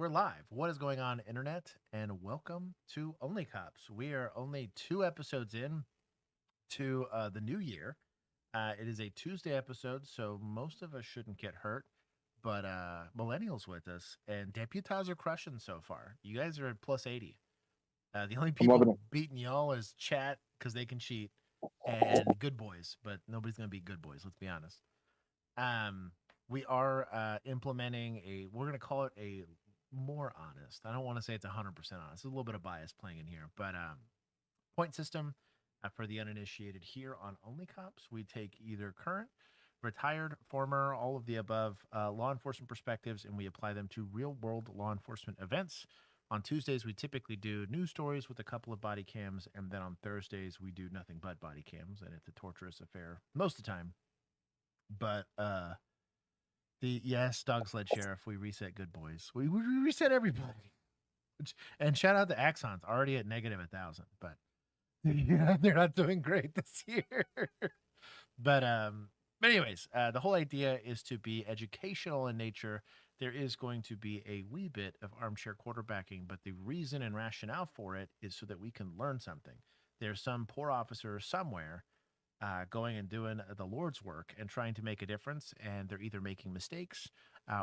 we're live. What is going on, internet? And welcome to OnlyCops. We are only 2 episodes in to the new year. It is a Tuesday episode, so most of us shouldn't get hurt. But millennials with us, and deputize are crushing so far. You guys are at plus 80. The only I'm loving people it. beating y'all is chat because they can cheat, and good boys. But nobody's gonna beat good boys. Let's be honest. We are implementing we're gonna call it a more honest. I don't want to say it's 100% honest. There's a little bit of bias playing in here, but point system for the uninitiated here on OnlyCops. We take either current, retired, former, all of the above law enforcement perspectives, and we apply them to real world law enforcement events. On Tuesdays, we typically do news stories with a couple of body cams, and then on Thursdays, we do nothing but body cams, and it's a torturous affair most of the time. But yes, dog sled sheriff, we reset good boys. We reset everybody. And shout out to Axons, already at negative 1,000, but yeah, they're not doing great this year. But anyways, the whole idea is to be educational in nature. There is going to be a wee bit of armchair quarterbacking, but the reason and rationale for it is so that we can learn something. There's some poor officer somewhere going and doing the Lord's work and trying to make a difference, and they're either making mistakes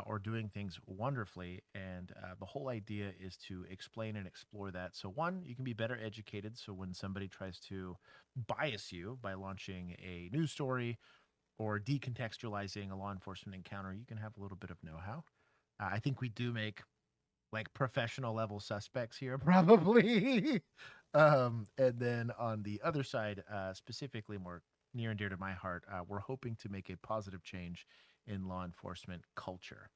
or doing things wonderfully. And the whole idea is to explain and explore that. So one, you can be better educated. So when somebody tries to bias you by launching a news story or decontextualizing a law enforcement encounter, you can have a little bit of know-how. I think we do make like professional level suspects here, probably. And then on the other side, specifically more near and dear to my heart, we're hoping to make a positive change in law enforcement culture,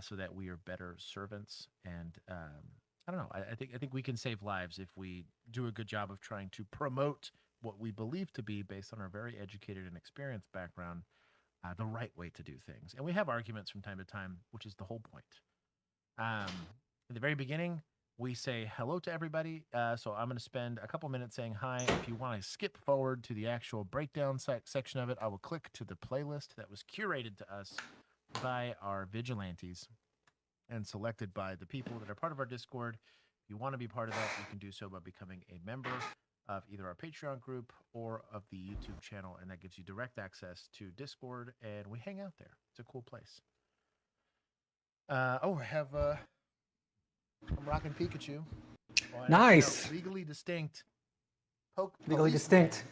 so that we are better servants. And I don't know. I think we can save lives if we do a good job of trying to promote what we believe to be, based on our very educated and experienced background, the right way to do things. And we have arguments from time to time, which is the whole point. In the very beginning, we say hello to everybody. So I'm going to spend a couple minutes saying hi. If you want to skip forward to the actual breakdown section of it, I will click to the playlist that was curated to us by our vigilantes and selected by the people that are part of our Discord. If you want to be part of that, you can do so by becoming a member of either our Patreon group or of the YouTube channel, and that gives you direct access to Discord, and we hang out there. It's a cool place. I have I'm rocking Pikachu. Nice. Legally distinct. Legally distinct.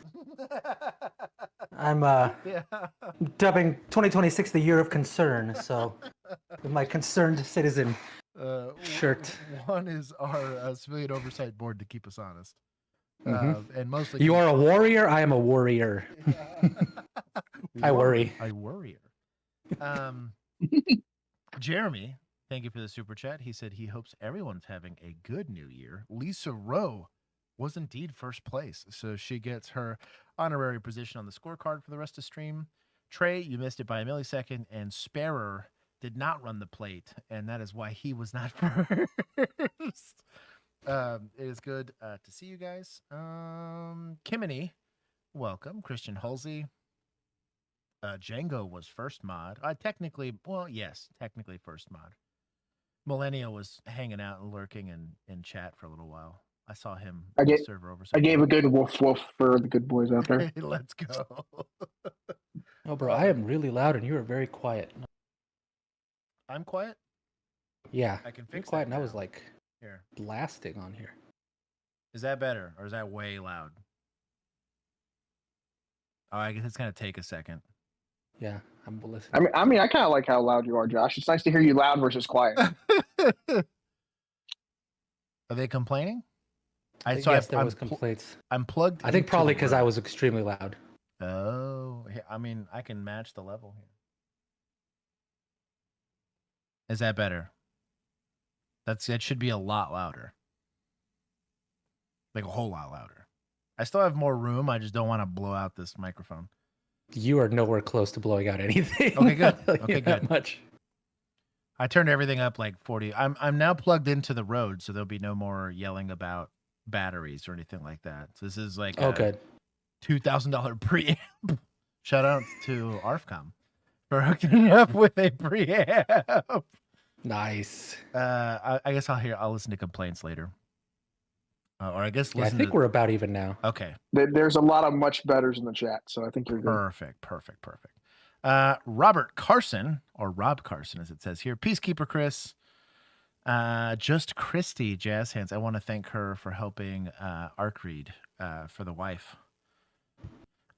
I'm Yeah. dubbing 2026 the year of concern. So, with my concerned citizen shirt. One is our civilian oversight board to keep us honest. Mm-hmm. And mostly you are a warrior. I am a warrior. I worry. I worrier. Jeremy, thank you for the super chat. He said he hopes everyone's having a good new year. Lisa Rowe was indeed first place, so she gets her honorary position on the scorecard for the rest of stream. Trey, you missed it by a millisecond, and Sparrow did not run the plate, and that is why he was not first. It is good to see you guys. Kimini, welcome. Christian Halsey. Django was first mod. Technically first mod. Millennial was hanging out and lurking in chat for a little while. I saw him on the server over. I gave a good woof woof for the good boys out there. Let's go. Oh, bro, I am really loud and you are very quiet. I'm quiet? Yeah. I can fix You're quiet, that and I was now. like Here. blasting on here. Is that better, or is that way loud? Oh, I guess it's gonna take a second. Yeah, I'm listening. I mean, I kind of like how loud you are, Josh. It's nice to hear you loud versus quiet. Are they complaining? Yes, there was complaints. I'm plugged. I think probably because I was extremely loud. Oh, I mean, I can match the level here. Is that better? That should be a lot louder. Like a whole lot louder. I still have more room. I just don't want to blow out this microphone. You are nowhere close to blowing out anything. Okay, good. Okay, good. Much. I turned everything up like 40. I'm now plugged into the road, so there'll be no more yelling about batteries or anything like that. So this is like good. $2,000 preamp. Shout out to ARFCOM for hooking it up with a preamp. Nice. I guess I'll listen to complaints later. Or I guess Yeah, I listen think to. we're about even now. Okay. There's a lot of much betters in the chat, so I think you're good. Perfect. Robert Carson, or Rob Carson, as it says here. Peacekeeper Chris. Just Christy Jazz Hands. I want to thank her for helping Arc read for the wife.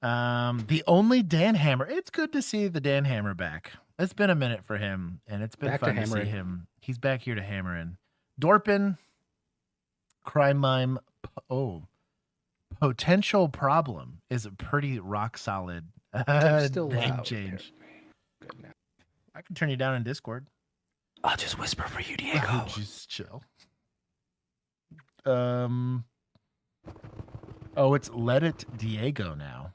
The only Dan Hammer. It's good to see the Dan Hammer back. It's been a minute for him, and it's been Back to fun to see hammering. him. He's back here to hammer in. Dorpin, Crime Mime. Potential Problem is a pretty rock solid Still name loud, change. Good now. I can turn you down in Discord. I'll just whisper for you, Diego. Just chill. It's Let It Diego now.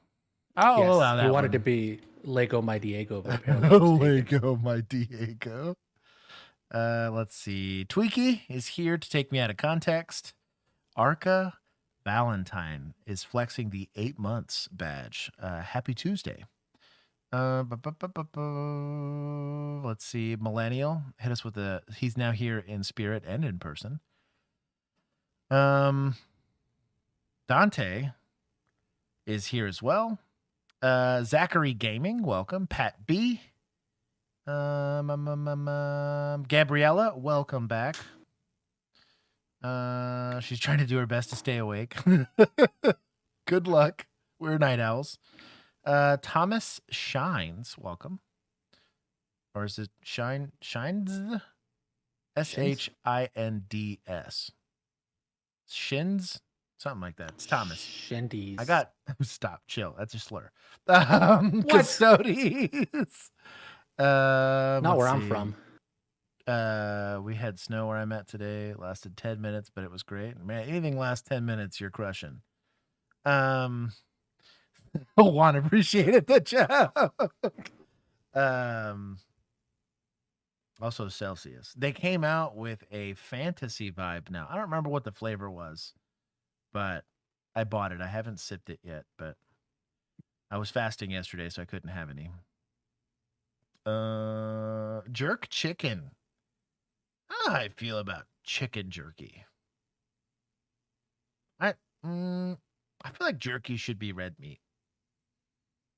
I'll Yes, allow that. you wanted one. to be Lego my Diego, but apparently I was mistaken. Lego my Diego. Let's see. Tweaky is here to take me out of context. Arca Valentine is flexing the 8 months badge. Happy Tuesday. Let's see. Millennial hit us with he's now here in spirit and in person. Dante is here as well. Zachary Gaming, welcome. Pat B. Gabriella, welcome back. She's trying to do her best to stay awake. Good luck. We're night owls. Thomas Shines, welcome. Or is it Shines? Shinds? Shins? Something like that. It's Thomas. Shindies. I got stop, chill. That's a slur. Custodies. Not where I'm from. We had snow where I'm at today. It lasted 10 minutes, but it was great. Man, anything lasts 10 minutes, you're crushing. Juan, appreciate it. The job. Also Celsius. They came out with a fantasy vibe now. I don't remember what the flavor was, but I bought it. I haven't sipped it yet, but I was fasting yesterday, so I couldn't have any. Jerk chicken. I don't know how I feel about chicken jerky. I feel like jerky should be red meat.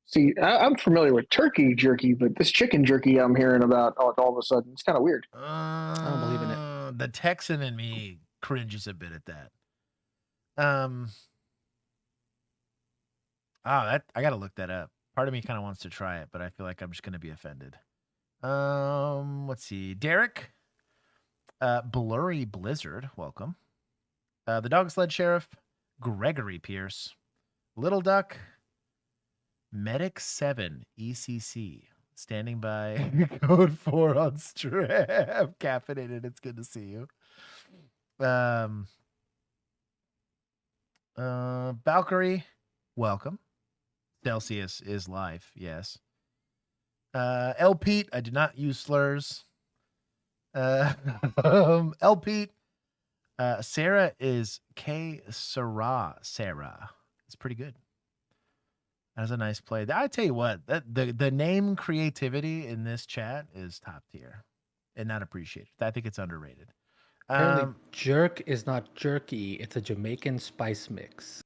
See, I'm familiar with turkey jerky, but this chicken jerky I'm hearing about all of a sudden, it's kind of weird. I don't believe in it. The Texan in me cringes a bit at that. I gotta look that up. Part of me kind of wants to try it, but I feel like I'm just gonna be offended. Let's see. Derek, Blurry Blizzard, welcome. The Dog Sled Sheriff, Gregory Pierce, Little Duck, Medic 7 ECC, standing by. Code 4 on strap. Caffeinated. It's good to see you. Valkyrie, welcome. Celsius is live. Yes. L Pete, I did not use slurs. L Pete, Sarah is K Sarah. It's pretty good. That's a nice play. I tell you what, the name creativity in this chat is top tier and not appreciated. I think it's underrated. Apparently, jerk is not jerky. It's a Jamaican spice mix.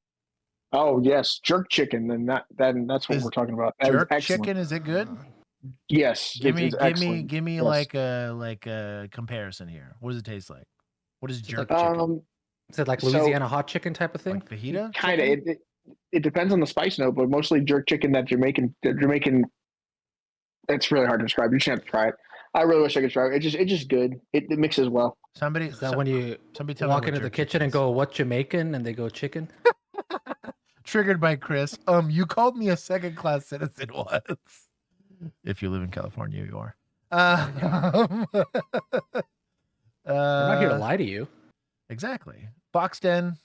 Oh yes, jerk chicken. Then that's what we're talking about. That jerk is chicken, is it good? Yes. Give me yes. like a comparison here. What does it taste like? What is jerk like, chicken? Is it like Louisiana hot chicken type of thing? Like fajita? Kind of. It depends on the spice note, but mostly jerk chicken. That Jamaican. It's really hard to describe. You just have to try it. I really wish I could try it. It's just good. It mixes well. Is that when you walk into the kitchen and go, "What Jamaican?" and they go, "Chicken." Triggered by Chris. You called me a second-class citizen once. If you live in California, you are. I'm not here to lie to you. Exactly. Boxden.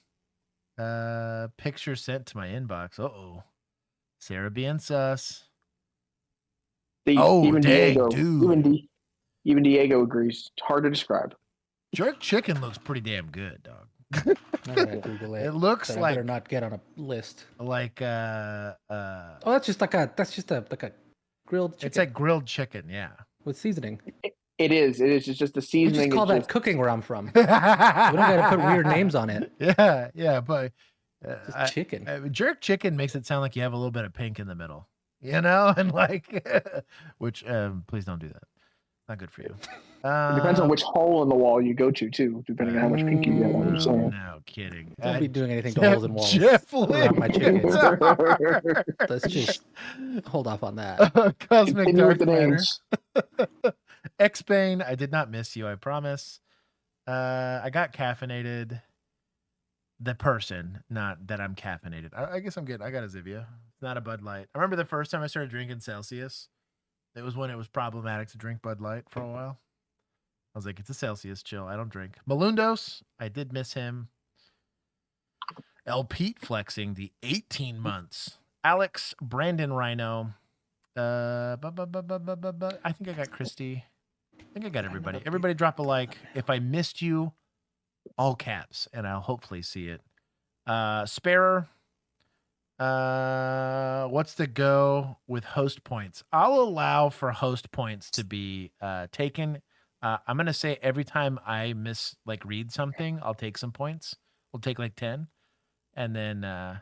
Picture sent to my inbox. Uh-oh. Sarah being sus. Even Diego, dude. Even Diego agrees. It's hard to describe. Jerk chicken looks pretty damn good, dog. I'm gonna Google it. It looks like. I better not get on a list. Like that's just like a grilled chicken. It's like grilled chicken, yeah. With seasoning. It is. It is. It's just the We seasoning. just call is that just, cooking where I'm from. We don't got to put weird names on it. Yeah, but Just chicken. jerk chicken makes it sound like you have a little bit of pink in the middle, and like, which please don't do that. Not good for you. it depends on which hole in the wall you go to, too, depending on how much pink you get. I'm just saying. No kidding. Don't be doing anything to holes in walls Jeff around my chickens. Lynn. Let's just hold off on that. Cosmic Continue with Dark the Matter. names. X-Bane, I did not miss you, I promise. I got caffeinated. The person, not that I'm caffeinated. I guess I'm good. I got a Zivia. It's not a Bud Light. I remember the first time I started drinking Celsius. It was when it was problematic to drink Bud Light for a while. I was like, it's a Celsius, chill. I don't drink. Malundos, I did miss him. El Pete flexing the 18 months. Alex, Brandon Rhino. I think I got Christy. I think I got everybody. Everybody drop a like. If I missed you, all caps, and I'll hopefully see it. Sparer. What's the go with host points? I'll allow for host points to be taken. I'm gonna say every time I read something, I'll take some points. We'll take like 10, and then I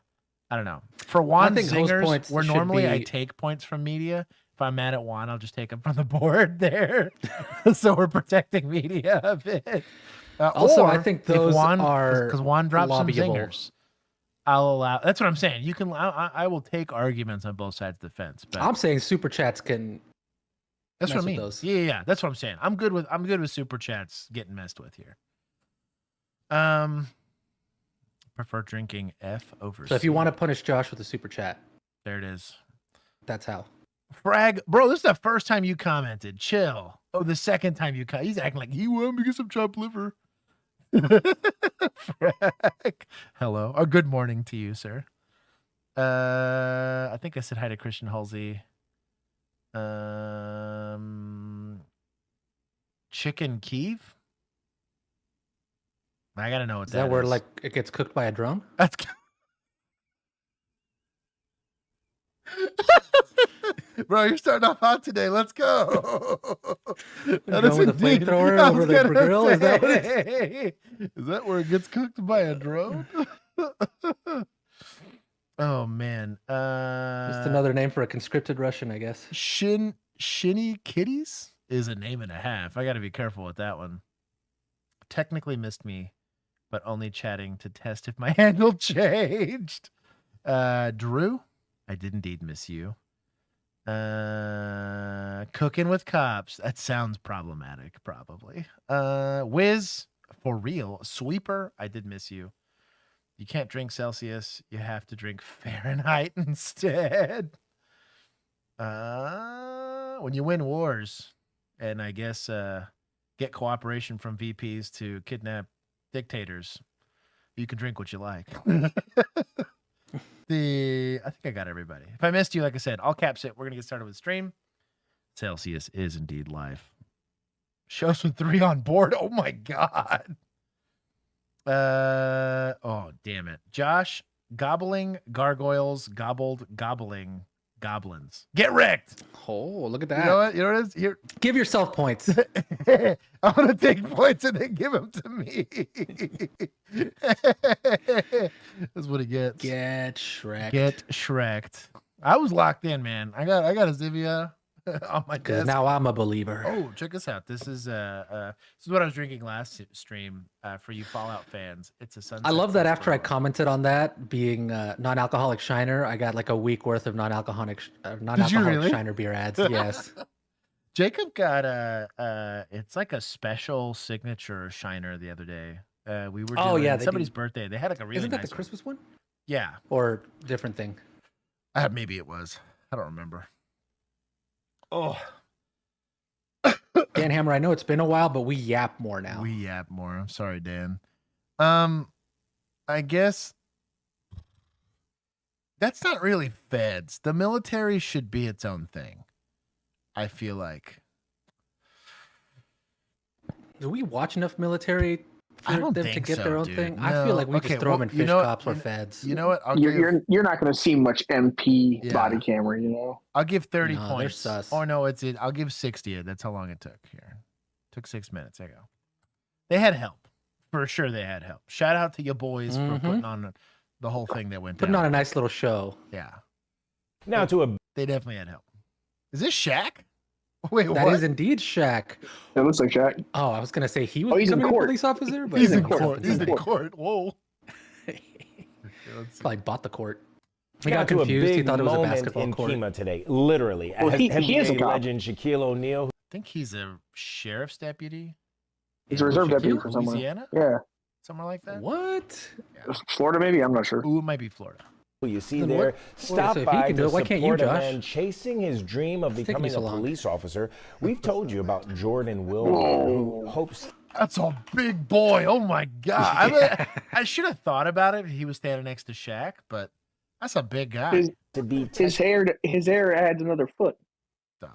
don't know. For Juan Zingers, where normally I take points from media. If I'm mad at Juan, I'll just take them from the board there. So we're protecting media a bit. Also, I think those are because Juan drops some lobbyable. zingers. I'll allow. That's what I'm saying. You can. I will take arguments on both sides of the fence. But I'm saying super chats can. That's what I mess with mean. those. Yeah. That's what I'm saying. I'm good with super chats getting messed with here. Prefer drinking F over. So if you want to punish Josh with a super chat, there it is. That's how. Frag, bro, this is the first time you commented. Chill. Oh, the second time you he's acting like he want me to get some chopped liver. Frag. Hello. Or good morning to you, sir. I think I said hi to Christian Halsey. Chicken Kiev. I gotta know what Is that where like it gets cooked by a drone? That's bro, you're starting off hot today. Let's go. That is with a flamethrower over the grill. Is that what is that where it gets cooked by a drone? Oh man. Just another name for a conscripted Russian, I guess. Shinny Kitties is a name and a half. I got to be careful with that one. Technically missed me, but only chatting to test if my handle changed. Drew, I did indeed miss you. Cooking with cops. That sounds problematic, probably. Wiz, for real. Sweeper, I did miss you. You can't drink Celsius. You have to drink Fahrenheit instead. When you win wars, and I guess get cooperation from VPs to kidnap dictators, you can drink what you like. I think I got everybody. If I missed you, like I said, all caps it. We're gonna get started with stream. Celsius is indeed live. Shows with 3 on board. Oh my god. Oh damn it. Josh, gobbling gargoyles, gobbled, gobbling goblins. Get wrecked. Oh, look at that. You know what? You know what it is? Here. Give yourself points. I'm gonna take points and then give them to me. That's what it gets. Get Shrek. Get Shreked. I was locked in, man. I got a Zivia on my desk. Now I'm a believer. Oh, check this out. This is what I was drinking last stream for you Fallout fans. It's a sunset. I love that after I Festival. commented on that being non-alcoholic Shiner, I got like a week worth of non-alcohalic really? Shiner beer ads. Yes. Jacob got it's like a special signature Shiner the other day. We were doing somebody's birthday. They had like a really Isn't that nice the Christmas one? Yeah. Or different thing? Maybe it was. I don't remember. Oh. Dan Hammer, I know it's been a while, but we yap more now. We yap more. I'm sorry, Dan. I guess that's not really feds. The military should be its own thing. I feel like. Do we watch enough military for I don't them think to get so, their own dude. thing? No. I feel like we just throw them in fish cops or feds. You know what? You're not going to see much MP Yeah. body camera, you know. I'll give 30 No, they're points. sus. Or no, I'll give 60. That's how long it took here. Took 6 minutes. There you go. They had help. For sure they had help. Shout out to your boys for putting on the whole thing that went down. Putting on a nice little show. Yeah. Now They definitely had help. Is this Shaq? Wait, That what? is indeed Shaq. It looks like Shaq. Oh, I was gonna say he was he's in becoming a court. police officer, but He's in himself court. is He's in in it. court. Whoa. Probably bought the court. He got got to a confused. He big thought it was a moment basketball in court. Kima today. Literally, Well, he is a NBA cop. legend Shaquille O'Neal. I think he's a sheriff's deputy. He's a reserve deputy Shaquille, for somewhere. Louisiana? Yeah. Somewhere like that? What? Florida, maybe? I'm not sure. Ooh, it might be Florida. Who you see Then there, so stop if he by can do to it, why can't you, support a Josh? man chasing his dream of taking becoming you so a long? police officer. We've told you about Jordan Wilmer, who hopes That's a big boy. Oh my God. I should have thought about it if he was standing next to Shaq, but that's a big guy. to be His hair adds another foot. Dog.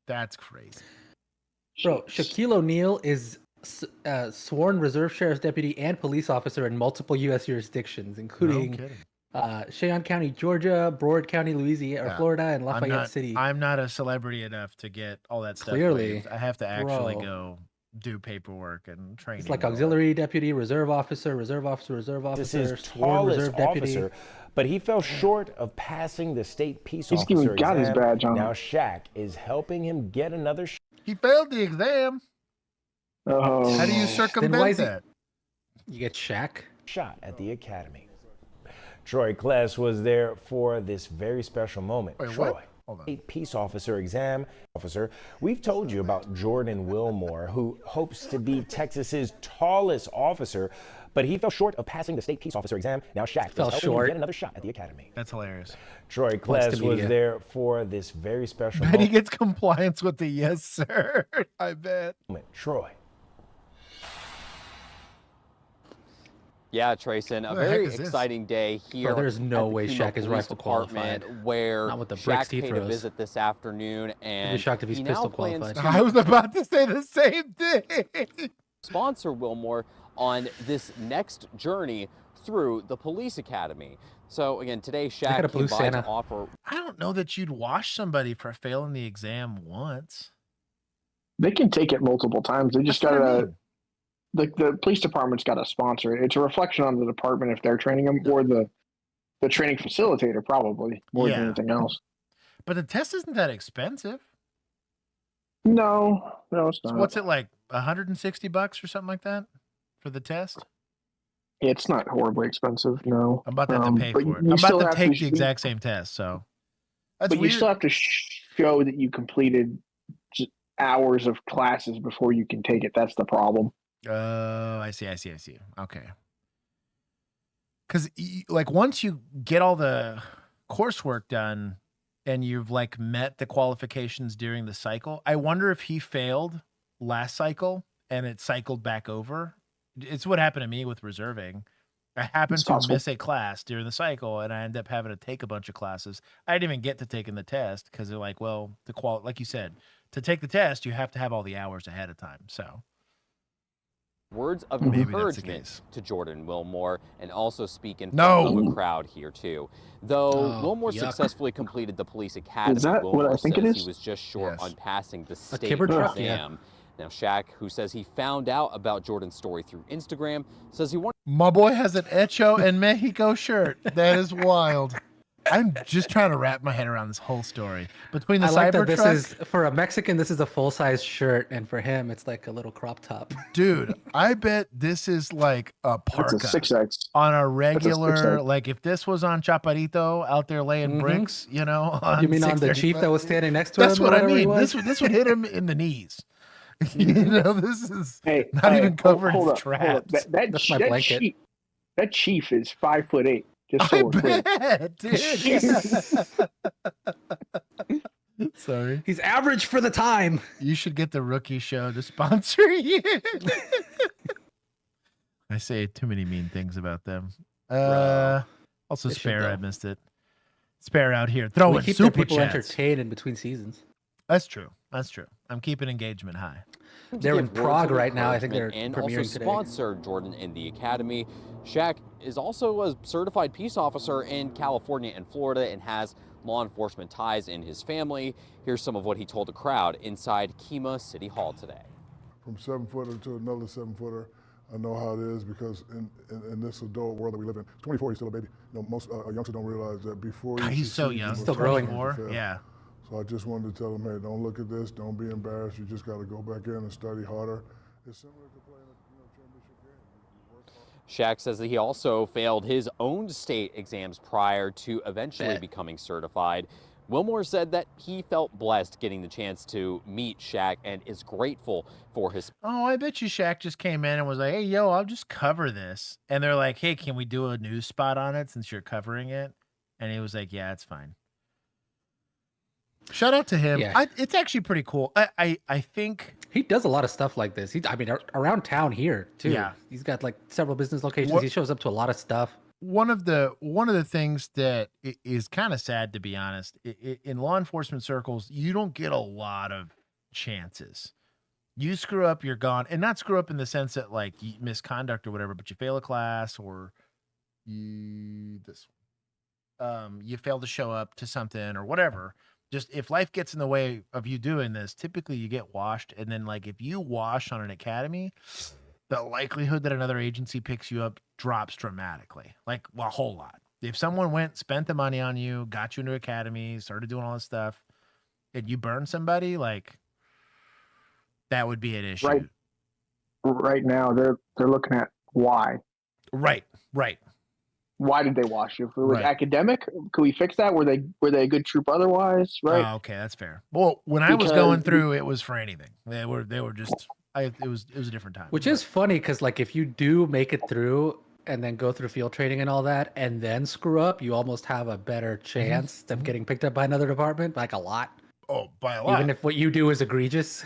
That's crazy. Bro, Shaquille O'Neal is sworn reserve sheriff's deputy and police officer in multiple U.S. jurisdictions, No including kidding. Cheyenne County, Georgia, Broward County, Louisiana, Yeah. Florida, and Lafayette City. I'm not a celebrity enough to get all that stuff. Clearly. waived. I have to actually Bro. go do paperwork and training. It's like and all that. auxiliary deputy, reserve officer, reserve officer, reserve this officer, his sworn tallest reserve deputy. officer, but he fell short of passing the state peace He's officer even got his exam. badge on. Now Shaq is helping him get another He failed the exam. Oh. How do you Then why circumvent is he- that? You get Shaq. shot at the academy. Troy Kless was there for this very special moment. Wait, Troy, what? Hold on. state peace officer exam officer. We've told you about Jordan Wilmer, who hopes to be Texas's tallest officer, but he fell short of passing the state peace officer exam. Now Shaq Fell is helping him short. get another shot at the academy. That's hilarious. Troy Points to Kless was media. there for this very special Bet he moment. gets compliance with the yes, sir. I bet. Troy. Yeah, Trayson, a Who the heck very is this? exciting day here. there's no at the way Kima Shaq is Police rifle Department, qualified. Where Not with the bricks Shaq he paid a throws. visit this afternoon, and shocked if he's he pistol now plans qualified. to I was about to say the same thing. sponsor Wilmore on this next journey through the police academy. So again, today got a Shaq blue came by to Santa. offer I don't know that you'd wash somebody for failing the exam once. They can take it multiple times. They just That's what I gotta. mean. The police department's got to sponsor it. It's a reflection on the department if they're training them, or the training facilitator probably more Yeah. than anything else. But the test isn't that expensive. No, it's So not. what's it like? $160 or something like that for the test? It's not horribly expensive. No, I'm about to have to pay but for it. you I'm still about to have take the exact same test. So that's But weird. you still have to show that you completed hours of classes before you can take it. That's the problem. Oh, I see. Okay. Because like once you get all the coursework done and you've like met the qualifications during the cycle, I wonder if he failed last cycle and it cycled back over. It's what happened to me with reserving. I happened It's to possible. miss a class during the cycle and I ended up having to take a bunch of classes. I didn't even get to taking the test because they're like, well, like you said, to take the test, you have to have all the hours ahead of time. So words of maybe that's the encouragement case. to Jordan Wilmore and also speak in No. front of a crowd here too. Though Oh, Wilmore yuck. successfully completed the police academy, that what Wilmore I think it says is? he was just short Yes. on passing the state kibber truck? Yeah. exam. Now Shaq, who says he found out about Jordan's story through Instagram, says he wanted My boy has an Hecho and Mexico shirt. That is wild. I'm just trying to wrap my head around this whole story. Between the I like that Cybertruck, this is for a Mexican. This is a full size shirt, and for him, it's like a little crop top. dude, I bet this is like a That's a parka 6X. on a regular, 6X. like if this was on Chaparrito out there laying Mhm. bricks, you know. On You mean on the 635? chief that was standing next to That's him? or what I whatever he mean. was? This would hit him in the knees. You know, this is Hey, not even covered hold in up. traps. That's my blanket. That chief is 5'8". Just I so we're clear. bet, dude. Sorry. He's average for the time. You should get the rookie show to sponsor you. I say too many mean things about them. Also They should Spare, I though. missed it. Spare out here throwing We keep the super people chats. entertained in between seasons. That's true. I'm keeping engagement high. to They're in give words Prague of right now. I think they're encouragement and premiering also today. sponsor Jordan in the academy. Shaq is also a certified peace officer in California and Florida and has law enforcement ties in his family. Here's some of what he told a crowd inside Kima City Hall today. from 7-footer to another 7-footer. I know how it is because in this adult world that we live in, 24, he's still a baby. You know, most youngsters don't realize that before God, he's so young, still growing. 24. Yeah. So I just wanted to tell him, hey, don't look at this, don't be embarrassed. You just got to go back in and study harder. It's similar to playing a championship game. You work hard. Shaq says that he also failed his own state exams prior to eventually becoming certified. Wilmore said that he felt blessed getting the chance to meet Shaq and is grateful for his. Oh, I bet you Shaq just came in and was like, hey, yo, I'll just cover this. And they're like, hey, can we do a news spot on it since you're covering it? And he was like, yeah, it's fine. Shout out to him. Yeah. It's actually pretty cool. I think he does a lot of stuff like this. I mean, around town here too. Yeah. He's got like several business locations. He shows up to a lot of stuff. one of the things that is kind of sad, to be honest, in law enforcement circles, you don't get a lot of chances. You screw up, you're gone. And not screw up in the sense that like misconduct or whatever, but you fail a class or you fail to show up to something or whatever. Just if life gets in the way of you doing this, typically you get washed. And then like if you wash on an academy, the likelihood that another agency picks you up drops dramatically, like a whole lot. If someone went, spent the money on you, got you into academy, started doing all this stuff, and you burn somebody, like that would be an issue. Right now, they're looking at why. Right. Why did they wash you? If it was Right. academic, could we fix that? Were they a good troop otherwise? Right. Oh, okay, that's fair. Well, when I was going through, it was for anything. They were just. It was a different time. Which is funny because like if you do make it through and then go through field training and all that and then screw up, you almost have a better chance of getting picked up by another department, like a lot. Oh, by a lot. Even if what you do is egregious.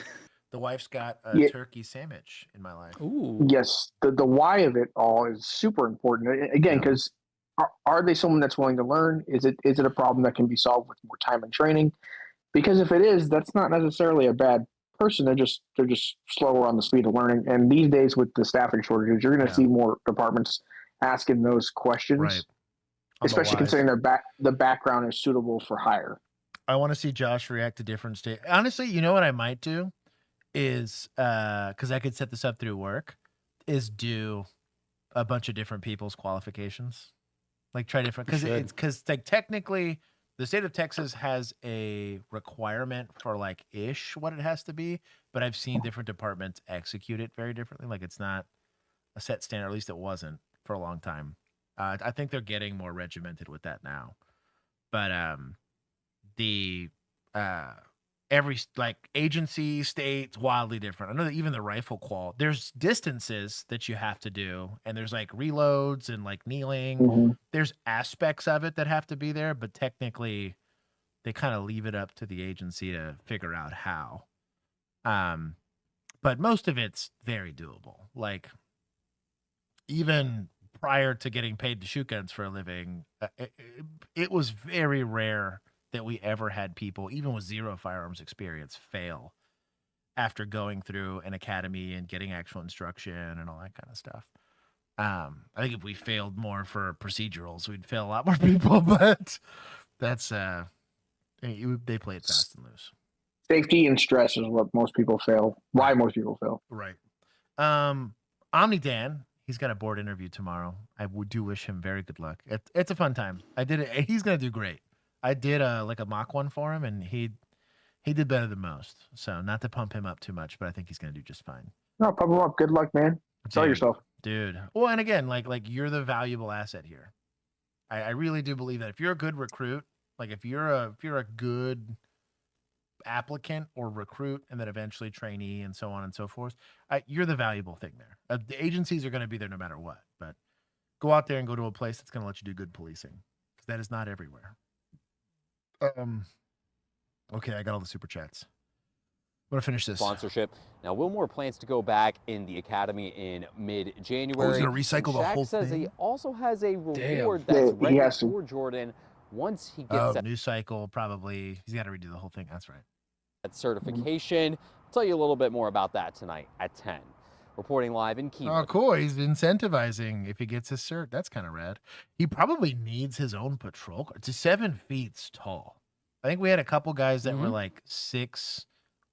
The wife's got a turkey sandwich in my life. Ooh. Yes, the why of it all is super important. Again, because are they someone that's willing to learn? Is it a problem that can be solved with more time and training? Because if it is, that's not necessarily a bad person. They're just slower on the speed of learning. And these days with the staffing shortages, you're going to see more departments asking those questions, Right. especially considering the background is suitable for hire. I want to see Josh react to different state. Honestly, you know what I might do is because I could set this up through work, is do a bunch of different people's qualifications, like try different because like technically the state of Texas has a requirement for like what it has to be, but I've seen different departments execute it very differently. Like it's not a set standard, at least it wasn't for a long time. I think they're getting more regimented with that now, but every like agency state's wildly different. I know that even the rifle qual, there's distances that you have to do, and there's like reloads and like kneeling. Mm-hmm. There's aspects of it that have to be there, but technically they kind of leave it up to the agency to figure out how. But most of it's very doable. Like even prior to getting paid to shoot guns for a living, it was very rare that we ever had people, even with zero firearms experience, fail after going through an academy and getting actual instruction and all that kind of stuff. I think if we failed more for procedurals, we'd fail a lot more people, but that's they play it fast and loose. Safety and stress is what most people fail. Why most people fail. Right. Omni Dan, he's got a board interview tomorrow. I do wish him very good luck. It's a fun time. I did it. He's gonna do great. I did like a mock one for him, and he did better than most. So not to pump him up too much, but I think he's gonna do just fine. No, pump him up. Good luck, man. Sell yourself, dude. Well, and again, like you're the valuable asset here. I really do believe that if you're a good recruit, like if you're a good applicant or recruit, and then eventually trainee and so on and so forth, you're the valuable thing there. The agencies are going to be there no matter what, but go out there and go to a place that's going to let you do good policing, because that is not everywhere. Okay, I got all the super chats. I'm gonna finish this Sponsorship. Now, Wilmore plans to go back in the academy in mid-January. He's gonna recycle the whole says thing. He also has a reward that's ready for Jordan once he gets that new cycle. Probably he's got to redo the whole thing. That's right. That certification. I'll tell you a little bit more about that tonight at 10. Reporting live in Key. Oh, cool. He's incentivizing if he gets his cert. That's kind of rad. He probably needs his own patrol car. It's 7 feet tall. I think we had a couple guys that were like 6'8"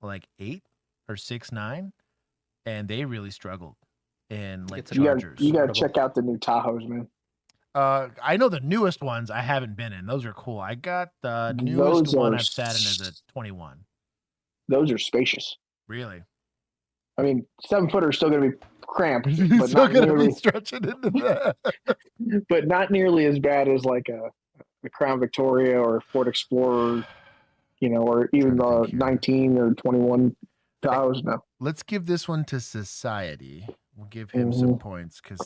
or 6'9", and they really struggled in like It's You Chargers. got to check out the new Tahoes, man. I know the newest ones I haven't been in. Those are cool. I got the newest Those one are I've sat in as a 21. Those are spacious. Really? I mean, 7-footer is still going to be cramped, You're but still not gonna nearly, be stretching into that. but not nearly as bad as like a Crown Victoria or Ford Explorer, or even Trying to the think here. 19 or 21 Tahoes. No, Let's give this one to Society. We'll give him some Mhm. points because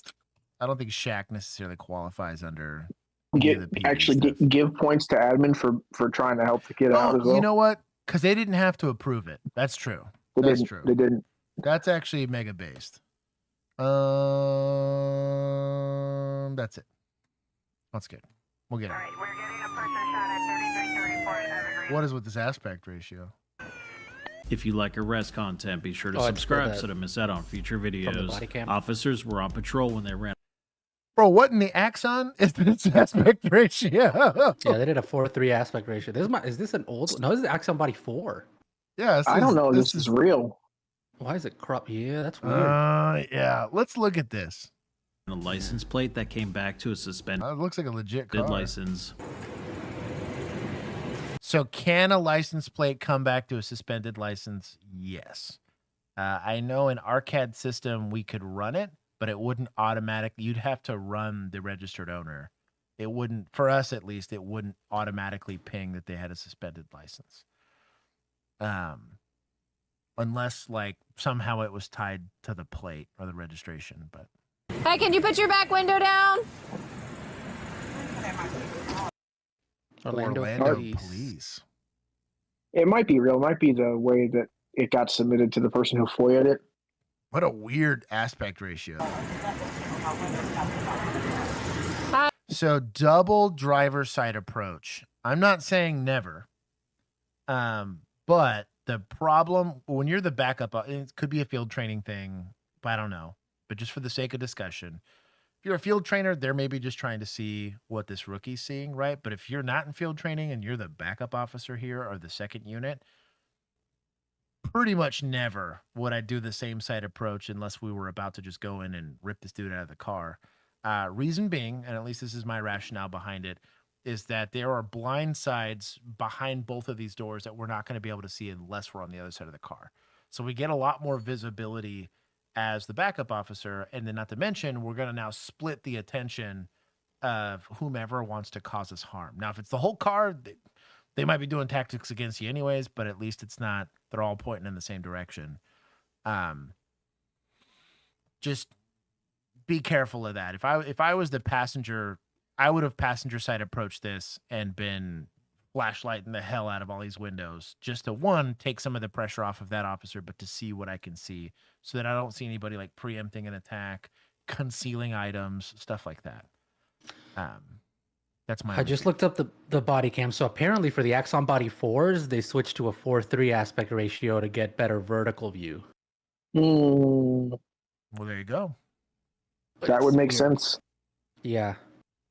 I don't think Shaq necessarily qualifies under any of the PD stuff. give points to admin for trying to help the kid out as well. You know what? Because they didn't have to approve it. That's true. That's true. They didn't. That's actually mega based. That's it. That's good. We'll get it. All right, we're getting a person shot at 3334 Evergreen. What is with this aspect ratio? If you like arrest content, be sure to I just read subscribe that so to miss out on future videos. Bodycam. Officers were on patrol when they ran. Bro, what in the Axon is this aspect ratio? Yeah, they did a 4:3 aspect ratio. Is this an old one? No, this is Axon Body 4. Yeah, I don't know. This is real. Why is it crop? Yeah, that's weird. Yeah. Let's look at this. A license plate that came back to a suspended It looks like a legit car. license. So can a license plate come back to a suspended license? Yes. I know in our CAD system we could run it, but it wouldn't automatically. You'd have to run the registered owner. It wouldn't, for us at least, it wouldn't automatically ping that they had a suspended license. Unless like somehow it was tied to the plate or the registration. But Hey, can you put your back window down? Orlando Police. It might be real. It might be the way that it got submitted to the person who FOIA'd it. What a weird aspect ratio. So double driver side approach. I'm not saying never. But the problem when you're the backup, it could be a field training thing, but I don't know. But just for the sake of discussion, if you're a field trainer, they're maybe just trying to see what this rookie's seeing, right? But if you're not in field training and you're the backup officer here or the second unit, pretty much never would I do the same side approach unless we were about to just go in and rip this dude out of the car. Reason being, and at least this is my rationale behind it, is that there are blind sides behind both of these doors that we're not going to be able to see unless we're on the other side of the car. So we get a lot more visibility as the backup officer. And then not to mention, we're going to now split the attention of whomever wants to cause us harm. Now, if it's the whole car, they might be doing tactics against you anyways, but at least it's not, they're all pointing in the same direction. Just be careful of that. If I was the passenger, I would have passenger side approached this and been flashlighting the hell out of all these windows just to, one, take some of the pressure off of that officer, but to see what I can see so that I don't see anybody like preempting an attack, concealing items, stuff like that. That's my. I just looked up the body cam. So apparently for the Axon Body 4s, they switched to a 4:3 aspect ratio to get better vertical view. Mm, Well, there you go. that would make sense. Yeah.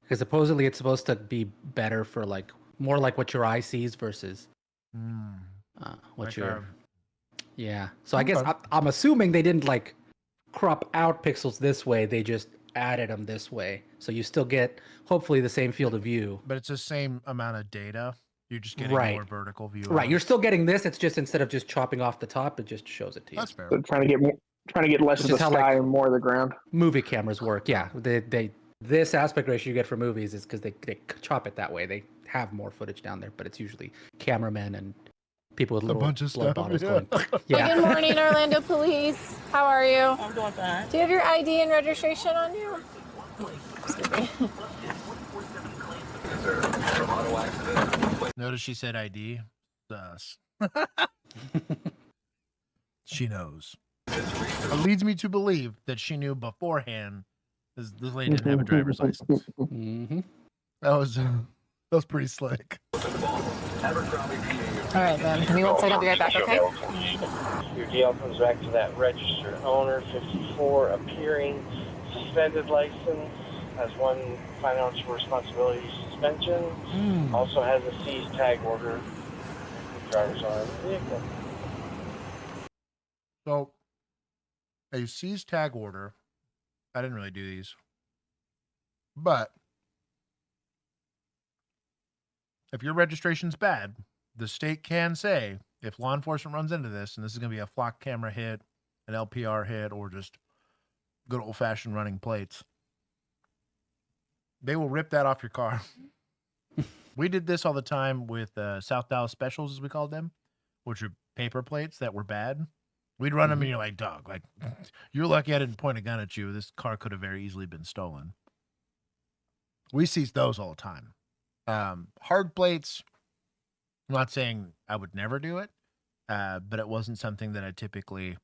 Because supposedly it's supposed to be better for like more like what your eye sees versus what Like your our- yeah. So I guess I'm assuming they didn't like crop out pixels this way. They just added them this way, so you still get hopefully the same field of view. But it's the same amount of data. You're just getting Right. more vertical view. Right. of You're it. still getting this. It's just instead of just chopping off the top, it just shows it to you. That's fair. So trying to get less Which of is the how, sky like, and more of the ground. Movie cameras work. Yeah. They this aspect ratio you get for movies is because they chop it that way. They have more footage down there, but it's usually cameramen and people with little bunch of blood stuff, bottles yeah. going. Hey, Yeah. good morning, Orlando Police. How are you? I'm doing fine. Do you have your ID and registration on you? Notice she said ID. Thus. She knows. It leads me to believe that she knew beforehand this lady didn't have a driver's license. Mm-hmm. That was pretty slick. All right, then. Give me 1 second. I'll be right back, okay? Your deal comes back to that registered owner, 54, appearing, suspended license, has one financial responsibility suspension, also has a seized tag order, driver's on the vehicle. So a seize tag order. I didn't really do these, but if your registration's bad, the state can say, if law enforcement runs into this, and this is going to be a flock camera hit, an LPR hit, or just good old-fashioned running plates, they will rip that off your car. We did this all the time with South Dallas Specials, as we called them, which are paper plates that were bad. We'd run them, and you're like, dog, like, you're lucky I didn't point a gun at you. This car could have very easily been stolen. We seize those all the time. Hard plates, I'm not saying I would never do it, but it wasn't something that I typically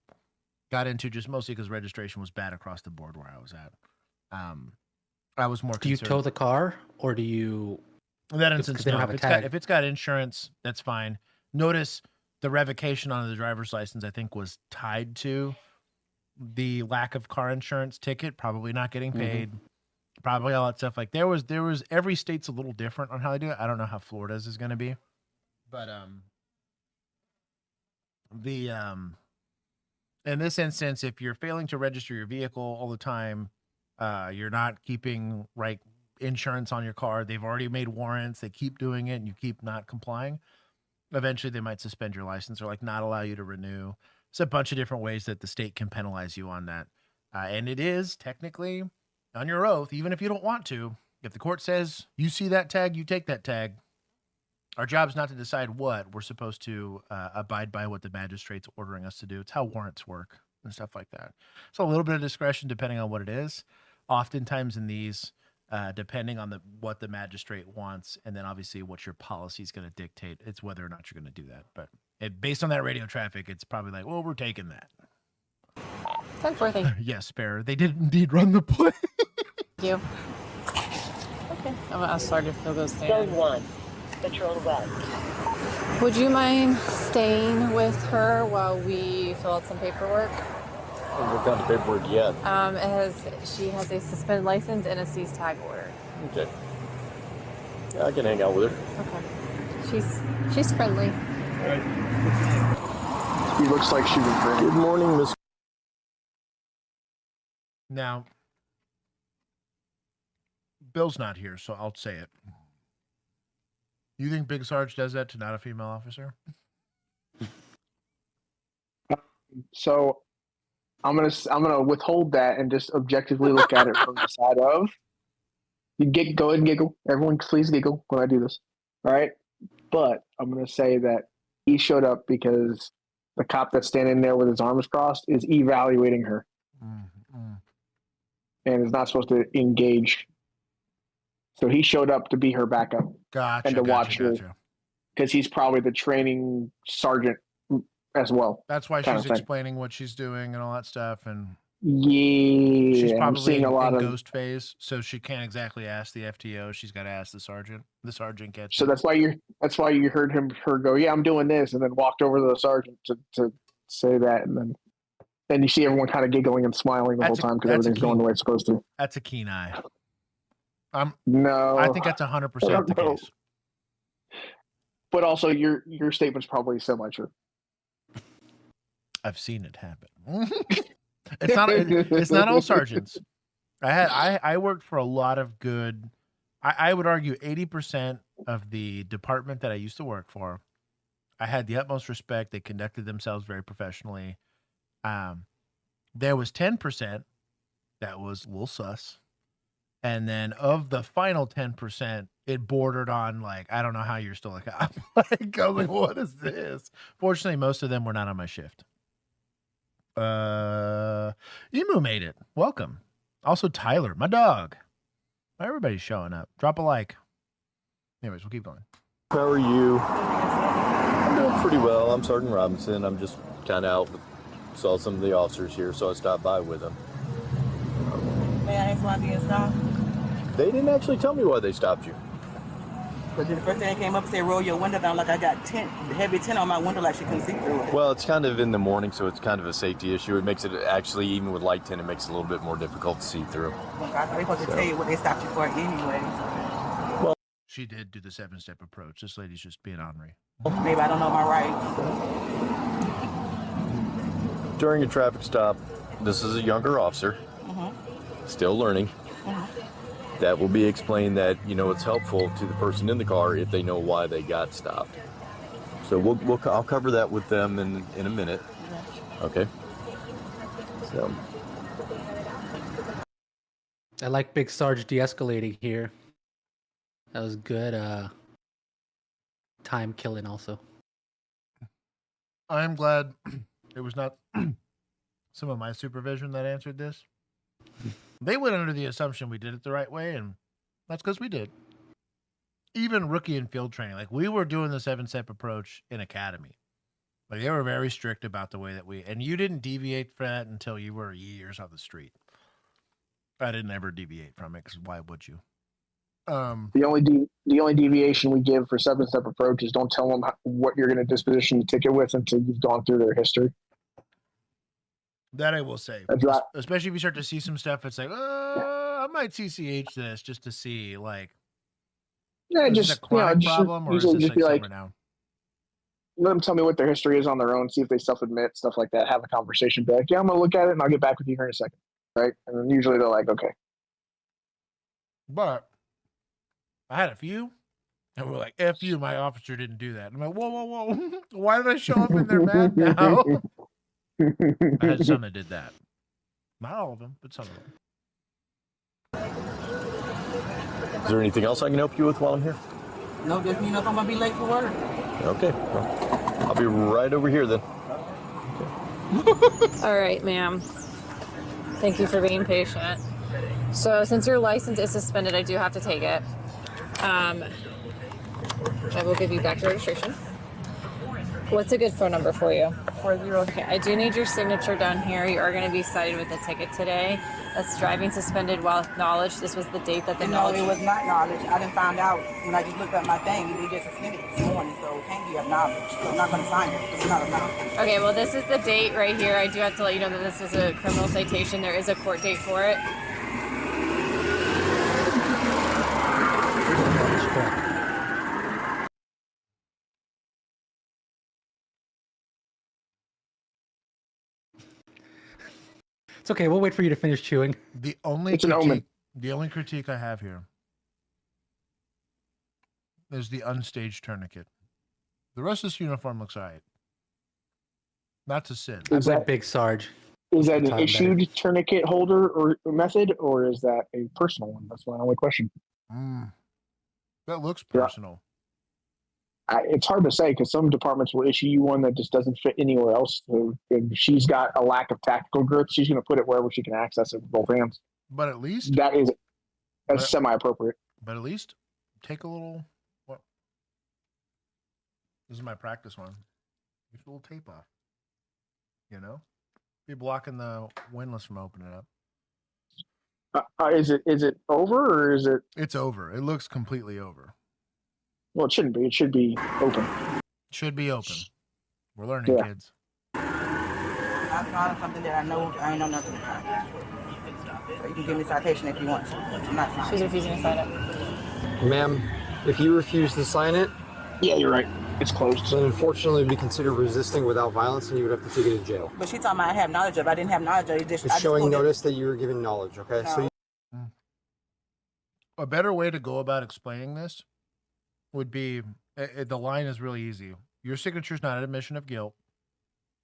got into, just mostly because registration was bad across the board where I was at. I was more Do you concerned. tow the car, or do you... In that instance, they don't no. have a If tag. it's got insurance, that's fine. Notice the revocation on the driver's license, I think, was tied to the lack of car insurance ticket, probably not getting paid, probably all that stuff. Like there was every state's a little different on how they do it. I don't know how Florida's is going to be, but in this instance, if you're failing to register your vehicle all the time, you're not keeping insurance on your car. They've already made warrants. They keep doing it, and you keep not complying. Eventually, they might suspend your license or not allow you to renew. It's a bunch of different ways that the state can penalize you on that. And it is technically on your oath, even if you don't want to. If the court says you see that tag, you take that tag. Our job's not to decide what. We're supposed to abide by what the magistrate's ordering us to do. It's how warrants work and stuff like that. It's a little bit of discretion depending on what it is. Oftentimes in these, depending on what the magistrate wants, and then obviously what your policy is going to dictate, it's whether or not you're going to do that. But based on that radio traffic, it's probably like, well, we're taking that. 10-4, Yes, Spare. They did indeed run the play. Thank you. Okay, I'm gonna ask Sergeant if he'll go stand. Zone 1, Patrol West. Would you mind staying with her while we fill out some paperwork? What kind of paperwork you got? She has a suspended license and a seize tag order. Okay. Yeah, I can hang out with her. Okay. She's friendly. He looks like she was ready. Good morning, Miss. Now, Bill's not here, so I'll say it. You think Big Sarge does that to not a female officer? So I'm gonna withhold that and just objectively look at it from the side of go ahead and giggle. Everyone please giggle when I do this. All right. But I'm gonna say that he showed up because the cop that's standing there with his arms crossed is evaluating her. And is not supposed to engage. So he showed up to be her backup. Gotcha. And to watch her. Because he's probably the training sergeant as well. That's why she's explaining what she's doing and all that stuff. And yeah, she's I'm probably seeing a lot in of ghost phase, so she can't exactly ask the FTO. She's got to ask the sergeant. The sergeant gets So it. that's why you heard her go, yeah, I'm doing this, and then walked over to the sergeant to say that, and then you see everyone kind of giggling and smiling the whole time because everything's going the way it's supposed to. That's a keen eye. No, I think that's 100% the case. But also, your statement's probably semi-true. I've seen it happen. It's not all sergeants. I worked for a lot of good. I would argue 80% of the department that I used to work for, I had the utmost respect. They conducted themselves very professionally. There was 10% that was a little sus. And then of the final 10%, it bordered on I don't know how you're still a cop. I was like, what is this? Fortunately, most of them were not on my shift. Emu made it. Welcome. Also, Tyler, my dog. Everybody's showing up. Drop a like. Anyways, we'll keep going. How are you? I'm doing pretty well. I'm Sergeant Robinson. I'm just kind of out. Saw some of the officers here, so I stopped by with them. May I ask why being stopped? They didn't actually tell me why they stopped you. But the first thing they came up and said, roll your window down, like I got heavy tint on my window, like she couldn't see through it. Well, it's kind of in the morning, so it's kind of a safety issue. It makes it actually, even with light tint, it makes it a little bit more difficult to see through. Well, I thought they were supposed to tell you what they stopped you for anyway. Well, she did do the 7-step approach. This lady's just being ornery. Maybe I don't know my rights. During a traffic stop, this is a younger officer, Mm-hmm. still learning. Mm-hmm. That will be explained that, it's helpful to the person in the car if they know why they got stopped. So I'll cover that with them in a minute. Okay. So. I like Big Sarge de-escalating here. That was good time killing also. I'm glad it was not some of my supervision that answered this. They went under the assumption we did it the right way, and that's because we did. Even rookie and field training, like we were doing the 7-step approach in academy. Like they were very strict about the way that and you didn't deviate from that until you were years on the street. I didn't ever deviate from it because why would you? The only deviation we give for 7-step approach is don't tell them what you're going to disposition the ticket with until you've gone through their history. That I will say, That's right. Especially if you start to see some stuff, it's like, I might CCH this just to see, like, is this a chronic problem or is this like somewhere down? Let them tell me what their history is on their own, see if they self-admit, stuff like that, have a conversation, be like, yeah, I'm going to look at it and I'll get back with you here in a second, right? And then usually they're like, okay. But I had a few, and we're like, F you, my officer didn't do that. And I'm like, whoa. Why did I show up and they're mad now? I had some that did that. Not all of them, but some of them. Is there anything else I can help you with while I'm here? No, just if I'm going to be late for work. Okay. Well, I'll be right over here then. All right, ma'am. Thank you for being patient. So since your license is suspended, I do have to take it. I will give you back your registration. What's a good phone number for you? 40. Okay, I do need your signature down here. You are going to be cited with a ticket today. That's driving suspended while acknowledged. This was the date that the No, it was not knowledge. I didn't find out when I just looked at my thing. They just suspended it this morning, so it can't be acknowledged. So I'm not going to sign it. It's not acknowledged. Okay, well, this is the date right here. I do have to let you know that this is a criminal citation. There is a court date for it. It's okay. We'll wait for you to finish chewing. The only critique I have here is the unstaged tourniquet. The rest of this uniform looks all right. Not to sin. Is that Big Sarge? Is that an issued tourniquet holder or method, or is that a personal one? That's my only question. That looks personal. It's hard to say because some departments will issue you one that just doesn't fit anywhere else. So if she's got a lack of tactical grip, she's going to put it wherever she can access it with both hands. But at least that's semi-appropriate. But at least take a little. What? This is my practice one. Get a little tape off. You know, be blocking the windlass from opening up. Is it over or is it? It's over. It looks completely over. Well, it shouldn't be. It should be open. Should be open. We're learning, kids. That's not something that I know nothing about. So you can give me a citation if you want to. I'm not signing. She's refusing to sign it. Ma'am, if you refuse to sign it... Yeah, you're right. It's closed. Then unfortunately, it would be considered resisting without violence, and you would have to take it to jail. But she told me I have knowledge of it. I didn't have knowledge of it. It's showing notice that you were given knowledge, okay? No. So A better way to go about explaining this would be, the line is really easy. Your signature is not an admission of guilt.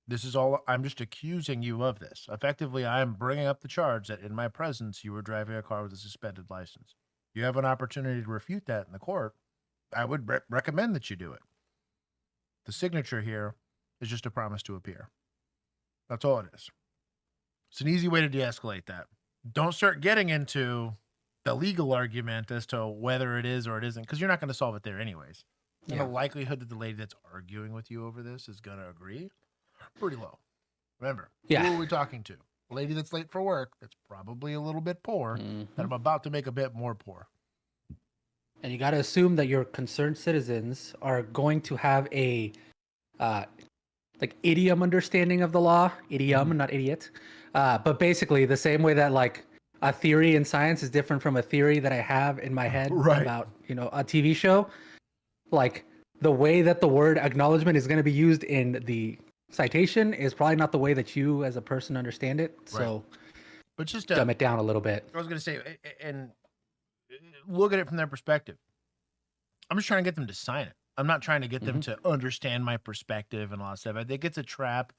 This is all, I'm just accusing you of this. Effectively, I'm bringing up the charge that in my presence, you were driving a car with a suspended license. You have an opportunity to refute that in the court. I would recommend that you do it. The signature here is just a promise to appear. That's all it is. It's an easy way to de-escalate that. Don't start getting into the legal argument as to whether it is or it isn't, because you're not going to solve it there anyways. And the likelihood that the lady that's arguing with you over this is going to agree, pretty low. Remember, who are we talking to? A lady that's late for work, that's probably a little bit poor, and I'm about to make a bit more poor. And you got to assume that your concerned citizens are going to have a like idiom understanding of the law. Idiom, not idiot. But basically the same way that like a theory in science is different from a theory that I have in my head about, a TV show. Like the way that the word acknowledgement is going to be used in the citation is probably not the way that you as a person understand it. So but just dumb it down a little bit. I was going to say, and look at it from their perspective. I'm just trying to get them to sign it. I'm not trying to get them to understand my perspective and all that stuff. I think it's a trap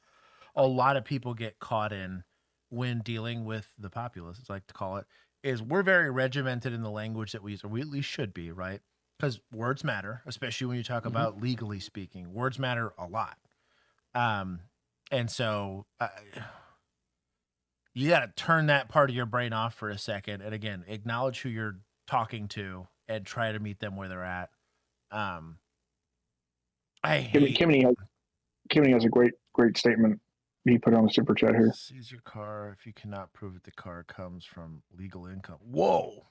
a lot of people get caught in when dealing with the populace, as I like to call it, is we're very regimented in the language that we use, or we at least should be, right? Because words matter, especially when you talk about legally speaking. Words matter a lot. And so you got to turn that part of your brain off for a second. And again, acknowledge who you're talking to and try to meet them where they're at. Kimmy has a great statement he put on the super chat here. Seize your car if you cannot prove that the car comes from legal income. Whoa.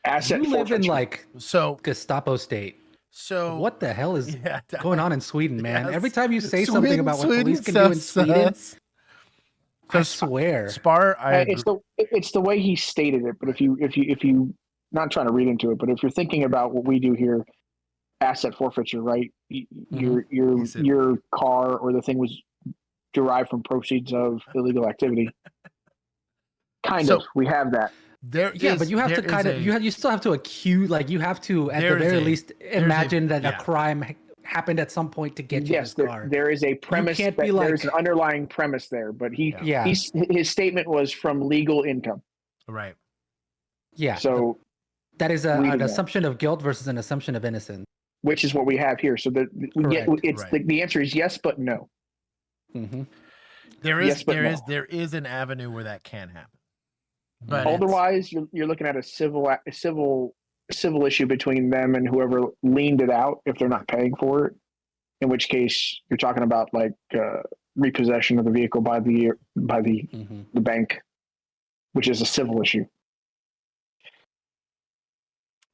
Asset you live in forfeiture. like Gestapo state. So what the hell is going on in Sweden, man? Yes. Every time you say Sweden, something about what police can do in Sweden, I swear. Spar, it's the way he stated it. But if you not trying to read into it, but if you're thinking about what we do here, asset forfeiture, right? Your car or the thing was derived from proceeds of illegal activity. Kind of, we have that. But you have to kind of you still have to accuse, like you have to at the very least imagine that a crime happened at some point to get you this car. There is a premise. There's an underlying premise there, but his statement was from legal income. Right. Yeah. So that is an assumption of guilt versus an assumption of innocence, which is what we have here. So the answer is yes, but no. There is an avenue where that can happen. But otherwise, you're looking at a civil issue between them and whoever leaned it out if they're not paying for it. In which case, you're talking about like repossession of the vehicle by the bank, which is a civil issue.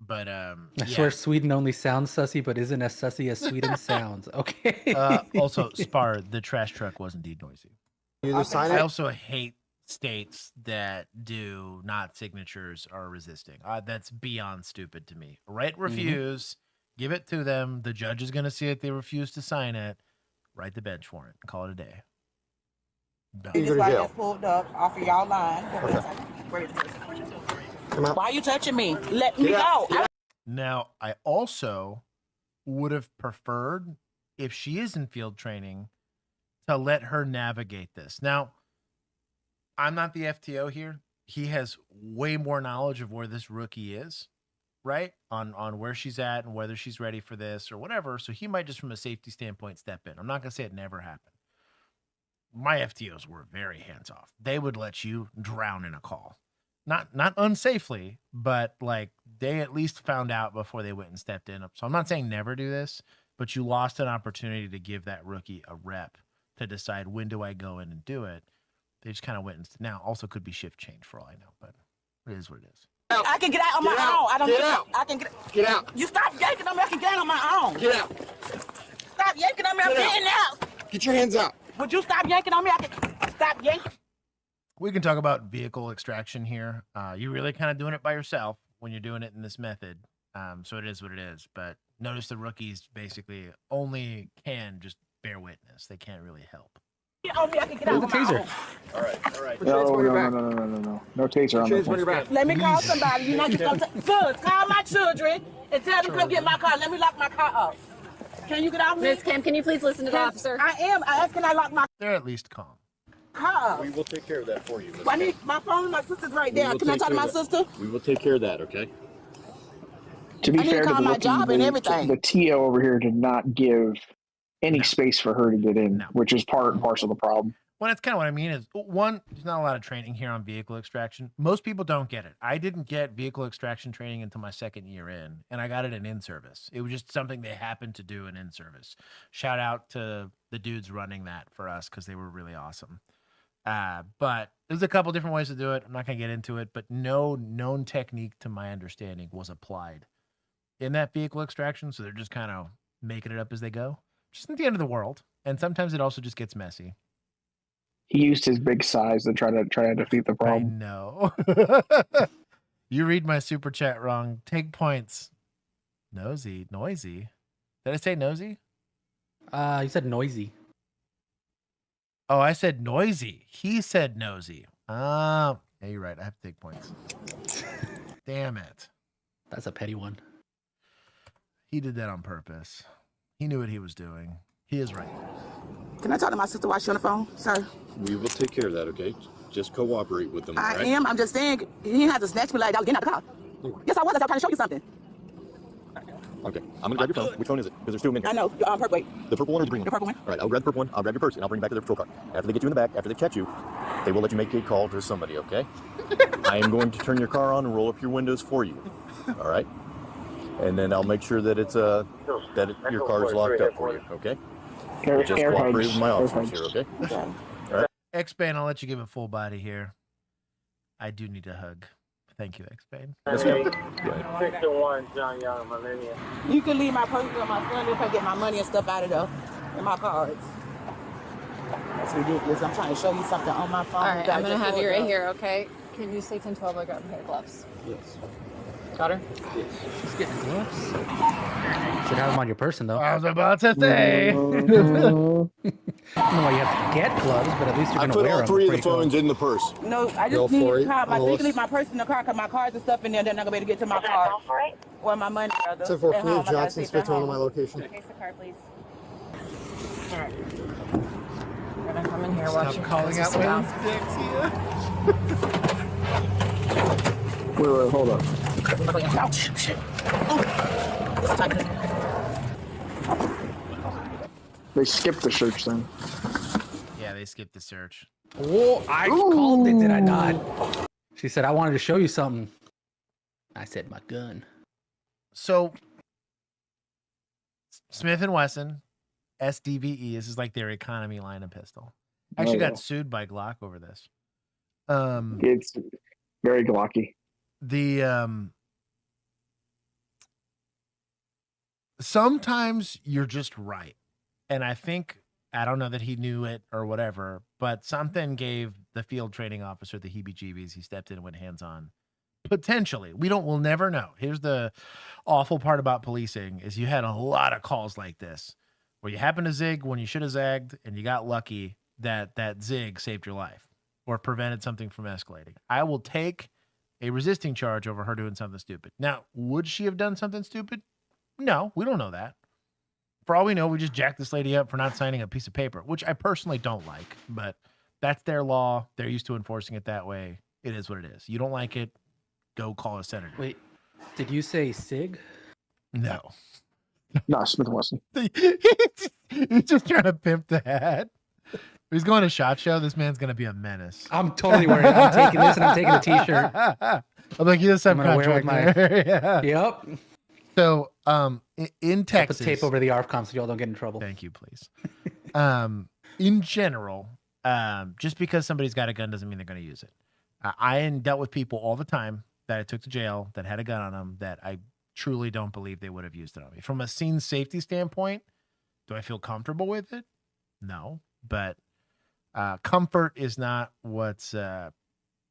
But I swear Sweden only sounds sussy, but isn't as sussy as Sweden sounds. Okay. Also, Spar, the trash truck was indeed noisy. I also hate states that do not signatures or resisting. That's beyond stupid to me. Write refuse, give it to them. The judge is going to see it. They refuse to sign it. Write the bench warrant. Call it a day. This light just pulled up off of y'all line. Why are you touching me? Let me go. Now, I also would have preferred, if she is in field training, to let her navigate this. Now, I'm not the FTO here. He has way more knowledge of where this rookie is, right? On where she's at and whether she's ready for this or whatever. So he might just from a safety standpoint step in. I'm not going to say it never happened. My FTOs were very hands-off. They would let you drown in a call. Not unsafely, but like they at least found out before they went and stepped in. So I'm not saying never do this, but you lost an opportunity to give that rookie a rep to decide when do I go in and do it. They just kind of went and now also could be shift change for all I know, but it is what it is. I can get out on my own. I don't get out. I can get out. You stop yanking on me. I can get out on my own. Get out. Stop yanking on me. I'm getting out. Get your hands out. Would you stop yanking on me? I can stop yanking. We can talk about vehicle extraction here. You're really kind of doing it by yourself when you're doing it in this method. So it is what it is. But notice the rookies basically only can just bear witness. They can't really help. Get on me, I can get out on my own. All right. No taser on the back. Let me call somebody. You know you're going to call my children and tell them to come get my car. Let me lock my car up. Can you get off me? Miss Kim, can you please listen to the officer? I am. I asked, can I lock my They're at least calm. car? We will take care of that for you. I need my phone. My sister's right there. Can I talk to my sister? We will take care of that, okay? To be I need fair to to call the my job and everything. the TO over here did not give any space for her to get in, which is part and parcel of the problem. Well, that's kind of what I mean is, one, there's not a lot of training here on vehicle extraction. Most people don't get it. I didn't get vehicle extraction training until my second year in, and I got it in service. It was just something they happened to do in service. Shout out to the dudes running that for us because they were really awesome. But there's a couple different ways to do it. I'm not going to get into it, but no known technique to my understanding was applied in that vehicle extraction. So they're just kind of making it up as they go. Just at the end of the world. And sometimes it also just gets messy. He used his big size to try to defeat the problem. I know. You read my super chat wrong. Take points. Noisy. Did I say nosy? You said noisy. Oh, I said noisy. He said nosy. Yeah, you're right. I have to take points. Damn it. That's a petty one. He did that on purpose. He knew what he was doing. He is right. Can I talk to my sister while she's on the phone, sir? We will take care of that, okay? Just cooperate with them, I right? am. I'm just saying, he didn't have to snatch me like I was getting out of the car. Yes, I was. I was trying to show you something. Okay, I'm gonna grab your phone. Which phone is it? Because there's two of them in I here. know. Purple. Wait. The purple one or the green one? The purple one. All right, I'll grab the purple one. I'll grab your purse, and I'll bring you back to the patrol car. After they get you in the back, after they catch you, they will let you make a call to somebody, okay? I am going to turn your car on and roll up your windows for you, all right? And then I'll make sure that it's your car is locked up for you, okay? Just cooperate with my officers here, okay? All right. X-Bane, I'll let you give a full body here. I do need a hug. Thank you, X-Bane. Let's go. 601 John Young, Millennium. You can leave my purse with my son if I get my money and stuff out of there and my cards. That's ridiculous. I'm trying to show you something on my phone. All right, I'm gonna have you right here, okay? Can you say 10-12? I grab a pair of gloves. Yes. Got her? Yes. She's getting gloves. Should have them on your person, though. I was about to say. I don't know why you have to get gloves, but at least you're I going to put wear all them. three of the before you go. phones in the purse. No, I Go just need for a it. car. So you Lois. can leave my purse in the car because my cards and stuff in there. They're not going to be able to get to my car. Or my money, rather. 10-4, At home, I Cleve gotta Johnson, stay at Smith, home. my location. Case the car, please. All right. We're gonna come in here. Watch Stop your calling out down. Wait, hold up. Ouch! Shit. They skipped the search then. Yeah, they skipped the search. Oh, I called it, did I not? She said, I wanted to show you something. I said, my gun. So, Smith & Wesson, SDVE, this is like their economy line of pistol. Actually got sued by Glock over this. It's very Glocky. Sometimes you're just right. And I think, I don't know that he knew it or whatever, but something gave the field training officer the heebie-jeebies. He stepped in and went hands-on. Potentially. We'll never know. Here's the awful part about policing is you had a lot of calls like this where you happened to zig when you should have zagged and you got lucky that zig saved your life or prevented something from escalating. I will take a resisting charge over her doing something stupid. Now, would she have done something stupid? No, we don't know that. For all we know, we just jacked this lady up for not signing a piece of paper, which I personally don't like, but that's their law. They're used to enforcing it that way. It is what it is. You don't like it, go call a senator. Wait, did you say SIG? No. No, Smith & Wesson. He's just trying to pimp the hat. If he's going to SHOT Show, this man's going to be a menace. I'm totally worried. I'm taking this and I'm taking a t-shirt. I'm like, he's a I'm gonna wear it with my- subcontractor. Yeah. Yep. So, in Texas, Put tape over the ARFCOM so y'all don't get in trouble. Thank you, please. In general, just because somebody's got a gun doesn't mean they're going to use it. I dealt with people all the time that I took to jail that had a gun on them that I truly don't believe they would have used it on me. From a scene safety standpoint, do I feel comfortable with it? No, but comfort is not what's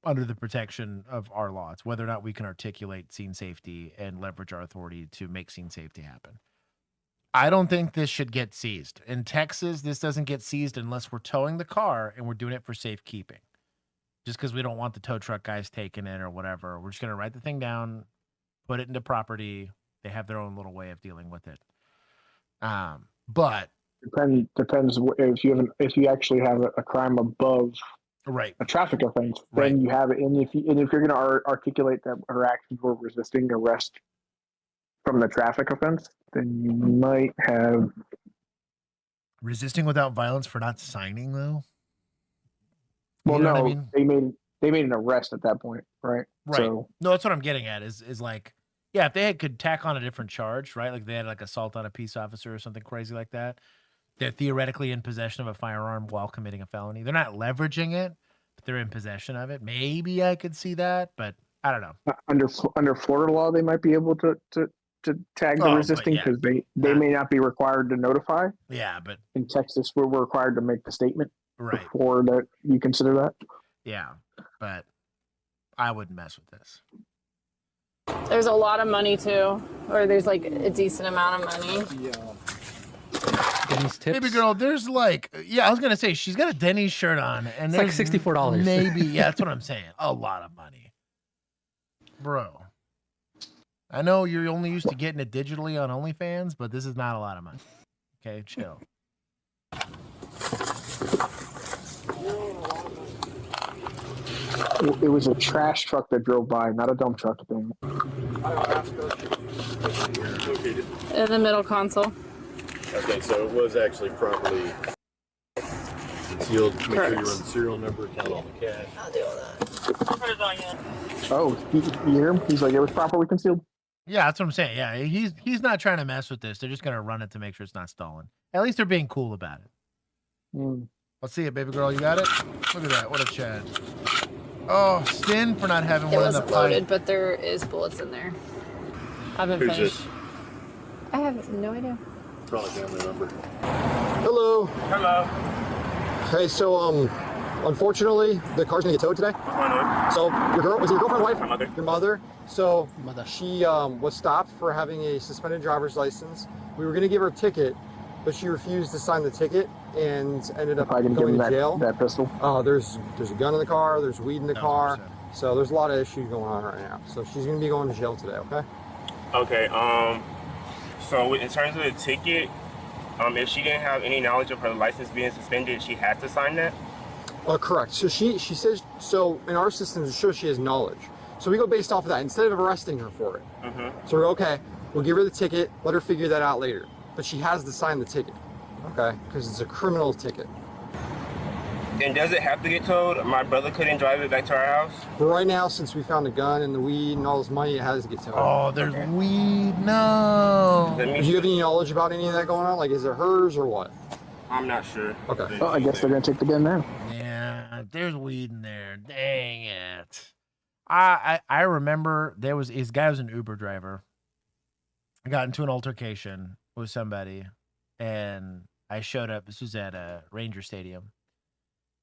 under the protection of our law. It's whether or not we can articulate scene safety and leverage our authority to make scene safety happen. I don't think this should get seized. In Texas, this doesn't get seized unless we're towing the car and we're doing it for safekeeping. Just because we don't want the tow truck guys taking it or whatever. We're just going to write the thing down, put it into property. They have their own little way of dealing with it. But depends if you actually have a crime above right a traffic offense, right. Then you have it. And if you're going to articulate that her actions were resisting arrest from the traffic offense, then you might have resisting without violence for not signing though. Well, you know no, what I mean? they made an arrest at that point, right? Right. So, no, that's what I'm getting at. Is like, yeah, if they could tack on a different charge, right? Like they had like assault on a peace officer or something crazy like that. They're theoretically in possession of a firearm while committing a felony. They're not leveraging it, but they're in possession of it. Maybe I could see that, but I don't know. under Florida law, they might be able to tag the resisting because they may not be required to notify. Yeah, but in Texas, we're required to make the statement right before that you consider that. Yeah, but I wouldn't mess with this. There's a lot of money too, or there's like a decent amount of money. Yeah. Denny's tips. Baby girl, there's like, yeah, I was gonna say she's got a Denny's shirt on, and It's like there's $64. Maybe, yeah, that's what I'm saying. A lot of money, bro. I know you're only used to getting it digitally on OnlyFans, but this is not a lot of money. Okay, chill. It was a trash truck that drove by, not a dump truck thing. In the middle console. Okay, so it was actually properly concealed. Make sure you run the serial number, count all the cash. I'll do all that. Oh, you hear him? He's like, it was properly concealed. Yeah, that's what I'm saying. Yeah, he's not trying to mess with this. They're just gonna run it to make sure it's not stolen. At least they're being cool about it. Let's see it, baby girl. You got it? Look at that. What a Chad. Oh, sin for not having It one in the wasn't loaded, pipe. but there is bullets in there. Haven't Who's finished. this? I have no idea. Probably family member. Hello. Hello. Hey, so unfortunately, the car's gonna get towed today. So was it your girlfriend, wife? My mother. Your mother. So Mother. she was stopped for having a suspended driver's license. We were gonna give her a ticket, but she refused to sign the ticket and ended up If I didn't give going him to jail. that pistol. There's a gun in the car. There's weed in the car. 1000%. So there's a lot of issues going on right now. So she's gonna be going to jail today. Okay. Okay. So in terms of the ticket, if she didn't have any knowledge of her license being suspended, she has to sign that. Correct. So she says, so in our system it shows she has knowledge. So we go based off of that instead of arresting her for it. So we're okay, we'll give her the ticket, let her figure that out later. But she has to sign the ticket, okay? Because it's a criminal ticket. And does it have to get towed? My brother couldn't drive it back to our house? But right now, since we found the gun and the weed and all this money, it has to get towed. Oh, there's weed. No. Do you have any knowledge about any of that going on? Like, is it hers or what? I'm not sure. Okay. Well, I guess they're gonna take the gun now. Yeah, there's weed in there. Dang it. I remember his guy was an Uber driver. I got into an altercation with somebody, and I showed up. This was at a Ranger Stadium,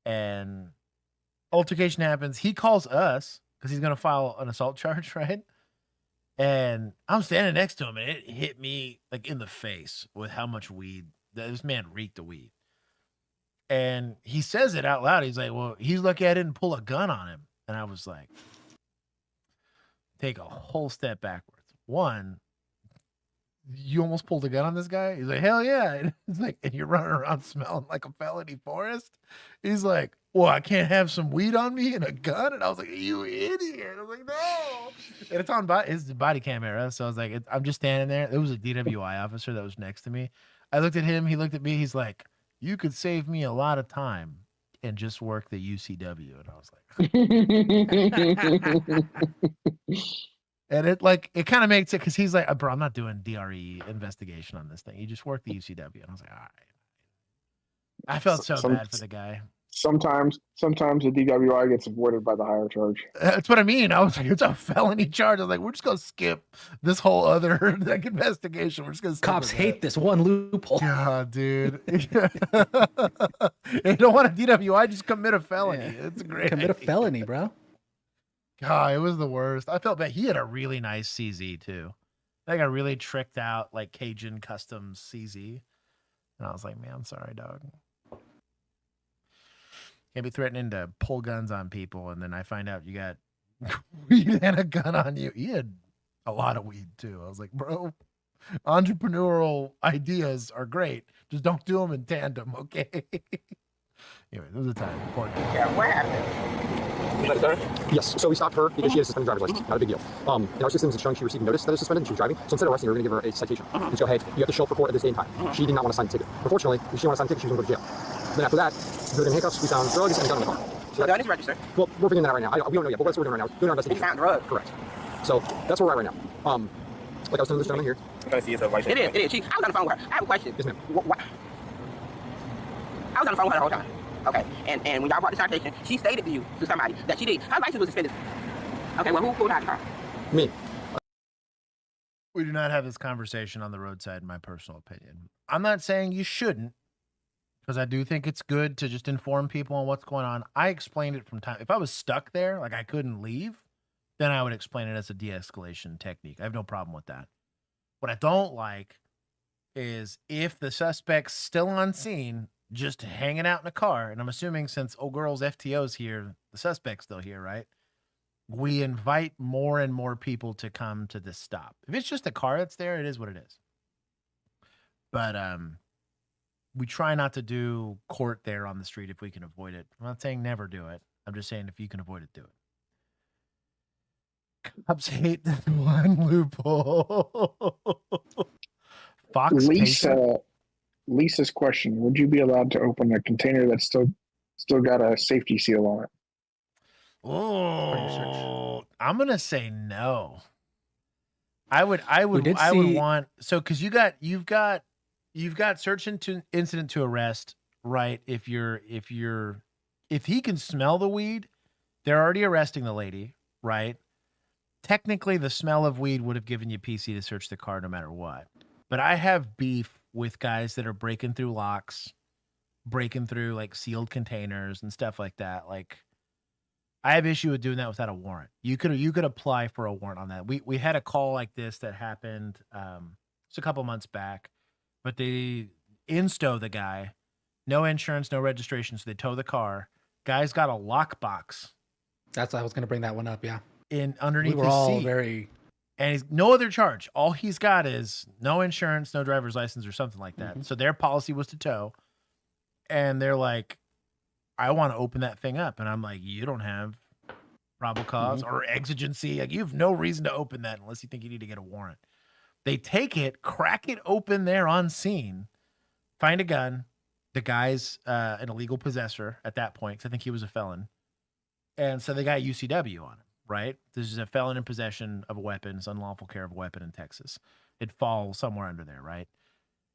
and altercation happens. He calls us because he's gonna file an assault charge, right? And I'm standing next to him, and it hit me like in the face with how much weed this man reeked of weed. And he says it out loud. He's like, "Well, he's lucky I didn't pull a gun on him." And I was like, take a whole step backwards. One, you almost pulled a gun on this guy? He's like, hell yeah. And it's like, and you're running around smelling like a felony forest? He's like, well, I can't have some weed on me and a gun? And I was like, you idiot. I was like, no. And it's on his body cam era. So I was like, I'm just standing there. There was a DWI officer that was next to me. I looked at him. He looked at me. He's like, you could save me a lot of time and just work the UCW. And I was like, and it kind of makes it, because he's like, bro, I'm not doing DRE investigation on this thing. You just work the UCW. And I was like, all right. I felt so bad for the guy. Sometimes the DWI gets avoided by the higher charge. That's what I mean. I was like, it's a felony charge. I was like, we're just gonna skip this whole other like investigation. We're just gonna skip Cops hate this one loophole. God, dude. If you don't want a DWI, just commit a felony. Yeah. It's a great Commit a idea. felony, bro. God, it was the worst. I felt bad. He had a really nice CZ too. Like a really tricked out like Cajun custom CZ. And I was like, man, I'm sorry, dog. Can't be threatening to pull guns on people, and then I find out you got weed and a gun on you. He had a lot of weed too. I was like, bro, entrepreneurial ideas are great. Just don't do them in tandem, okay? Anyway, there was a time. Important. Yeah, what happened? Yes, so we stopped her because she had a suspended driver's license. Not a big deal. In our systems, it's showing she received notice that it was suspended and she was driving. So instead of arresting her, we're going to give her a citation. And so, hey, you have to show up for court at this day and time. She did not want to sign the ticket. Unfortunately, if she wanted to sign the ticket, she was going to go to jail. Then after that, we put her in handcuffs, we found drugs and a gun in the car. So The gun is registered. well, we're bringing that out right now. We don't know yet, but that's what we're doing right now. Doing our investigation. You found drugs. Correct. So that's where we're at right now. Like I was telling this gentleman here. I'm gonna see if it's a license. It is. I was on the phone with her. I have a question. Yes, ma'am. What? I was on the phone with her the whole time. Okay. And when y'all brought the citation, she stated to you, to somebody, that her license was suspended. Okay, well, who pulled out the car? Me. We do not have this conversation on the roadside, in my personal opinion. I'm not saying you shouldn't, because I do think it's good to just inform people on what's going on. I explained it from time. If I was stuck there, like I couldn't leave, then I would explain it as a de-escalation technique. I have no problem with that. What I don't like is if the suspect's still on scene, just hanging out in a car, and I'm assuming since old girl's FTO's here, the suspect's still here, right? We invite more and more people to come to this stop. If it's just a car that's there, it is what it is. But we try not to do court there on the street if we can avoid it. I'm not saying never do it. I'm just saying if you can avoid it, do it. Cops hate this one loophole. Fox Lisa's question: would you be allowed to open a container that's still got a safety seal on it? Oh, I'm gonna say no. I would want because you've got search into incident to arrest, right? If he can smell the weed, they're already arresting the lady, right? Technically, the smell of weed would have given you PC to search the car no matter what. But I have beef with guys that are breaking through locks, breaking through like sealed containers and stuff like that. Like, I have issue with doing that without a warrant. You could apply for a warrant on that. We had a call like this that happened just a couple months back, but they insto the guy, no insurance, no registration, so they tow the car. Guy's got a lockbox. I was going to bring that one up. Yeah. Underneath we were his all seat. And he's no other charge. All he's got is no insurance, no driver's license or something like that. So their policy was to tow. And they're like, I want to open that thing up. And I'm like, you don't have probable cause or exigency. Like, you have no reason to open that unless you think you need to get a warrant. They take it, crack it open there on scene, find a gun. The guy's an illegal possessor at that point, because I think he was a felon. And so they got UCW on him, right? This is a felon in possession of a weapon. It's unlawful care of a weapon in Texas. It falls somewhere under there, right?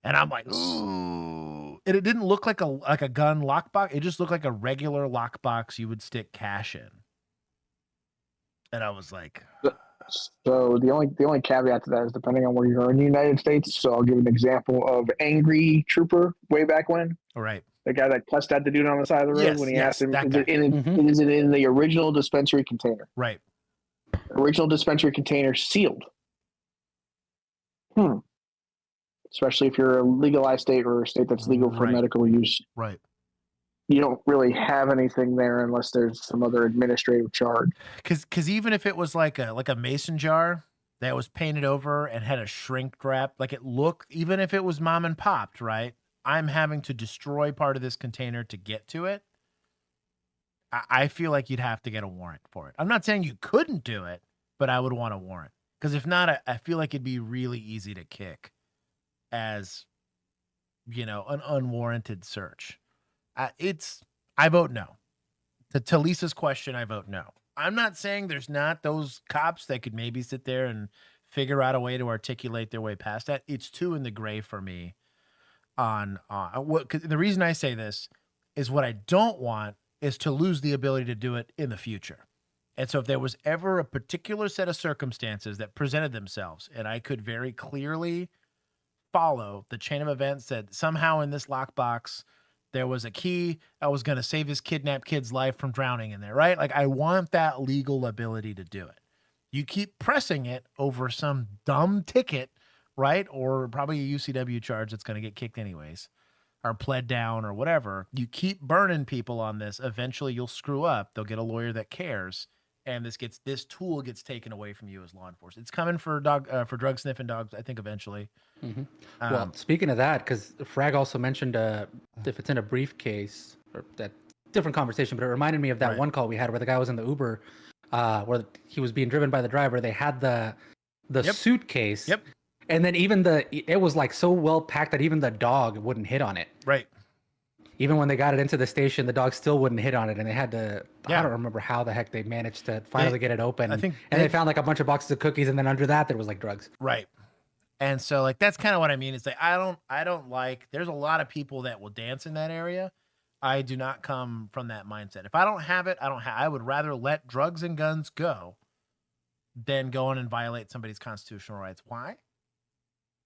And I'm like, ooh. And it didn't look like a gun lockbox. It just looked like a regular lockbox you would stick cash in. And I was like, so the only caveat to that is depending on where you are in the United States. So I'll give an example of Angry Trooper way back when. All right. The guy that cussed at the dude on the side of the road when he asked him, is it in the original dispensary container? Right. Original dispensary container sealed. Especially if you're a legalized state or a state that's legal for medical use. Right. You don't really have anything there unless there's some other administrative charge. Because even if it was like a mason jar that was painted over and had a shrink wrap, like it looked, even if it was mom and popped, right? I'm having to destroy part of this container to get to it. I feel like you'd have to get a warrant for it. I'm not saying you couldn't do it, but I would want a warrant. Because if not, I feel like it'd be really easy to kick as, an unwarranted search. I vote no. To Lisa's question, I vote no. I'm not saying there's not those cops that could maybe sit there and figure out a way to articulate their way past that. It's too in the gray for me. The reason I say this is what I don't want is to lose the ability to do it in the future. And so if there was ever a particular set of circumstances that presented themselves and I could very clearly follow the chain of events that somehow in this lockbox there was a key, I was going to save his kidnapped kid's life from drowning in there, right? Like, I want that legal ability to do it. You keep pressing it over some dumb ticket, right? Or probably a UCW charge that's going to get kicked anyways, or pled down or whatever. You keep burning people on this. Eventually you'll screw up. They'll get a lawyer that cares. And this tool gets taken away from you as law enforcement. It's coming for drug sniffing dogs, I think, eventually. Well, speaking of that, because Frag also mentioned if it's in a briefcase, or that different conversation, but it reminded me of that one call we had where the guy was in the Uber, where he was being driven by the driver. They had the suitcase. Yep. And then even it was like so well packed that even the dog wouldn't hit on it. Right. Even when they got it into the station, the dog still wouldn't hit on it, and they had to. I don't remember how the heck they managed to finally get it open. I think, and they found like a bunch of boxes of cookies, and then under that there was like drugs. Right. And so like that's kind of what I mean. It's like I don't like. There's a lot of people that will dance in that area. I do not come from that mindset. If I don't have it, I would rather let drugs and guns go than go in and violate somebody's constitutional rights. Why?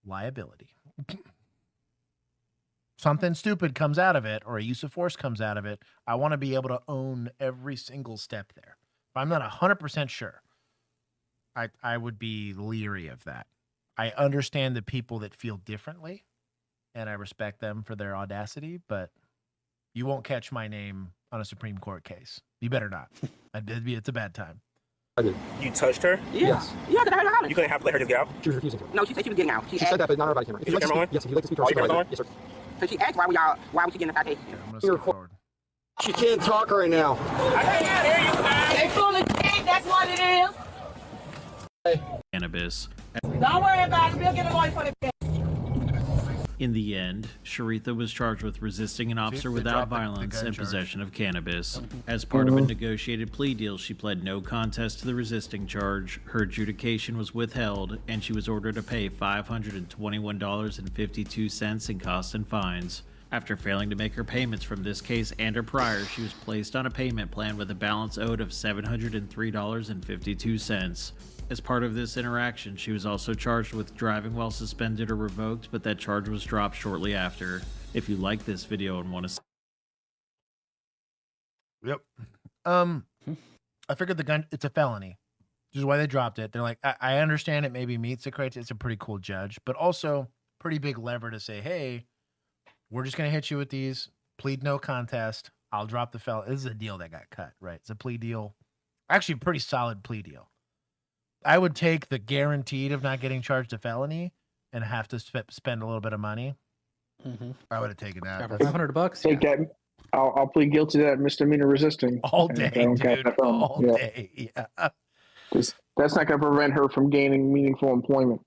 Liability. Something stupid comes out of it or a use of force comes out of it, I want to be able to own every single step there. If I'm not 100% sure, I would be leery of that. I understand the people that feel differently, and I respect them for their audacity, but you won't catch my name on a Supreme Court case. You better not. It's a bad time. I did. You touched her? Yes. Yeah, because I heard her hollering. You couldn't have let her just get out? She was refusing to. No, she said she was getting out. She said that, but not on her body camera. If you'd like to speak, yes, if you'd like to speak to her, yes, sir. So she asked why was she getting a citation? Yeah, I'm gonna skip forward. She can't talk right now. I can't hear you, man. They full of dick, that's what it is. Cannabis. Don't worry about it, we'll get a lawyer for the dick. In the end, Sharitha was charged with resisting an officer without violence and possession of cannabis. As part of a negotiated plea deal, she pled no contest to the resisting charge, her adjudication was withheld, and she was ordered to pay $521.52 in costs and fines. After failing to make her payments from this case and her prior, she was placed on a payment plan with a balance owed of $703.52. As part of this interaction, she was also charged with driving while suspended or revoked, but that charge was dropped shortly after. If you like this video and want to... Yep. I figured the gun, it's a felony, which is why they dropped it. They're like, I understand it maybe meets the criteria. It's a pretty cool judge, but also pretty big lever to say, hey, we're just going to hit you with these, plead no contest. I'll drop the felony. This is a deal that got cut, right? It's a plea deal. Actually, a pretty solid plea deal. I would take the guaranteed of not getting charged a felony and have to spend a little bit of money. I would have taken that. $500. Take that. I'll plead guilty to that misdemeanor resisting All day, dude. All day. Yeah. That's not going to prevent her from gaining meaningful employment.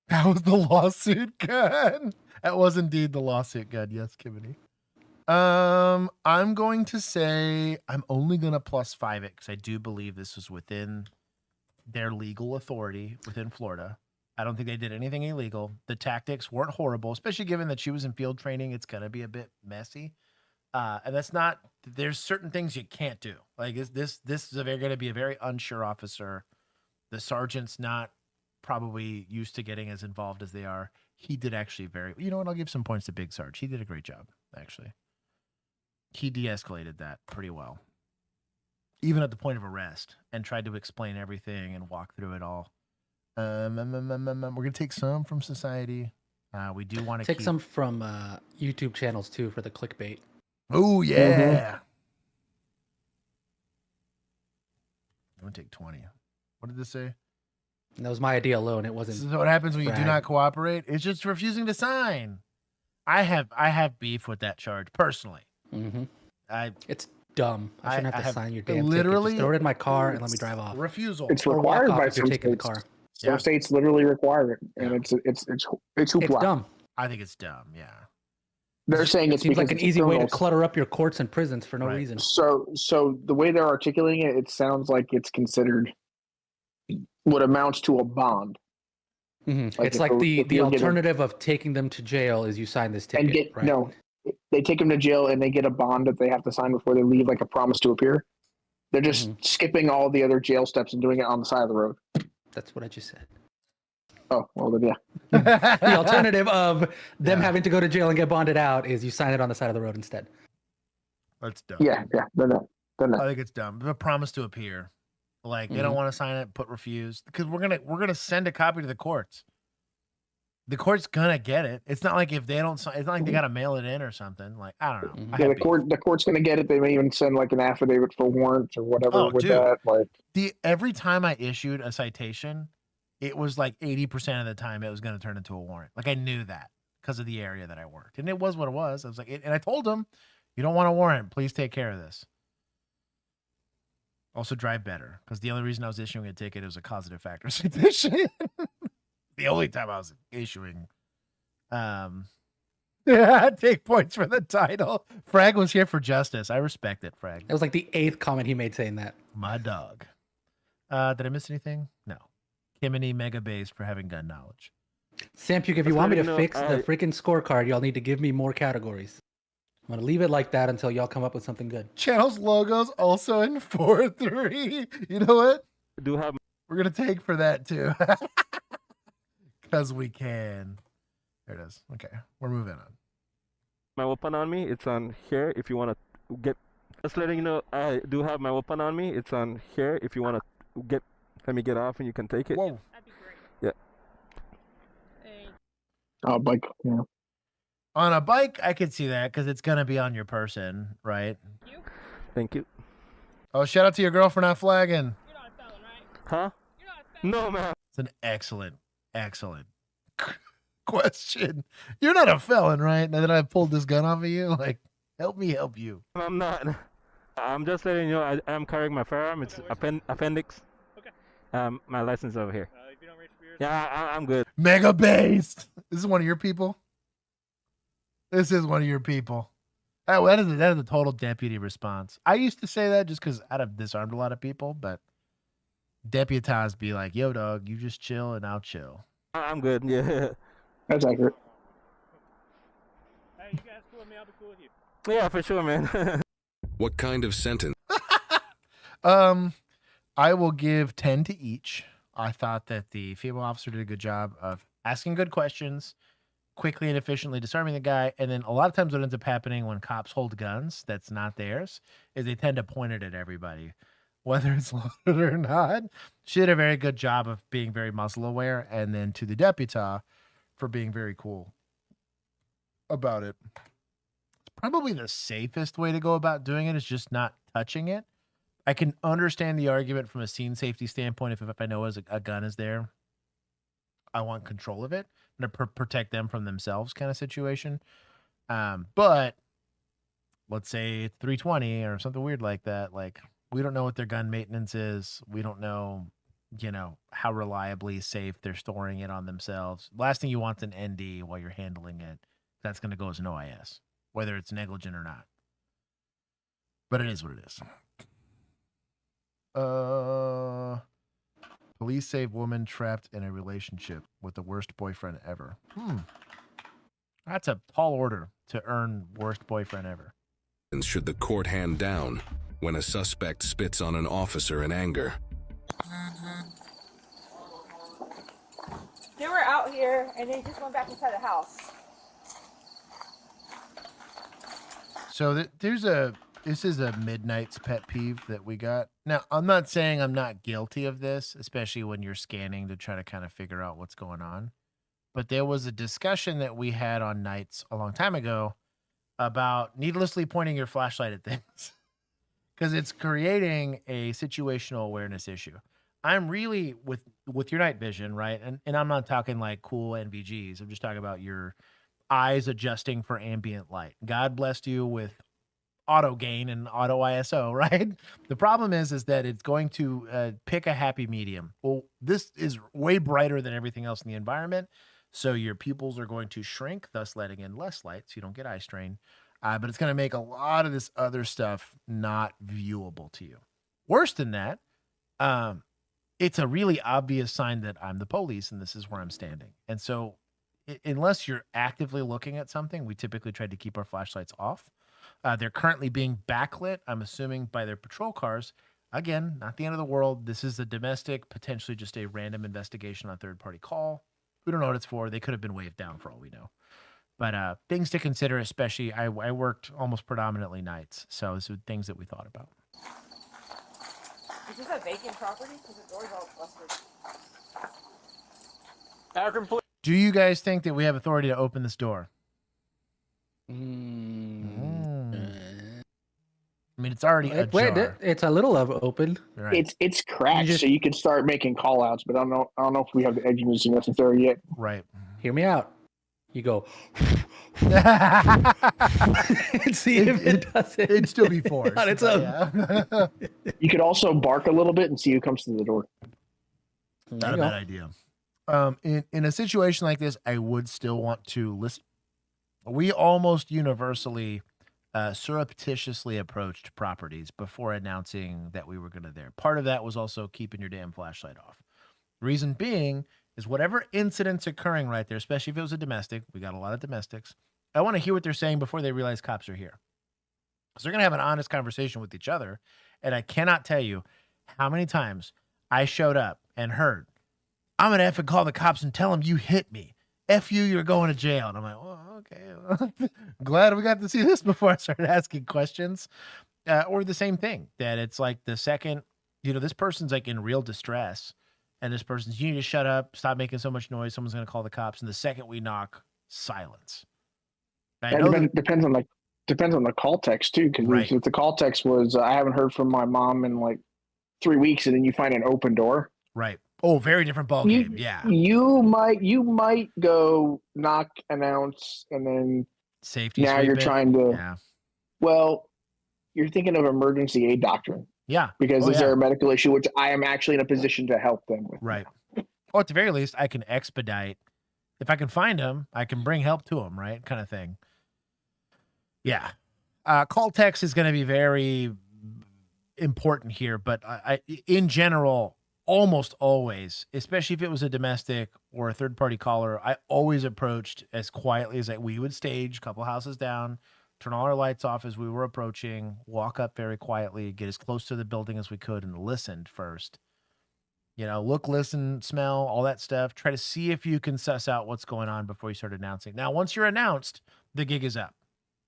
That was the lawsuit gun. That was indeed the lawsuit gun. Yes, Kimmy. I'm going to say I'm only going to +5 it because I do believe this was within their legal authority within Florida. I don't think they did anything illegal. The tactics weren't horrible, especially given that she was in field training. It's going to be a bit messy. And that's not, there's certain things you can't do. Like this is going to be a very unsure officer. The sergeant's not probably used to getting as involved as they are. He did actually you know what? I'll give some points to Big Sarge. He did a great job, actually. He de-escalated that pretty well, even at the point of arrest, and tried to explain everything and walk through it all. We're gonna take some from society. We do want to take some from YouTube channels too for the clickbait. Oh yeah. I'm gonna take 20. What did this say? That was my idea alone. It wasn't. This is what happens when you do not cooperate. It's just refusing to sign. I have beef with that charge personally. It's dumb. I shouldn't have to sign your damn literally ticket. Just throw it in my car and let me drive off. Refusal. It's required by some states. Some states literally require it, and it's hoopla. It's dumb. I think it's dumb. Yeah. They're saying it seems like an easy way to clutter up your courts and prisons for no reason. So the way they're articulating it, it sounds like it's considered what amounts to a bond. It's like the alternative of taking them to jail is you sign this ticket. No, they take them to jail and they get a bond that they have to sign before they leave, like a promise to appear. They're just skipping all the other jail steps and doing it on the side of the road. That's what I just said. Oh, well then, yeah. The alternative of them having to go to jail and get bonded out is you sign it on the side of the road instead. That's dumb. Yeah. They're not. I think it's dumb. A promise to appear. Like they don't want to sign it, put refused, because we're gonna send a copy to the courts. The court's gonna get it. It's not like if they don't sign, it's not like they gotta mail it in or something. Like I don't know. Yeah, the court's gonna get it. They may even send like an affidavit for warrants or whatever that. Like every time I issued a citation, it was like 80% of the time it was gonna turn into a warrant. Like I knew that because of the area that I worked, and it was what it was. I was like, and I told them, you don't want a warrant. Please take care of this. Also, drive better, because the only reason I was issuing a ticket was a causative factor citation. The only time I was issuing. Take points for the title. Frag was here for justice. I respect it, Frag. It was like the 8th comment he made saying that. My dog. Did I miss anything? No. Kimini mega based for having gun knowledge. Sampuk, if you want me to fix the freaking scorecard, y'all need to give me more categories. I'm going to leave it like that until y'all come up with something good. Channel's logo's also in 4-3. You know what? We're going to take for that too. Because we can. There it is. Okay. We're moving on. My weapon on me. It's on here if you want to get. Just letting you know, I do have my weapon on me. It's on here if you want to let me get off and you can take it. Whoa. Yeah. Bike. Yeah. On a bike, I could see that because it's gonna be on your person, right? Thank you. Oh, shout out to your girl for not flagging. Huh? No, man. It's an excellent question. You're not a felon, right? Now that I pulled this gun off of you, like, help me help you. I'm not. I'm just letting you know I'm carrying my firearm. It's appendix. Okay. My license over here. If you don't reach for yours, yeah, I'm good. Mega based. This is one of your people. This is one of your people. Oh, that is a total deputy response. I used to say that just because I'd have disarmed a lot of people, but deputized be like, "Yo, dog, you just chill and I'll chill." I'm good. Yeah. That's accurate. Hey, you guys cool with me? I'll be cool with you. Yeah, for sure, man. What kind of sentence? I will give 10 to each. I thought that the female officer did a good job of asking good questions, quickly and efficiently disarming the guy. And then a lot of times what ends up happening when cops hold guns that's not theirs is they tend to point it at everybody, whether it's loaded or not. She did a very good job of being very muscle aware. And then to the deputy for being very cool about it. It's probably the safest way to go about doing it is just not touching it. I can understand the argument from a scene safety standpoint. If I know a gun is there, I want control of it and to protect them from themselves kind of situation. But let's say it's 320 or something weird like that. Like, we don't know what their gun maintenance is. We don't know, how reliably safe they're storing it on themselves. Last thing you want is an ND while you're handling it. That's going to go as an OIS, whether it's negligent or not. But it is what it is. Police save woman trapped in a relationship with the worst boyfriend ever. That's a tall order to earn worst boyfriend ever. Should the court hand down when a suspect spits on an officer in anger? They were out here and they just went back inside the house. So this is a Midnight's pet peeve that we got. Now, I'm not saying I'm not guilty of this, especially when you're scanning to try to kind of figure out what's going on. But there was a discussion that we had on Nights a long time ago about needlessly pointing your flashlight at things because it's creating a situational awareness issue. I'm really with your night vision, right? And I'm not talking like cool NVGs. I'm just talking about your eyes adjusting for ambient light. God blessed you with auto gain and auto ISO, right? The problem is that it's going to pick a happy medium. Well, this is way brighter than everything else in the environment. So your pupils are going to shrink, thus letting in less light so you don't get eye strain. But it's going to make a lot of this other stuff not viewable to you. Worse than that, it's a really obvious sign that I'm the police and this is where I'm standing. And so unless you're actively looking at something, we typically try to keep our flashlights off. They're currently being backlit, I'm assuming, by their patrol cars. Again, not the end of the world. This is a domestic, potentially just a random investigation on third-party call. We don't know what it's for. They could have been waved down for all we know. But things to consider, especially I worked almost predominantly nights. So these are things that we thought about. Is this a vacant property? Because the door's all busted. Do you guys think that we have authority to open this door? I mean, it's already ajar. It's a little open. Right. It's cracked, so you can start making call outs, but I don't know if we have the edginess necessary yet. Right. Hear me out. You go and see if it does it. It'd still be forced on its own. Yeah. You could also bark a little bit and see who comes to the door. Not a bad idea. In a situation like this, I would still want to listen. We almost universally surreptitiously approached properties before announcing that we were going to there. Part of that was also keeping your damn flashlight off. Reason being is whatever incident's occurring right there, especially if it was a domestic, we got a lot of domestics, I want to hear what they're saying before they realize cops are here. So they're going to have an honest conversation with each other. And I cannot tell you how many times I showed up and heard, I'm going to effing call the cops and tell them you hit me. F you, you're going to jail. And I'm like, well, okay. Glad we got to see this before I started asking questions. Or the same thing, that it's like the second, this person's like in real distress. And this person's, you need to shut up, stop making so much noise. Someone's going to call the cops. And the second we knock, silence. Depends on the call text too, because Right. if the call text was I haven't heard from my mom in like 3 weeks, and then you find an open door. Right. Oh, very different ball game. Yeah. You might go knock, announce, and then Safety. now you're trying to. Yeah. Well, you're thinking of emergency aid doctrine. Yeah. Because Oh, is yeah. there a medical issue, which I am actually in a position to help them with. Right. Or at the very least, I can expedite. If I can find him, I can bring help to him, right? Kind of thing. Yeah. Call text is going to be very important here, but I in general, almost always, especially if it was a domestic or a third-party caller, I always approached as quietly as we would stage, a couple houses down, turn all our lights off as we were approaching, walk up very quietly, get as close to the building as we could, and listened first. Look, listen, smell, all that stuff. Try to see if you can suss out what's going on before you start announcing. Now, once you're announced, the gig is up.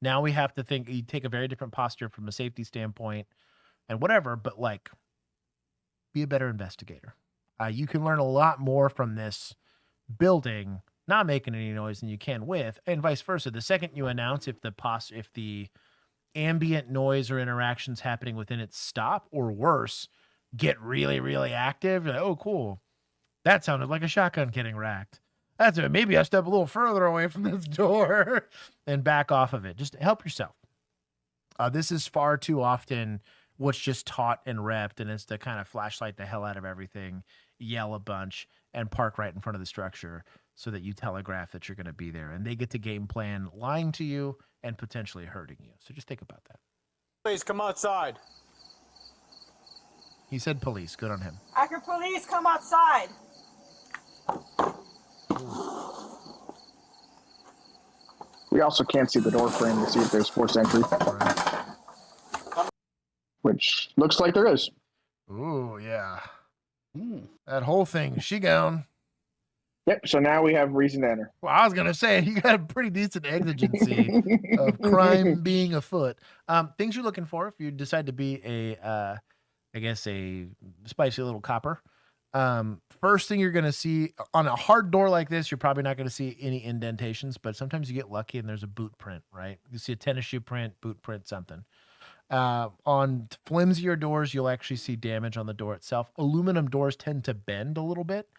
Now we have to think, you take a very different posture from a safety standpoint and whatever, but be a better investigator. You can learn a lot more from this building, not making any noise, than you can with, and vice versa. The second you announce, if the ambient noise or interactions happening within it stop, or worse, get really, really active, you're like, oh, cool. That sounded like a shotgun getting racked. That's it. Maybe I step a little further away from this door and back off of it. Just help yourself. This is far too often what's just taught and repped, and it's to kind of flashlight the hell out of everything, yell a bunch, and park right in front of the structure so that you telegraph that you're going to be there. And they get to game plan lying to you and potentially hurting you. So just think about that. Please come outside. He said police. Good on him. Akron police, come outside. We also can't see the door frame to see if there's forced entry, which looks like there is. Ooh, yeah. That whole thing. She gone. Yep. So now we have reason to enter. Well, I was gonna say you got a pretty decent exigency of crime being afoot. Things you're looking for if you decide to be a spicy little copper. First thing you're gonna see on a hard door like this, you're probably not gonna see any indentations, but sometimes you get lucky and there's a boot print, right? You see a tennis shoe print, boot print, something. On flimsier doors, you'll actually see damage on the door itself. Aluminum doors tend to bend a little bit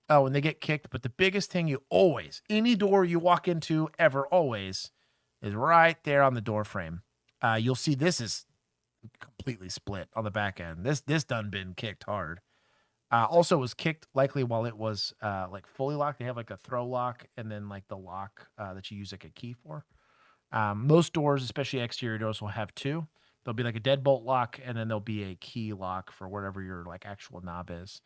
when they get kicked, but the biggest thing any door you walk into ever, always, is right there on the door frame. You'll see this is completely split on the back end. This done been kicked hard. Also was kicked likely while it was fully locked. They have a throw lock and then the lock that you use a key for. Most doors, especially exterior doors, will have two. There'll be a deadbolt lock, and then there'll be a key lock for whatever your actual knob is.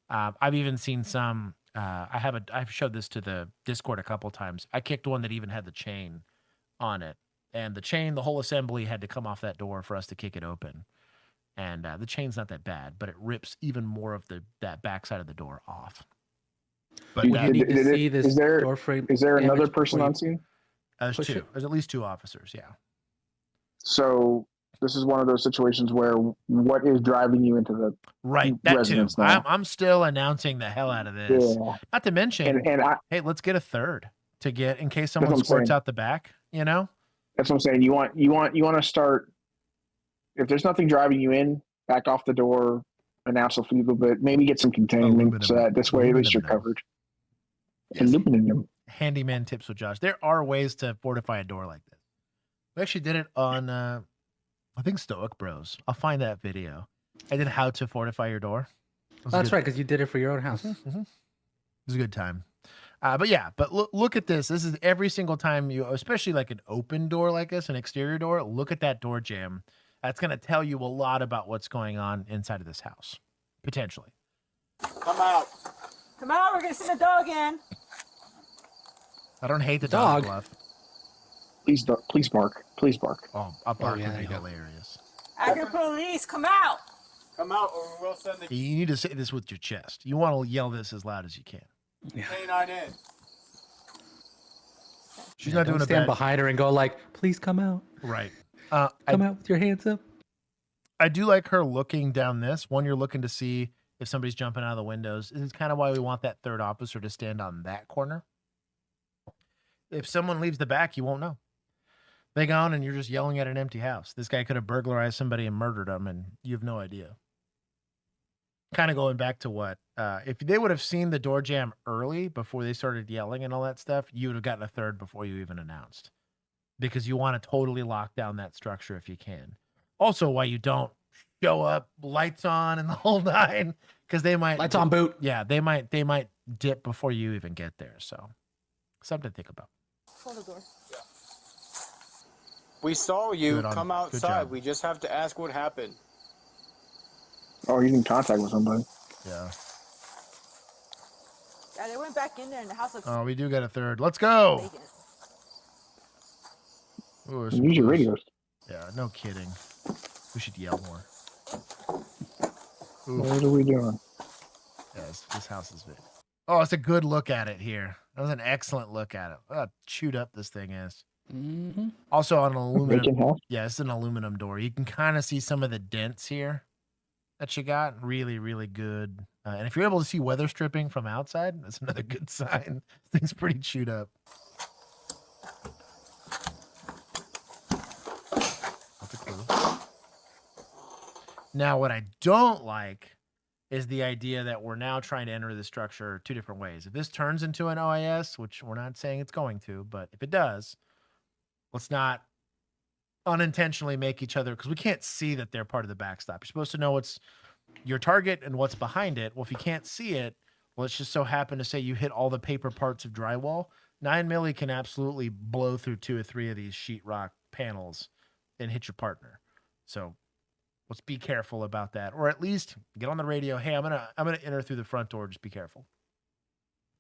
I've even seen some. I've showed this to the Discord a couple times. I kicked one that even had the chain on it, and the whole assembly had to come off that door for us to kick it open. And the chain's not that bad, but it rips even more of that backside of the door off. But you need to see this door frame. Is there another person on scene? There's two. There's at least two officers. Yeah. So this is one of those situations where what is driving you into the that residence too. now? I'm still announcing the hell out of this. Yeah. Not to mention, hey, let's get a third to get in case someone squirts out the back. That's what I'm saying. You want to start. If there's nothing driving you in, back off the door, announce a little bit, maybe get some containment so that this way at least you're covered. Yes. Aluminum. Handyman tips with Josh. There are ways to fortify a door like this. We actually did it on, I think Stoic Bros. I'll find that video. I did how to fortify your door. That's right, because you did it for your own house. Mm-hmm. It was a good time. But look at this. This is every single time especially an open door like this, an exterior door, look at that door jamb. That's going to tell you a lot about what's going on inside of this house, potentially. Come out. Come out, we're going to send the dog in. I don't hate the dog bluff. Please bark. Please bark. Oh, a bark would be hilarious. Akron police, come out. Come out or we'll send the You need to say this with your chest. You want to yell this as loud as you can. canine in. She's not doing a stand bad... behind her and go please come out. Right. Come out with your hands up. I do like her looking down this. One, you're looking to see if somebody's jumping out of the windows. This is kind of why we want that third officer to stand on that corner. If someone leaves the back, you won't know. They gone and you're just yelling at an empty house. This guy could have burglarized somebody and murdered them, and you have no idea. Kind of going back to what, if they would have seen the door jam early before they started yelling and all that stuff, you would have gotten a third before you even announced. Because you want to totally lock down that structure if you can. Also, why you don't show up, lights on, and the whole nine, because they might lights on boot. Yeah, they might dip before you even get there. So, something to think about. Hold the door. We saw you Good come on- good outside. job. We just have to ask what happened. Oh, he's in contact with somebody. Yeah. Yeah, they went back in there and the house looks Oh, we do get a third. Let's go. vacant. Ooh, there's Use some your clues. radios. Yeah, no kidding. We should yell more. What are we doing? Yeah, this house is big. Oh, it's a good look at it here. That was an excellent look at it. Look how chewed up this thing is. Mm-hmm. Also on an Vacant aluminum. house? Yeah, it's an aluminum door. You can kind of see some of the dents here that you got. Really, really good. And if you're able to see weather stripping from outside, that's another good sign. This thing's pretty chewed up. That's a clue. Now, what I don't like is the idea that we're now trying to enter the structure two different ways. If this turns into an OIS, which we're not saying it's going to, but if it does, let's not unintentionally make each other, because we can't see that they're part of the backstop. You're supposed to know what's your target and what's behind it. Well, if you can't see it, well, it's just so happen to say you hit all the paper parts of drywall. 9 milli can absolutely blow through 2 or 3 of these sheetrock panels and hit your partner. So let's be careful about that, or at least get on the radio. Hey, I'm gonna enter through the front door. Just be careful.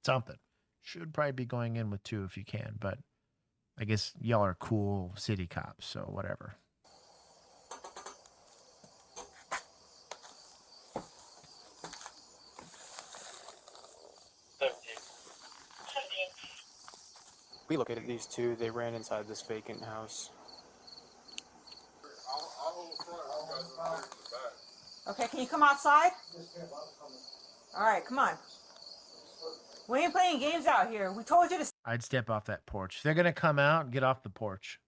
Something should probably be going in with 2 if you can, but I guess y'all are cool city cops, so whatever. We located these two. They ran inside this vacant house. Okay, can you come outside? All right, come on. We ain't playing games out here. We told you to. I'd step off that porch. If they're gonna come out, get off the porch.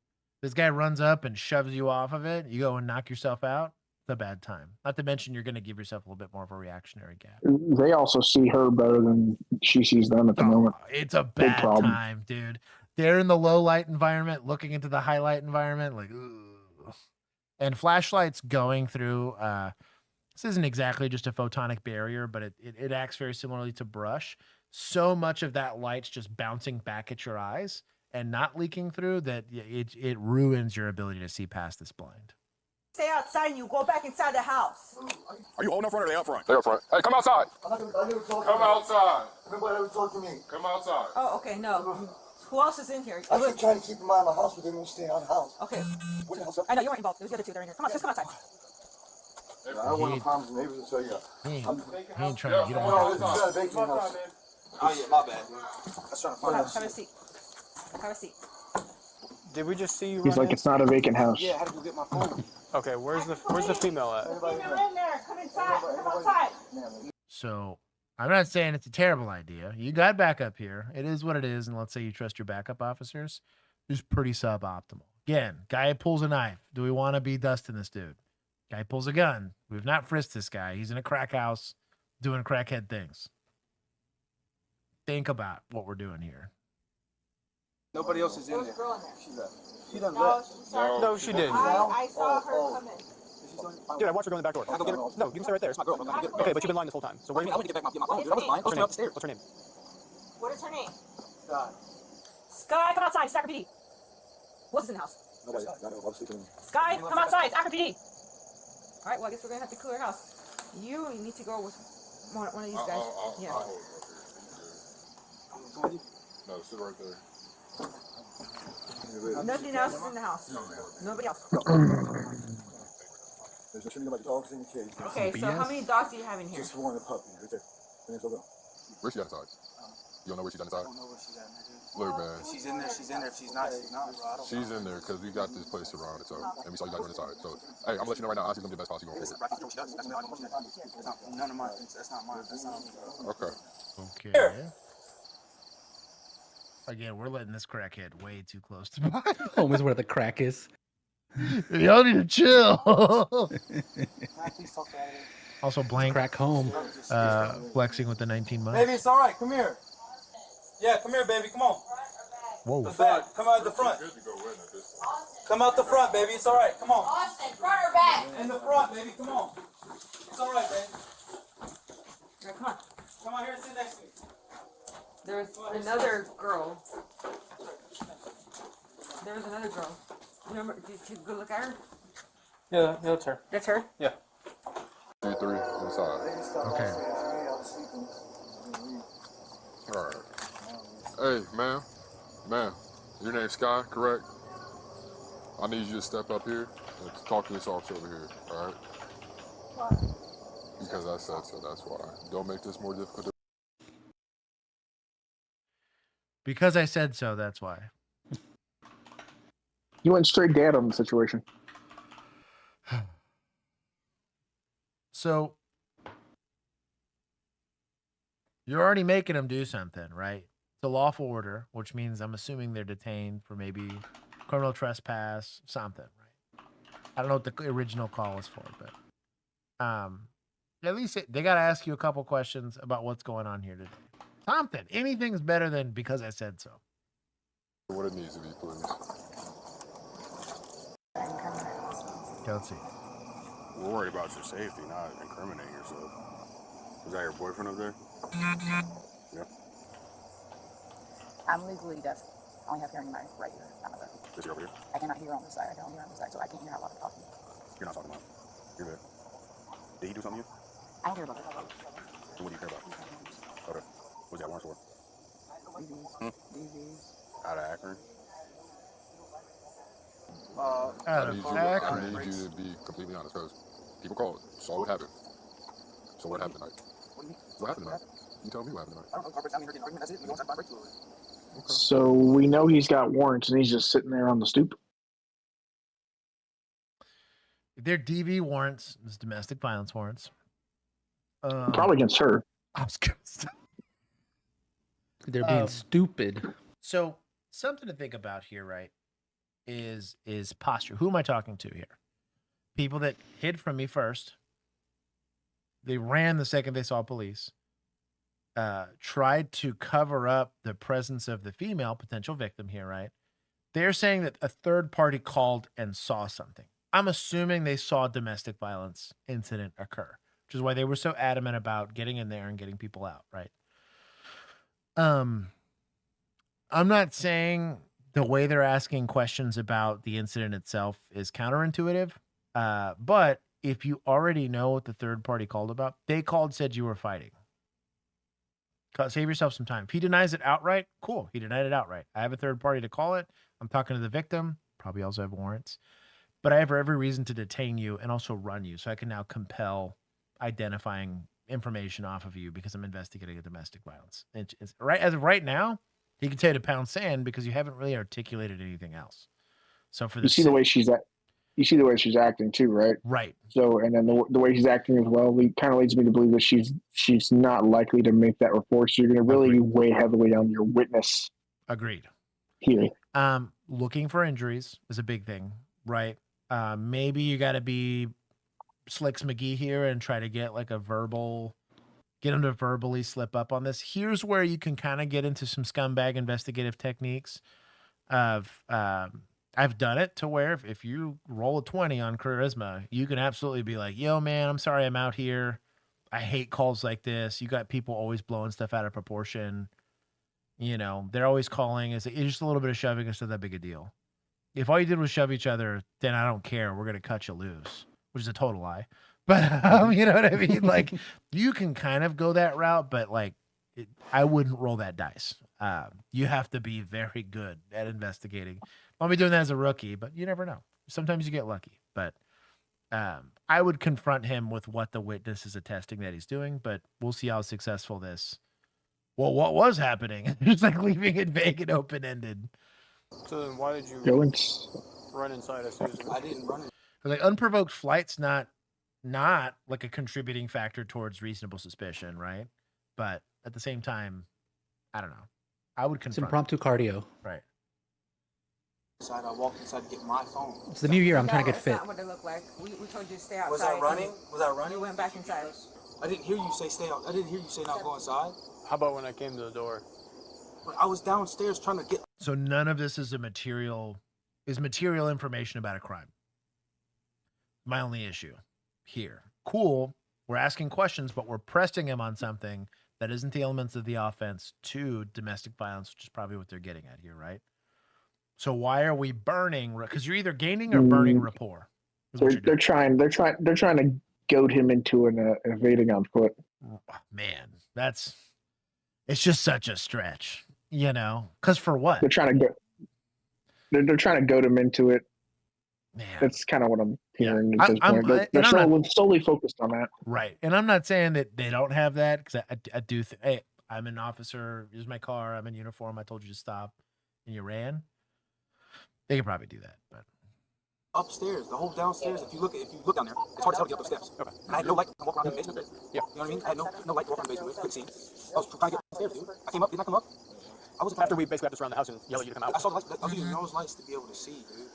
This guy runs up and shoves you off of it. You go and knock yourself out. It's a bad time. Not to mention you're gonna give yourself a little bit more of a reactionary gap. They also see her better than she sees them at the moment. It's a Big bad problem. time, dude. They're in the low light environment, looking into the highlight environment, like, ugh. And flashlights going through. This isn't exactly just a photonic barrier, but it acts very similarly to brush. So much of that light's just bouncing back at your eyes and not leaking through that it ruins your ability to see past this blind. Stay outside and you go back inside the house. Are you holding up front or they up front? They're up front. Hey, come outside. Come outside. Nobody ever talked to me. Come outside. Oh, okay, no. Who else is in here? I keep trying to keep them out of the house, but they won't stay out of the house. Okay. What the hell's up? I know you weren't involved. There's the other two that are in here. Come on, just come outside. I don't want to harm the neighbors until you. He ain't trying to get on. Oh yeah, my bad. I was trying to find Have a seat. Have a seat. Did we just see you He's run like, it's not a vacant house. Yeah, I had to go get my phone. Okay, where's the female at? Female in there. Come inside. Come outside. So I'm not saying it's a terrible idea. You got backup here. It is what it is. And let's say you trust your backup officers. It's pretty suboptimal. Again, guy pulls a knife. Do we want to be dusting this dude? Guy pulls a gun. We've not frisked this guy. He's in a crack house doing crackhead things. Think about what we're doing here. Nobody else is in there. She left. She done No, left. No, she didn't. I saw her come in. Dude, I watched her go in the back door. I'll go get her. No, you can stay right there. It's my girl. Okay, but you've been lying this whole time. So where? I want to get back my phone. What's Dude, I was her lying. I was name? upstairs. What's her name? What is her name? God. Sky, come outside. It's Akron PD. What's in the house? Nobody. I'm sleeping. Sky, come outside. It's Akron PD. All right, well, I guess we're going to have to clear your house. You need to go with one of these guys. Yeah. No, sit right there. Nothing else is in the house. Nobody else. There's shouldn't be like dogs in the cage. Okay, so how many dogs do you have in here? Just one, a puppy. Right there. Her name's Logo. Where's she at inside? You don't know where she's at inside? I don't know where she's at, man. Look, man. If she's in there, she's in there. If she's not, she's not, bro. I don't She's in there because we got this place surrounded, so and we saw you guys going inside. So, hey, I'm gonna let you know right now. Ozzy's gonna do the best policy going forward. That's not none of mine. That's not mine. That's not. Okay. Okay. Again, we're letting this crackhead way too close to mine. Home is where the crack is. Y'all need to chill. Also, blank. Crack home. Flexing with the 19 months. Baby, it's all right. Come here. Yeah, come here, baby. Come on. Whoa. The front. Come out the front. Come out the front, baby. It's all right. Come on. Austin, front or back? In the front, baby. Come on. It's all right, baby. Yeah, come on. Come on here and sit next to me. There's another girl. There was another girl. Remember, did you go look at her? Yeah, that's her. That's her? Yeah. 3 inside. Okay. All right. Hey, ma'am. Ma'am, your name's Sky, correct? I need you to step up here and talk to this officer over here, all right? Why? Because I said so, that's why. Don't make this more difficult. Because I said so, that's why. You went straight dad on the situation. So you're already making them do something, right? It's a lawful order, which means I'm assuming they're detained for maybe criminal trespass, something, right? I don't know what the original call was for, but at least they got to ask you a couple questions about what's going on here today. Something. Anything's better than because I said so. What it needs to be, please. Okay, let's see. We're worried about your safety, not incriminating yourself. Is that your boyfriend up there? Yeah. I'm legally deaf. I only have hearing in my right ear, not my left. Is he over here? I cannot hear on this side. I can only hear on this side, so I can't hear how loud I'm talking. You're not talking about. You're good. Did he do something to you? I don't care about that. And what do you care about? Okay. What's that warrant for? DVs. DVs. Out of Akron? Out I of need Akron. you to be completely honest, because people called, saw what happened. So what happened tonight? What happened tonight? You tell me what happened tonight. I don't know. Car breaks down, you're getting argument. That's it. We don't have car breaks. So we know he's got warrants and he's just sitting there on the stoop. If they're DV warrants, it's domestic violence warrants. Probably against her. I was gonna say. They're being stupid. So something to think about here, right? Is posture. Who am I talking to here? People that hid from me first. They ran the second they saw police. Tried to cover up the presence of the female potential victim here, right? They're saying that a third party called and saw something. I'm assuming they saw a domestic violence incident occur, which is why they were so adamant about getting in there and getting people out, right? I'm not saying the way they're asking questions about the incident itself is counterintuitive, but if you already know what the third party called about, they called, said you were fighting. Save yourself some time. If he denies it outright, cool. He denied it outright. I have a third party to call it. I'm talking to the victim. Probably also have warrants. But I have every reason to detain you and also run you. So I can now compel identifying information off of you because I'm investigating a domestic violence. It's right as of right now, he can tell you to pound sand because you haven't really articulated anything else. So for You see the way she's at. You see the way she's acting too, right? Right. So, and then the way she's acting as well, kind of leads me to believe that she's not likely to make that report. So you're going to really weigh heavily on your witness. Agreed. Here. Looking for injuries is a big thing, right? Maybe you got to be Slicks McGee here and try to get like get him to verbally slip up on this. Here's where you can kind of get into some scumbag investigative techniques of, I've done it to where if you roll a 20 on charisma, you can absolutely be like, yo, man, I'm sorry I'm out here. I hate calls like this. You got people always blowing stuff out of proportion. You know, they're always calling. It's just a little bit of shoving. It's not that big a deal. If all you did was shove each other, then I don't care. We're going to cut you loose, which is a total lie. But you know what I mean? Like, you can kind of go that route, but like, I wouldn't roll that dice. You have to be very good at investigating. I'll be doing that as a rookie, but you never know. Sometimes you get lucky. But I would confront him with what the witness is attesting that he's doing, but we'll see how successful this. Well, what was happening? It's like leaving it vague and open-ended. So then why did you run inside as soon as I didn't run it. Like unprovoked flight's not like a contributing factor towards reasonable suspicion, right? But at the same time, I don't know. I would It's confront. impromptu cardio. Right. I walked inside to get my phone. It's the new year. I'm trying to get That's fit. not what it looked like. We told you to stay outside. Was I running? Was I running? You went back inside. I didn't hear you say stay out. I didn't hear you say not go inside. How about when I came to the door? But I was downstairs trying to get. So none of this is material information about a crime. My only issue here. Cool. We're asking questions, but we're pressing him on something that isn't the elements of the offense to domestic violence, which is probably what they're getting at here, right? So why are we burning? Because you're either gaining or burning rapport. They're trying to goad him into an evading on foot. Oh, man, it's just such a stretch, you know. Because for what? They're trying to goad him into it. Man, that's kind of what I'm hearing. Yeah. At this point. They're solely focused on that. Right, and I'm not saying that they don't have that because I do. Hey, I'm an officer. Here's my car. I'm in uniform. I told you to stop, and you ran. They could probably do that, but Upstairs, the whole downstairs. If you look down there, it's hard as hell to get up those steps. Okay. And I had no light to walk around the basement. Yeah. You know what I mean? I had no light to walk around the basement. Couldn't see. I was trying to get upstairs, dude. I came up. Didn't I come up? I was after we basically had to surround the house and yell at you to come out. I saw the lights. I was using those lights to be able to see, dude.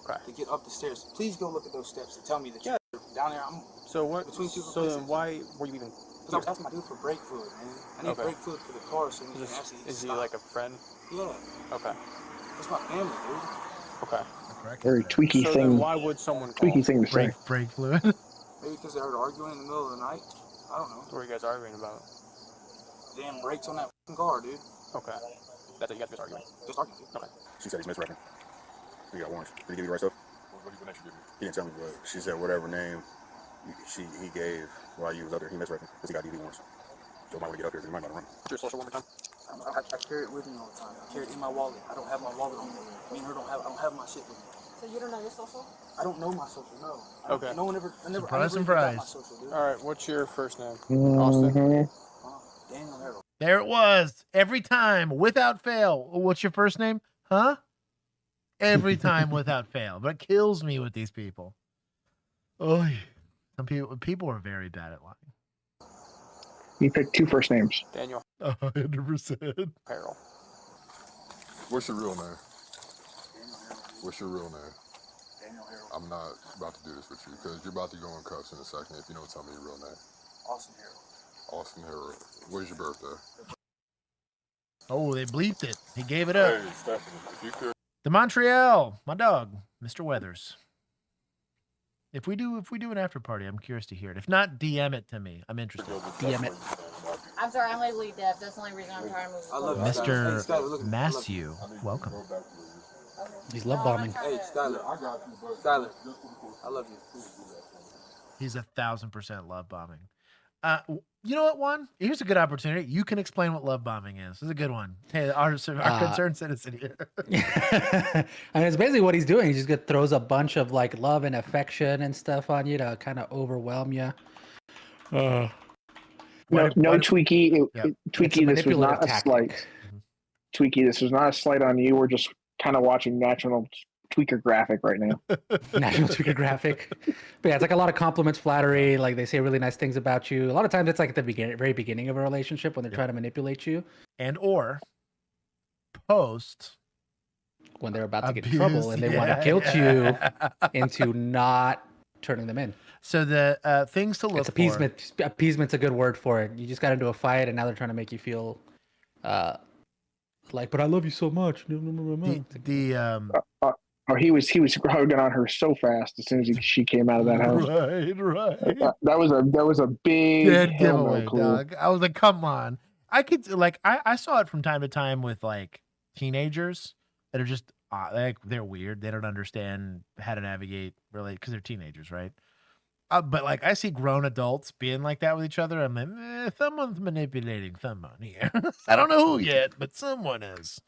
Okay. To get up the stairs. Please go look at those steps and tell me that you're down there. So what? Between two. So then why were you even? Because I was asking my dude for brake fluid, man. I need brake fluid for the car so we can actually. Is he like a friend? Yeah. Okay. That's my family, dude. Okay. Very tweaky so thing. Then why would someone call? Tweaky thing to say. Brake fluid. Maybe because they heard arguing in the middle of the night. I don't know. What were you guys arguing about? Damn brakes on that car, dude. Okay. That's it. You guys just arguing. Just arguing. Okay. She said he's misrepping. He got warrants. Did he give you the right stuff? What did you give me? He didn't tell me, but she said whatever name he gave while you was up there, he misrepping because he got DV warrants. So I might want to get up here because he might not run. Your social one more time. I carry it with me all the time. I carry it in my wallet. I don't have my wallet on me. Me and her I don't have my shit with me. So you don't know your social? I don't know my social, no. Okay. No one ever. Surprise. Got my social, dude. All right. What's your first name? Austin. Daniel Harold. There it was. Every time, without fail. What's your first name? Huh? Every time without fail. But it kills me with these people. Oh, some people are very bad at lying. You picked two first names. Daniel. 100%. Harold. What's your real name? What's your real name? Daniel Harold. I'm not about to do this with you because you're about to go in cuffs in a second if you don't tell me your real name. Austin Harold. Austin Harold. When's your birthday? Oh, they bleeped it. He gave it up. Hey, Stephanie, if you could. The Montreal, my dog, Mr. Weathers. If we do an after party, I'm curious to hear it. If not, DM it to me. I'm interested. DM it. I'm sorry, I'm legally deaf. That's the only reason I'm trying to move. I love Mr. Matthew, welcome. He's love bombing. Hey, Skyler. Skyler. I love you. He's 1,000% love bombing. You know what, Juan? Here's a good opportunity. You can explain what love bombing is. This is a good one. Hey, our concerned citizen here. I mean, it's basically what he's doing. He just throws a bunch of like love and affection and stuff on you to kind of overwhelm you. No, Tweaky. Tweaky, this was not a slight. Tweaky, this was not a slight on you. We're just kind of watching National Tweaker graphic right now. National Tweaker graphic. But yeah, it's like a lot of compliments, flattery. Like they say really nice things about you. A lot of times it's like at the very beginning of a relationship when they're trying to manipulate you. And or post. When they're about to get in trouble and they want to guilt you into not turning them in. So the things to look for. Appeasement's a good word for it. You just got into a fight and now they're trying to make you feel like, but I love you so much. He was hugging on her so fast as soon as she came out of that house. Right. That was a big giveaway, dog. I was like, come on. I could I saw it from time to time with like teenagers that are just like they're weird. They don't understand how to navigate really because they're teenagers, right? But like I see grown adults being like that with each other. I'm like, someone's manipulating someone here. I don't know who yet, but someone is.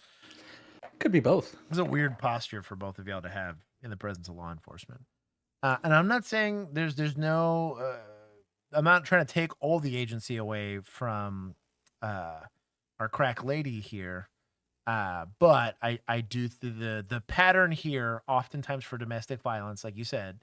Could be both. It's a weird posture for both of y'all to have in the presence of law enforcement. And I'm not saying there's no. I'm not trying to take all the agency away from our crack lady here. But I do the pattern here. Oftentimes for domestic violence, like you said,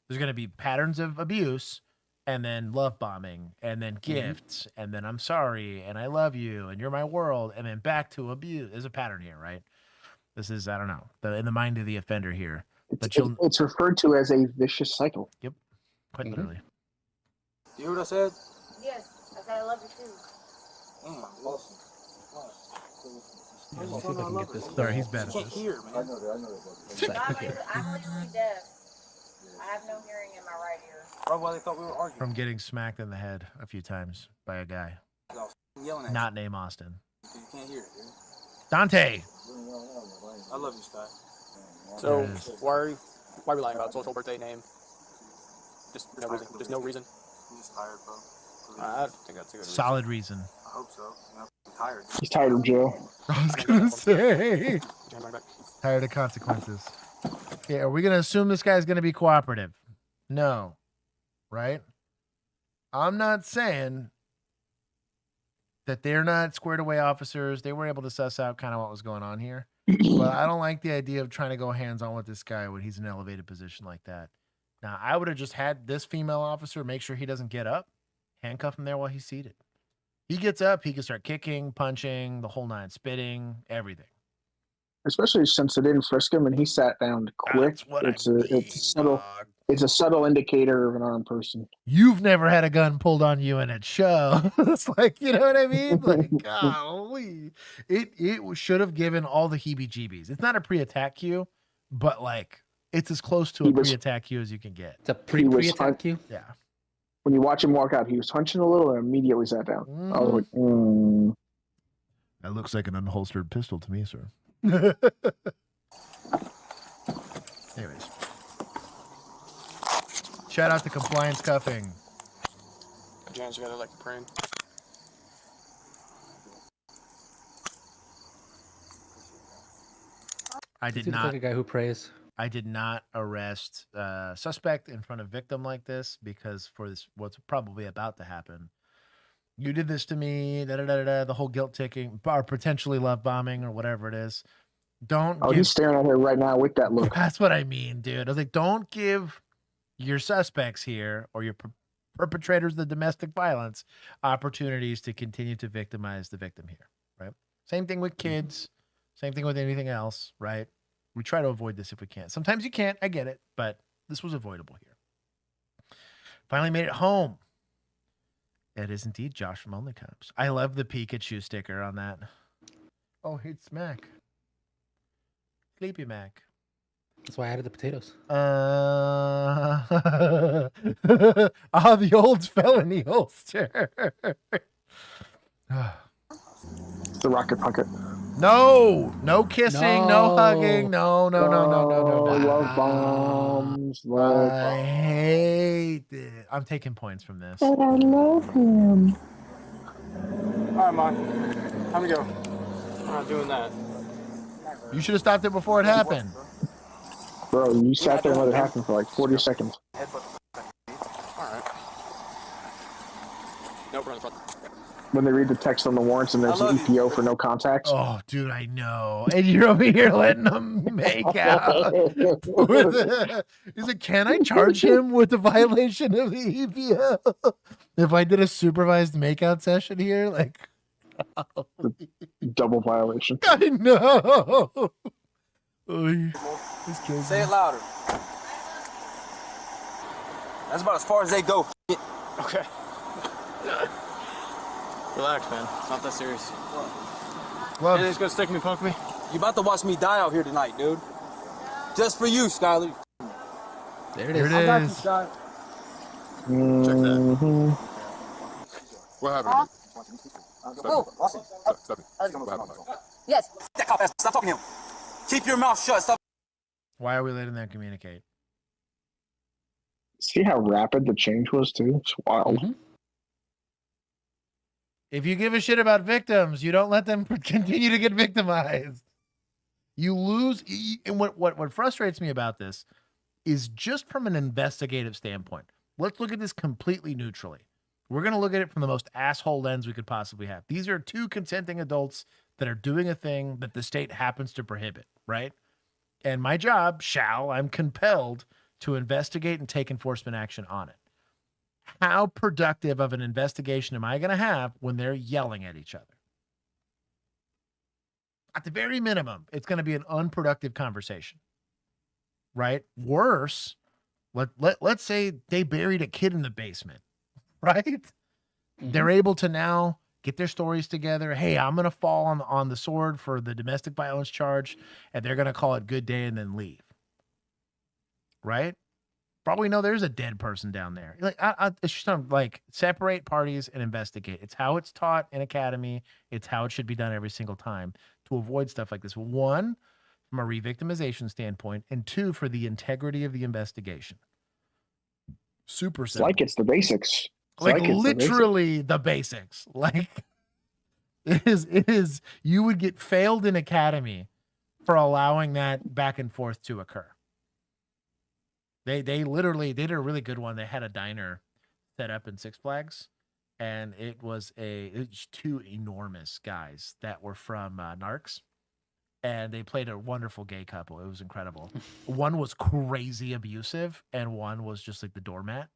there's going to be patterns of abuse, and then love bombing, and then gifts, and then I'm sorry, and I love you, and you're my world, and then back to abuse. There's a pattern here, right? This is, I don't know, in the mind of the offender here. It's referred to as a vicious cycle. Yep, quite literally. You hear what I said? Yes, I said I love you too. Awesome. Sorry, he's bad at Can't this. hear, man. I know that. I'm legally deaf. I have no hearing in my right ear. Probably why they thought we were arguing. From getting smacked in the head a few times by a guy. Yelling at Not named Austin. you. You can't hear it, dude. Dante! I love you, Sky. So why are we lying about social birthday name? Just no reason. Just no reason. I'm just tired, bro. I think that's a good reason. Solid reason. I hope so. I'm tired. He's tired of jail. I was gonna say. Tired of consequences. Yeah, are we gonna assume this guy's gonna be cooperative? No. Right? I'm not saying that they're not squared away officers. They were able to suss out kind of what was going on here. But I don't like the idea of trying to go hands-on with this guy when he's in an elevated position like that. Now, I would have just had this female officer make sure he doesn't get up, handcuff him there while he's seated. He gets up, he can start kicking, punching, the whole nine, spitting, everything. Especially since they didn't frisk him and he sat down quick. It's a subtle indicator of an armed person. You've never had a gun pulled on you and it show. It's like, you know what I mean? Like, golly. It should have given all the heebie-jeebies. It's not a pre-attack cue, but like, it's as close to a pre-attack cue as you can get. It's a pre-attack cue? Yeah. When you watch him walk out, he was hunching a little and immediately sat down. I was like, That looks like an unholstered pistol to me, sir. Anyways. Shout out to compliance cuffing. Jan's got like praying. I did Seems not. like a guy who prays. I did not arrest suspect in front of victim like this because for this, what's probably about to happen. You did this to me, the whole guilt ticking, or potentially love bombing, or whatever it is. He's staring at her right now with that look. That's what I mean, dude. I was like, don't give your suspects here or your perpetrators of the domestic violence opportunities to continue to victimize the victim here, right? Same thing with kids. Same thing with anything else, right? We try to avoid this if we can. Sometimes you can't. I get it, but this was avoidable here. Finally made it home. It is indeed Josh from OnlyCops. I love the Pikachu sticker on that. Oh, it's Mac. Sleepy Mac. That's why I added the potatoes. The old felony holster. The rocket pocket. No kissing, no hugging, no. Love bombs. I hate it. I'm taking points from this. But I love him. All right, Mom. Time to go. I'm not doing that. You should have stopped it before it happened. Bro, you sat there and let it happen for like 40 seconds. All right. Nope, we're on the front. When they read the text on the warrants and there's an EPO for no contacts. Oh, dude, I know. And you're over here letting them make out. He's like, can I charge him with the violation of the EPO? If I did a supervised makeout session here, like... Double violation. I know. Say it louder. That's about as far as they go. Okay. Relax, man. It's not that serious. Well, Anything's gonna stick me, poke me? You about to watch me die out here tonight, dude. Just for you, Skyler. There it is. I got you, Sky. Check that. What happened? Step it. What happened? Yes. That cop ass, stop talking to him. Keep your mouth shut. Stop. Why are we letting them communicate? See how rapid the change was, too? It's wild. If you give a shit about victims, you don't let them continue to get victimized. You lose. And what frustrates me about this is just from an investigative standpoint. Let's look at this completely neutrally. We're going to look at it from the most asshole lens we could possibly have. These are two consenting adults that are doing a thing that the state happens to prohibit, right? And my job, I'm compelled to investigate and take enforcement action on it. how productive of an investigation am I going to have when they're yelling at each other? At the very minimum, it's going to be an unproductive conversation, right? Worse, let's say they buried a kid in the basement, right? Mm-hmm. They're able to now get their stories together. Hey, I'm going to fall on the sword for the domestic violence charge, and they're going to call it good day and then leave, right? Probably know there's a dead person down there. Like, it's just like separate parties and investigate. It's how it's taught in academy. It's how it should be done every single time to avoid stuff like this. One, from a re-victimization standpoint, and two, for the integrity of the investigation. Super simple. It's like it's the basics. Like literally the basics. Like it is. You would get failed in academy for allowing that back and forth to occur. They literally did a really good one. They had a diner set up in Six Flags, and it was two enormous guys that were from Narcs, and they played a wonderful gay couple. It was incredible. One was crazy abusive, and one was just like the doormat.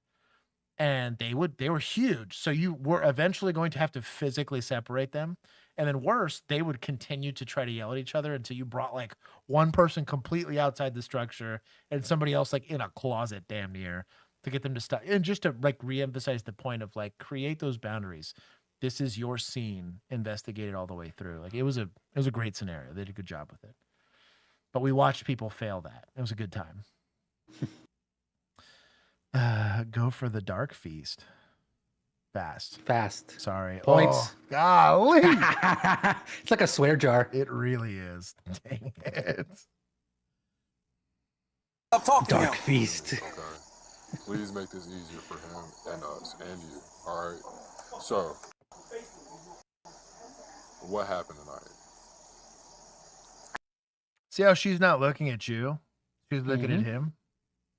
And they were huge. So you were eventually going to have to physically separate them. And then worse, they would continue to try to yell at each other until you brought like one person completely outside the structure and somebody else like in a closet damn near to get them to stop. And just to like reemphasize the point of like create those boundaries. This is your scene, investigate it all the way through. Like it was a great scenario. They did a good job with it. But we watched people fail that. It was a good time. Go for the dark feast. Fast. Sorry. Points. Oh, golly. It's like a swear jar. It really is. Dang it. Dark feast. Okay. Please make this easier for him and us and you. All right. So, what happened tonight? See how she's not looking at you? She's looking at him.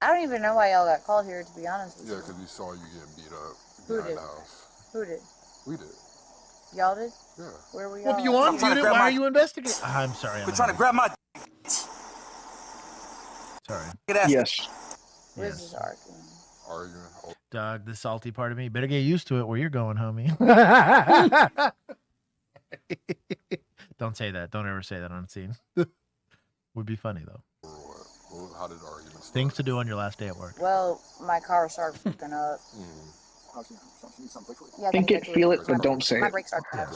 I don't even know why y'all got called here, to be honest with you. Yeah, because we saw you getting beat up Who behind did? the house. Who did? We did. Y'all did? Yeah. Where were y'all? Well, if you unmuted it, why are you investigating? I'm sorry. We're trying to grab my. Sorry. Yes. Where's this arguing? Arguing. Doug, the salty part of me. Better get used to it where you're going, homie. Don't say that. Don't ever say that on scene. Would be funny, though. How did the argument start? Things to do on your last day at work. Well, my car started fucking up. Yeah, Think it, feel it, but don't say my it. brakes started up.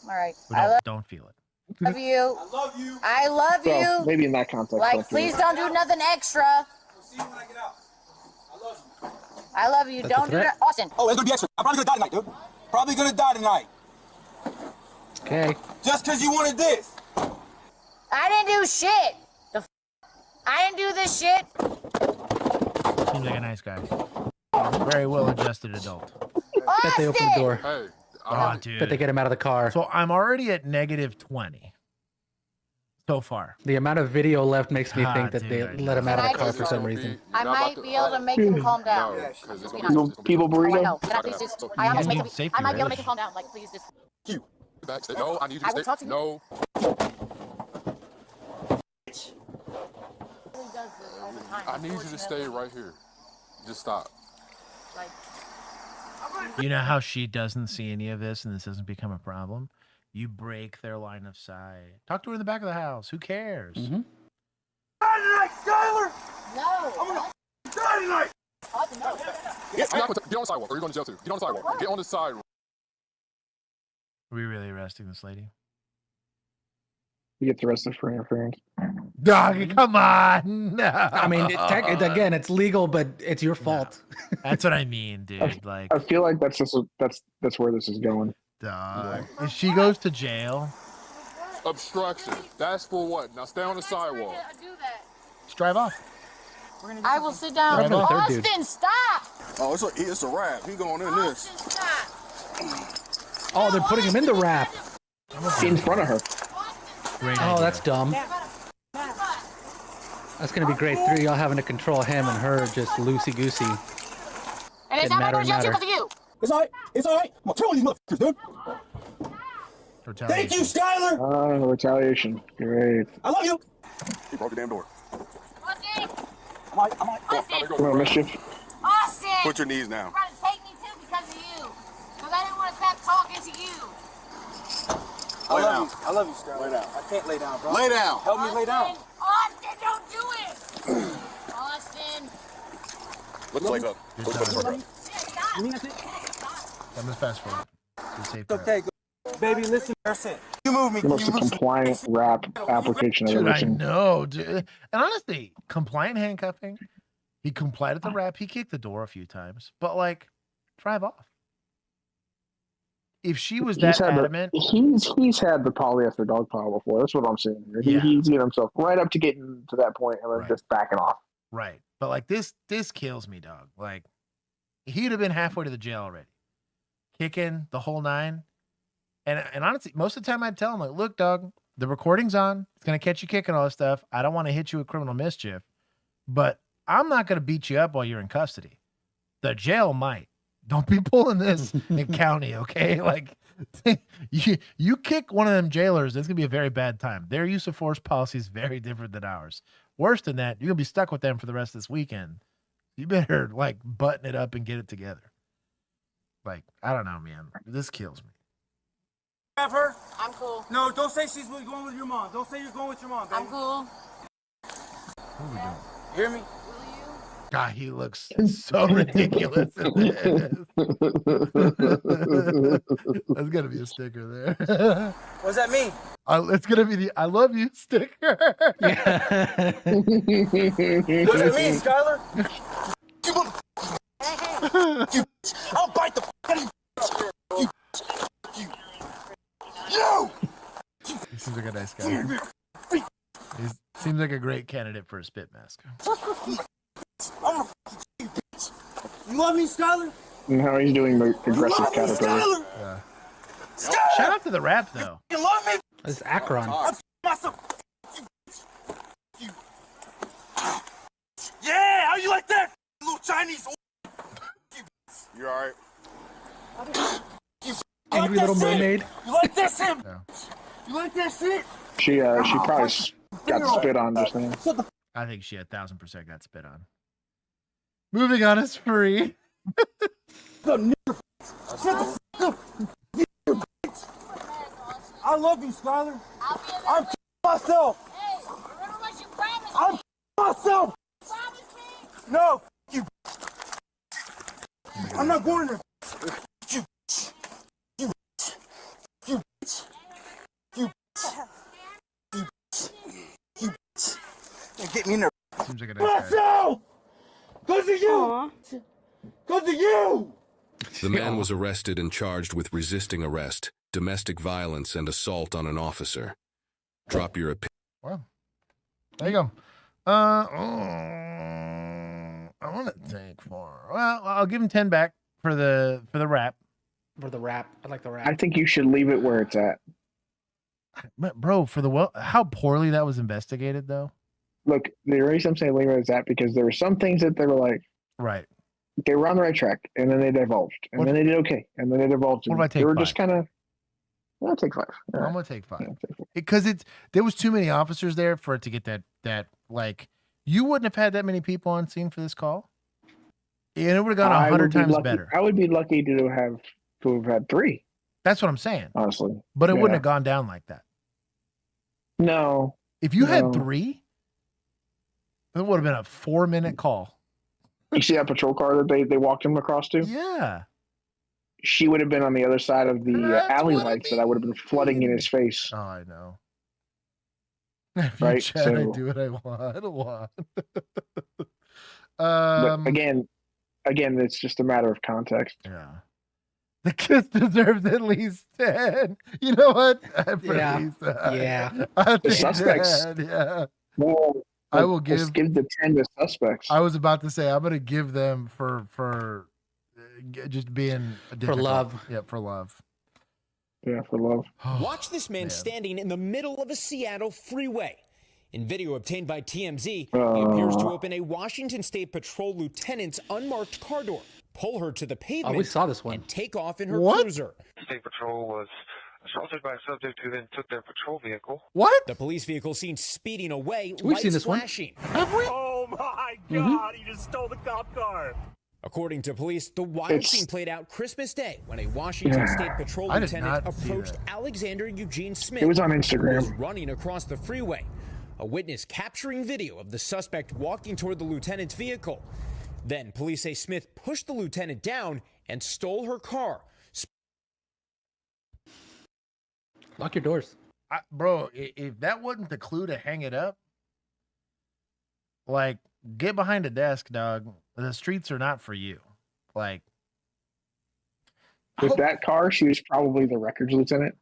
All right. Don't feel it. I love you. I love you. I love you. Well, maybe in that context. Like, please don't do nothing extra. I love you. Don't do that. Austin. Oh, it's gonna be extra. I'm probably gonna die tonight, dude. Probably gonna die tonight. Okay. Just because you wanted this. I didn't do shit. I didn't do this shit. Seems like a nice guy. Very well-adjusted adult. Bet they open the door. Hey. Oh, dude. Bet they get him out of the car. So I'm already at -20 so far. The amount of video left makes me think that dude, they let him out of the car for some reason. I might be able to make him calm down. People burrito. No, can I please just? I almost make him. I might be able to make him calm down. Like, please just. You. No, I need you to I will stay. talk to you. No. I need you to stay right here. Just stop. You know how she doesn't see any of this and this doesn't become a problem? You break their line of sight. Talk to her in the back of the house. Who cares? Die tonight, Skyler! No. I'm gonna die tonight! Get on the sidewalk or you're going to jail too. Get on the sidewalk. Get on the sidewalk. Are we really arresting this lady? You get arrested for interference. Dog, come on. No. I mean, again, it's legal, but it's your fault. That's what I mean, dude. Like, I feel like that's where this is going. Dog. If she goes to jail. Obstruction. That's for what? Now stay on the sidewalk. Just drive off. I will sit down. Austin, stop! Oh, it's a wrap. He going in this. Stop. Oh, they're putting him in the wrap. In front of her. Oh, that's dumb. That's gonna be great. Three of y'all having to control him and her just loosey-goosey. And it's not going to because of you. It's alright. It's alright. I'm gonna tell these motherfuckers, dude. Thank you, Skyler. Retaliation. Great. I love you. He broke the damn door. Austin. I'm Come on, mischief. Austin. Put your knees down. I'm trying to I love you, Skylar. Lay down. I can't lay down, bro. Lay down. Help me lay down. Austin, don't do it! Austin. Look the legs up. Look the legs up. You mean that's it? I'm gonna fast forward. Be safe. Okay, go. Baby, listen. That's it. You move me. The most compliant rap application I've Dude, ever I seen. know, dude. And honestly, compliant handcuffing. He complied with the rap. He kicked the door a few times, but like, drive off. If she was that adamant, He's had the polyester dog pile before. That's what I'm saying here. Yeah. He's getting himself right up to getting to that point and then just backing off. right? But like this kills me, dog. Like he'd have been halfway to the jail already, kicking the whole nine. And honestly, most of the time I'd tell him like, look, dog, the recording's on. It's gonna catch you kicking all this stuff. I don't want to hit you with criminal mischief, but I'm not gonna beat you up while you're in custody. The jail might. Don't be pulling this in county, okay? Like, you kick one of them jailers, it's gonna be a very bad time. Their use of force policy is very different than ours. Worse than that, you're gonna be stuck with them for the rest of this weekend. You better like button it up and get it together. Like, I don't know, man. This kills me. Have her? I'm cool. No, don't say she's going with your mom. Don't say you're going with your mom, baby. I'm cool. What are we doing? You hear me? God, he looks so ridiculous in this. That's gonna be a sticker there. What does that mean? It's gonna be the "I love you" sticker. What does that mean, Skylar? I'll bite the out of you. You. He seems like a nice guy. He seems like a great candidate for a spit mask. You love me, Skylar? Now he's doing the aggressive caterpillar. Yeah. Shout out to the rap though. You love me? This is Akron. Myself. Yeah, how you like that, little Chinese? You alright? Angry Little Mermaid. You like that shit? Yeah. You like that shit? She probably got spit on just now. I think she 1,000% got spit on. Moving on is free. I love you, Skylar. I'm myself. Hey, remember what you promised I'm me. myself. Promise me. No, you. I'm not going there. You. You. You. You. You. You. Get me in there. Seems like a nice guy. Myself. Cause of you. Cause of you. The man was arrested and charged with resisting arrest, domestic violence, and assault on an officer. Drop your opinion. Well, there you go. I want to take 4. Well, I'll give him 10 back for the rap. For the rap, I like the rap. I think you should leave it where it's at. But bro, for the how poorly that was investigated though. Look, the reason I'm saying leave it where it's at because there were some things that they were like, right. They were on the right track, and then they divulged, and then they did okay, and then they divulged. What if I take They were 5? just kind of. I'll take 5. All I'm right. gonna take 5 because there was too many officers there for it to get that like you wouldn't have had that many people on scene for this call, and it would have gone 100 times better. I would be lucky to have had 3. That's what I'm saying, honestly. But it wouldn't have gone down like that. No. If you had 3, it would have been a 4-minute call. You see that patrol car that they walked him across to? Yeah. She would have been on the other side of the alley lights that I would have been flooding in his face. Oh, I know. If you Right? chat, I So- do what I want. But again, it's just a matter of context. Yeah. The kiss deserves at least 10. You know what? Yeah. Yeah. The suspects. Yeah. Well, I will let's give the 10 to suspects. I was about to say I'm going to give them for just being difficult. love. Yeah, for love. Yeah, for love. Watch this man standing in the middle of a Seattle freeway. In video obtained by TMZ, he appears to open a Washington State Patrol lieutenant's unmarked car door, pull her to the pavement, we saw this one. and take off in her What? cruiser. State Patrol was assaulted by a subject who then took their patrol vehicle. What? The police vehicle seen speeding away, We've lights seen this one. flashing. Oh my God! He just stole the cop car. According to police, the wild scene played out Christmas Day when a Washington State Patrol lieutenant approached Alexander Eugene Smith. It was on Instagram. Who was running across the freeway. A witness capturing video of the suspect walking toward the lieutenant's vehicle. Then police say Smith pushed the lieutenant down and stole her car. Lock your doors. Bro, if that wasn't the clue to hang it up, like, get behind a desk, dog. The streets are not for you. Like, with that car, she was probably the records lieutenant.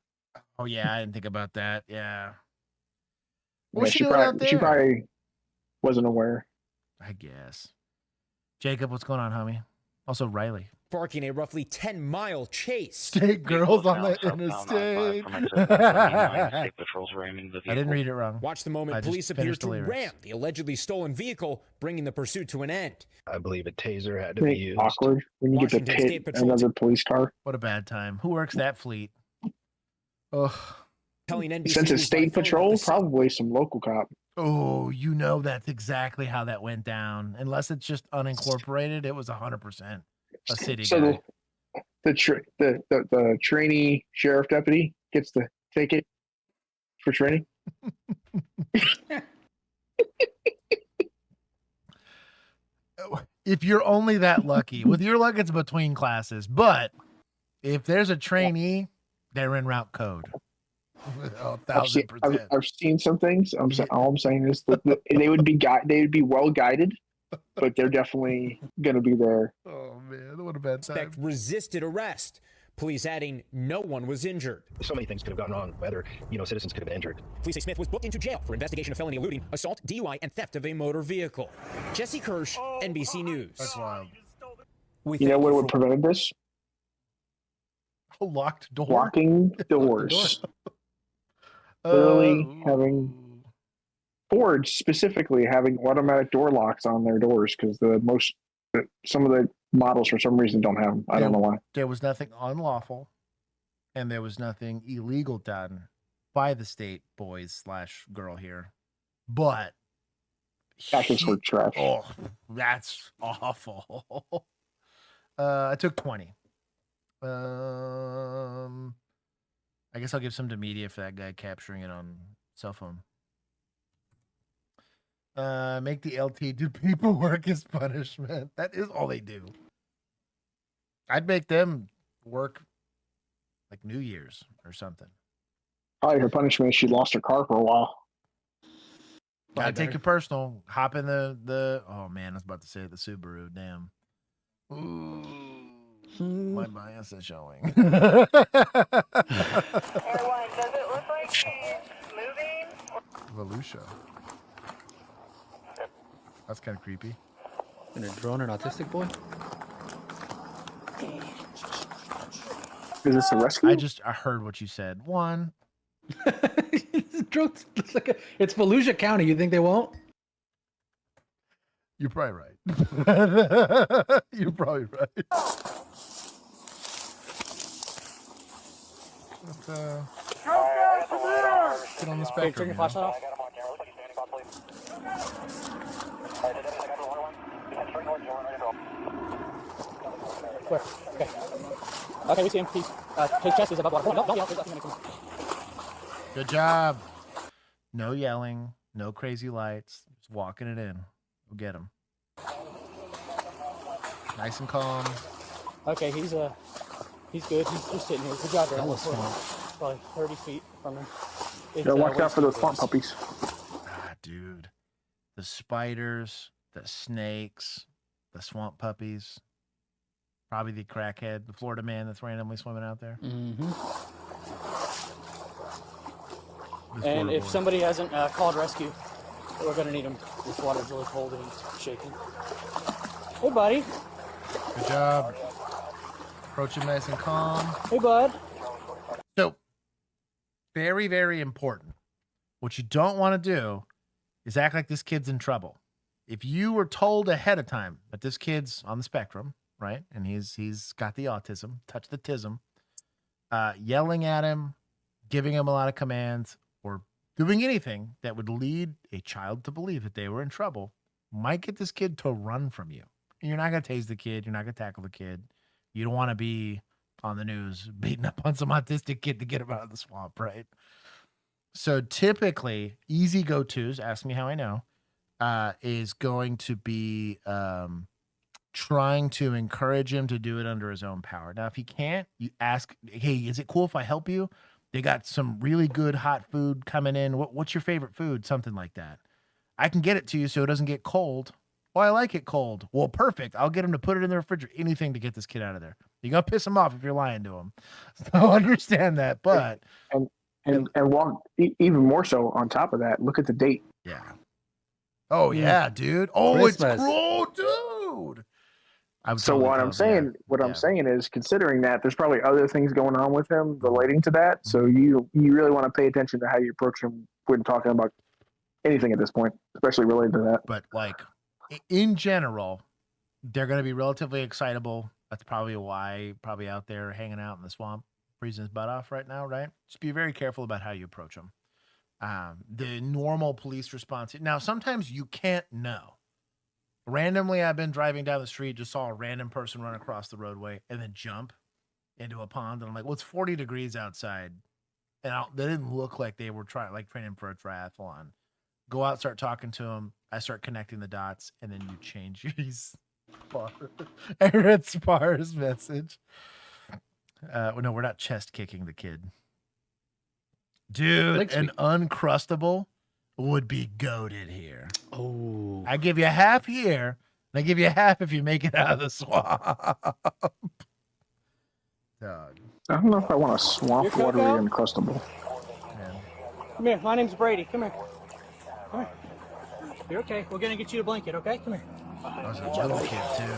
Oh yeah, I didn't think about that. Yeah. What Yeah, was she doing out there? She probably wasn't aware. I guess. Jacob, what's going on, homie? Also, Riley. Sparking a roughly 10-mile chase. State girls on the interstate. I didn't read it wrong. Watch the moment police appeared to ram the allegedly stolen vehicle, bringing the pursuit to an end. I believe a taser had to be used. Awkward when you get to pit another police car. What a bad time. Who works that fleet? Ugh. Since it's state patrol, probably some local cop. Oh, you know that's exactly how that went down. Unless it's just unincorporated, it was 100% a city guy. The trainee sheriff deputy gets the ticket for training. If you're only that lucky, with your luck, it's between classes. But if there's a trainee, they're in route code. 1,000%. I've seen some things. All I'm saying is that they would be well guided, but they're definitely going to be there. Oh man, what a bad time. Suspect resisted arrest. Police adding no one was injured. So many things could have gone wrong. Whether citizens could have been injured. Police say Smith was booked into jail for investigation of felony eluding, assault, DUI, and theft of a motor vehicle. Jesse Kirsch, NBC News. That's wild. You know what would have prevented this? A locked door. Locking doors. Literally having Ford specifically having automatic door locks on their doors because some of the models for some reason don't have them. I don't know why. There was nothing unlawful, and there was nothing illegal done by the state boys / girl here, but packets were trash. Oh, that's awful. I took 20. I guess I'll give some to media for that guy capturing it on cell phone. Make the LT do paperwork as punishment. That is all they do. I'd make them work like New Year's or something. Probably her punishment is she lost her car for a while. Gotta take it personal. Hop in the oh man, I was about to say the Subaru. Damn. Ooh. My bias is showing. Does it look like she's moving? Volusia. That's kind of creepy. And a drone, an autistic boy? Is this a rescue? I heard what you said. One. Drone looks like it's Volusia County. You think they won't? You're probably right. You're probably right. Get on the spectrum. Turn your flashlight off. Where? Okay. Okay, we see him. His chest is above water. Don't yell. There's nothing in it. Good job. No yelling. No crazy lights. Just walking it in. We'll get him. Nice and calm. Okay, he's good. He's just sitting here. Good job, there. Probably 30 feet from him. Yeah, watch out for those swamp puppies. Ah, dude. The spiders, the snakes, the swamp puppies. Probably the crackhead, the Florida man that's randomly swimming out there. Mm-hmm. And if somebody hasn't called rescue, we're going to need him. This water's really cold and he's shaking. Hey, buddy. Good job. Approach him nice and calm. Hey, bud. So, very, very important. What you don't want to do is act like this kid's in trouble. If you were told ahead of time that this kid's on the spectrum, right, and he's got the autism, touch the tism, yelling at him, giving him a lot of commands, or doing anything that would lead a child to believe that they were in trouble, might get this kid to run from you. You're not gonna tase the kid. You're not gonna tackle the kid. You don't want to be on the news beating up on some autistic kid to get him out of the swamp, right? So typically, easy go-tos, ask me how I know, is going to be trying to encourage him to do it under his own power. Now, if he can't, you ask, hey, is it cool if I help you? They got some really good hot food coming in. What's your favorite food? Something like that. I can get it to you so it doesn't get cold. Oh, I like it cold. Well, perfect. I'll get him to put it in the refrigerator. Anything to get this kid out of there. You're going to piss him off if you're lying to him. So understand that. But and walk even more so on top of that. Look at the date. Yeah. Oh yeah, dude. Oh, Christmas. it's cruel, dude. So what I'm saying is, considering that there's probably other things going on with him relating to that. So you really want to pay attention to how you approach him when talking about anything at this point, especially related to that. But like in general, they're going to be relatively excitable. That's probably why out there hanging out in the swamp, freezing his butt off right now, right? Just be very careful about how you approach them. The normal police response. Now, sometimes you can't know. Randomly, I've been driving down the street, just saw a random person run across the roadway and then jump into a pond. And I'm like, well, it's 40 degrees outside. And they didn't look like they were training for a triathlon. Go out, start talking to him. I start connecting the dots, and then you change your I read Spar's message. No, we're not chest kicking the kid. Dude, an Uncrustable would be goated here. Oh. I give you half here, and I give you half if you make it out of the swamp. Dog. I don't know if I want a swamp watery Uncrustable. Come here. My name's Brady. Come here. Come here. You're okay. We're going to get you a blanket, okay? Come here. That was a little kid, too.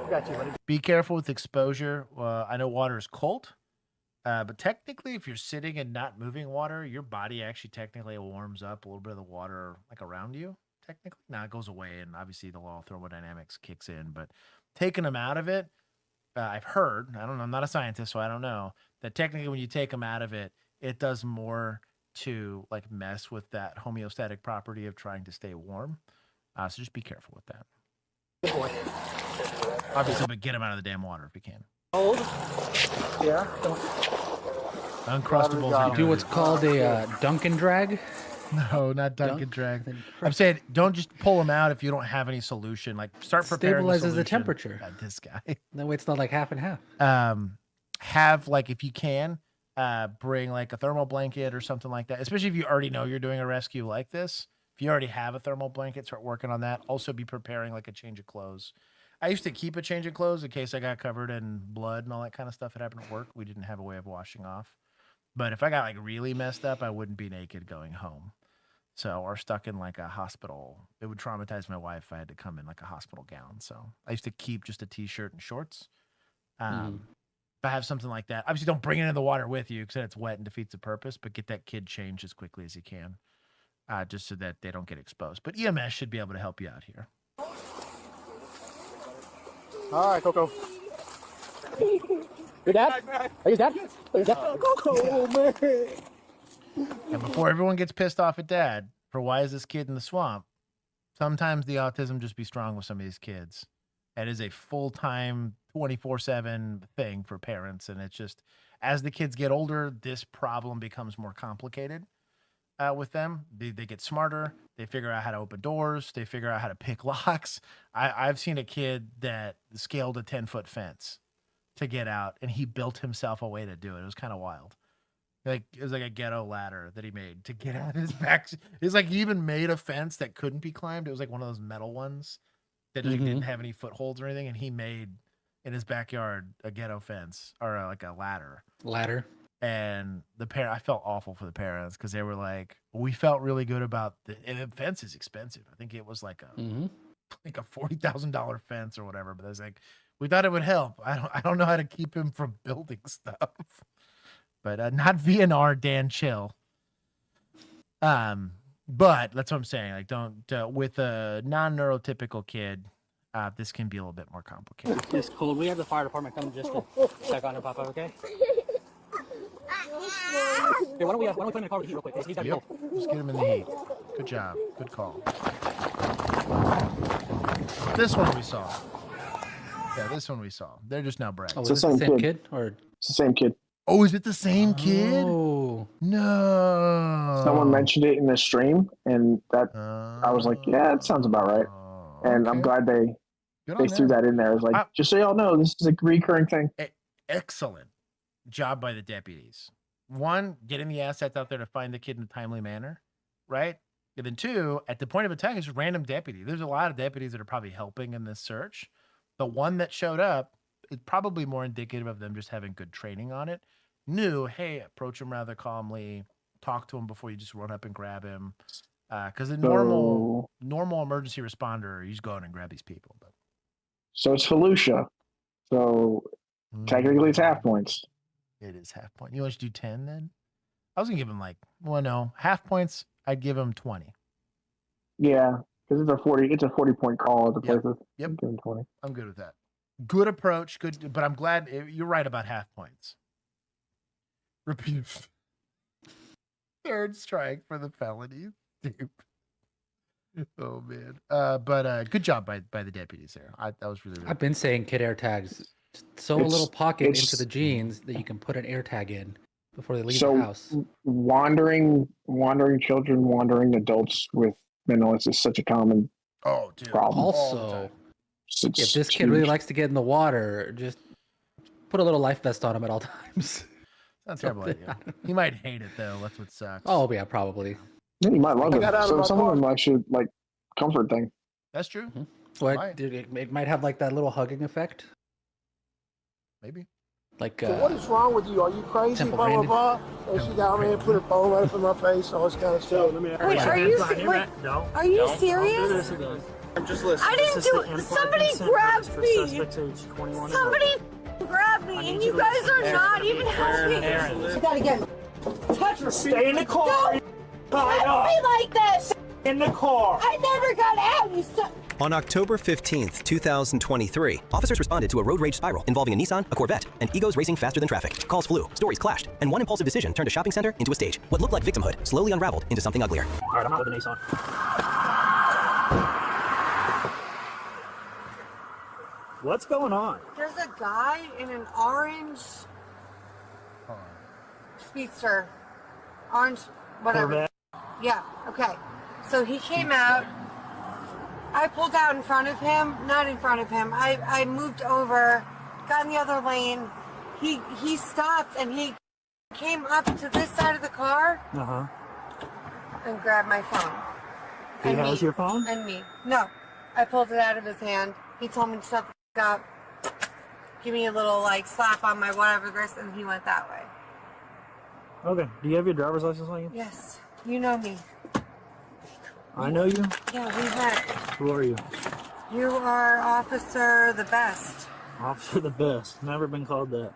Got you, buddy. Be careful with exposure. I know water is cold. But technically, if you're sitting and not moving water, your body actually technically warms up a little bit of the water like around you. Technically, now it goes away, and obviously the law of thermodynamics kicks in. But taking them out of it, I've heard. I don't know. I'm not a scientist, so I don't know that technically when you take them out of it, it does more to like mess with that homeostatic property of trying to stay warm. So just be careful with that. Good boy. Obviously, but get them out of the damn water if you can. Old? Yeah. Uncrustables. Do what's called a dunk and drag. No, not dunk and drag. I'm saying don't just pull them out if you don't have any solution. Like start preparing. Stabilizes the temperature. This guy. That way it's not like half and half. Have like if you can, bring like a thermal blanket or something like that. Especially if you already know you're doing a rescue like this. If you already have a thermal blanket, start working on that. Also be preparing like a change of clothes. I used to keep a change of clothes in case I got covered in blood and all that kind of stuff. It happened at work. We didn't have a way of washing off. But if I got like really messed up, I wouldn't be naked going home. So, or stuck in like a hospital. It would traumatize my wife if I had to come in like a hospital gown. So I used to keep just a t-shirt and shorts. If I have something like that, obviously don't bring it in the water with you because it's wet and defeats the purpose, but get that kid changed as quickly as you can. Just so that they don't get exposed. But EMS should be able to help you out here. All right, Coco. Your dad? Are you dad? Are you dad? Coco, man. And before everyone gets pissed off at dad for why is this kid in the swamp, sometimes the autism just be strong with some of these kids. It is a full-time 24/7 thing for parents. And it's just, as the kids get older, this problem becomes more complicated with them. They get smarter. They figure out how to open doors. They figure out how to pick locks. I've seen a kid that scaled a 10-foot fence to get out, and he built himself a way to do it. It was kind of wild. Like it was like a ghetto ladder that he made to get out his back. It's like he even made a fence that couldn't be climbed. It was like one of those metal ones that didn't have any footholds or anything, and he made in his backyard a ghetto fence or like a ladder. And I felt awful for the parents because they were like, we felt really good about and the fence is expensive. I think it was like a $40,000 fence or whatever. But I was like, we thought it would help. I don't know how to keep him from building stuff. But not VNR, Dan, chill. But that's what I'm saying. Like, don't with a non-neurotypical kid, this can be a little bit more complicated. It's cold. We have the fire department come just to check on him, Papa. Okay. Hey, why don't we put him in the car with heat real quick? He's got cold. Just get him in the heat. Good job. Good call. This one we saw. Yeah, this one we saw. They're just now bragging. Oh, was it the same kid? Or It's the same kid. oh, is it the same kid? Oh No. Someone mentioned it in the stream, and that I was like, yeah, that sounds about right. And I'm glad they threw that in there. I was like, just so y'all know, this is a recurring thing. Excellent job by the deputies. One, getting the assets out there to find the kid in a timely manner, right? And then two, at the point of attack, it's a random deputy. There's a lot of deputies that are probably helping in this search. The one that showed up is probably more indicative of them just having good training on it. Knew, hey, approach him rather calmly, talk to him before you just run up and grab him. Because a normal emergency responder, he's going and grab these people. But So it's Felucia. So technically it's half points. it is half point. You want to do 10 then? I was gonna give him half points. I'd give him 20. Yeah, because it's a 40 point call at the places. Yep. Give him 20. I'm good with that. Good approach. Good, but I'm glad you're right about half points. Repeat. Third strike for the felony. Oh man. But good job by the deputies there. That was really. I've been saying kid air tags. Sew a little pocket into the jeans that you can put an air tag in before they leave the house. Wandering children, wandering adults with mental illness is such a common problem. Also, if this kid really likes to get in the water, just put a little life vest on him at all times. Not a terrible idea. He might hate it though. That's what sucks. Oh yeah, probably. Yeah, you might love it. So some of them actually like comfort thing. That's true. What? It might have like that little hugging effect. Maybe. Like. So what is wrong with you? Are you crazy? Blah blah blah. And she got me and put her phone right up in my face, all this kind of stuff. Wait, are you serious? I'm just listening. I didn't do it. Somebody grabbed me. Somebody grabbed me, and you guys are not even helping. I gotta get touch her. Stay in the car. Don't touch me like this. In the car. I never got out. You On October 15th, 2023, officers responded to a road rage spiral involving a Nissan, a Corvette, and egos racing faster than traffic. Calls flew, stories clashed, and one impulsive decision turned a shopping center into a stage. What looked like victimhood slowly unraveled into something uglier. All right, I'm not with the Nissan. What's going on? There's a guy in an orange speedster, orange whatever. Corvette. Yeah. Okay. So he came out. I pulled out in front of him, not in front of him. I moved over, got in the other lane. He stopped and he came up to this side of the car and grabbed my phone. He has your phone? And me. No. I pulled it out of his hand. He told me to shut the f up, give me a little slap on my whatever wrist, and he went that way. Okay. Do you have your driver's license on you? Yes. You know me. I know you? Yeah, we met. Who are you? You are Officer the Best. Officer the Best. Never been called that.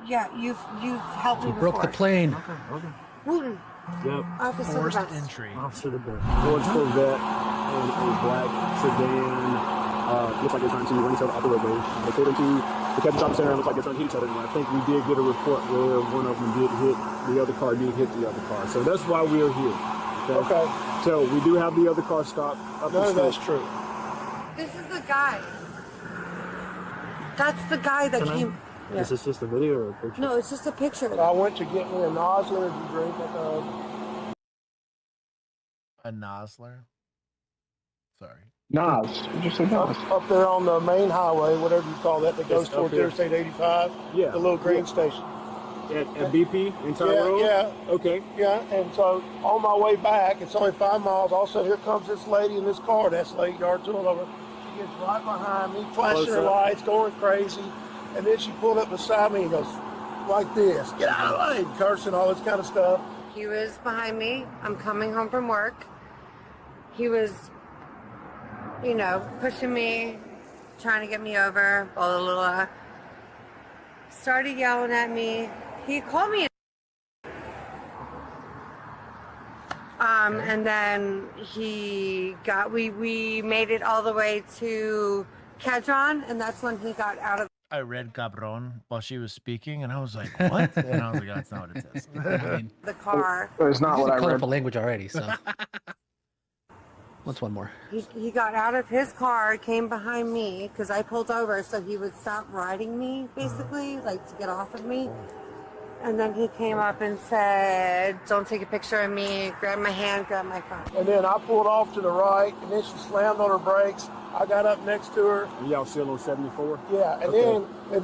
Yeah, you've helped me You before. broke the plane. Okay. Wooten. Yep. Officer the Best. Officer the Best. Orange Corvette and a black sedan. Looks like they're trying to run each other off the roadway. According to the Captain Shopping Center, it looks like they're trying to hit each other. And I think we did get a report where one of them did hit the other car, did hit the other car. So that's why we are here. Okay. So we do have the other car stopped up the street. That's true. This is the guy. That's the guy that came. Yeah. Is this just a video or a picture? No, it's just a picture. I went to get me a Nas energy drink at A Nosler. Sorry. Nas. You just said Nas. up there on the main highway, whatever you call that goes towards Interstate 85. Yeah. The little green station. At BP in Tyrone? Yeah. Okay. Yeah, and so on my way back, it's only 5 miles. Also, here comes this lady in this car. That's late yard tool over. She gets right behind me, flashing her lights, going crazy. And then she pulled up beside me and goes, like this, get out of the lane, cursing, all this kind of stuff. He was behind me. I'm coming home from work. He was, pushing me, trying to get me over, blah, blah, blah. Started yelling at me. He called me. And then we made it all the way to Cadron, and that's when he got out of. I read cabron while she was speaking, and I was like, what? And I was like, that's not what it says. The car. It's not what I read. Colorful language already, so. What's one more? He got out of his car, came behind me because I pulled over so he would stop riding me, basically, like to get off of me. And then he came up and said, "Don't take a picture of me." Grabbed my hand, grabbed my phone. And then I pulled off to the right, and then she slammed on her brakes. I got up next to her. And y'all still on 74? Yeah, and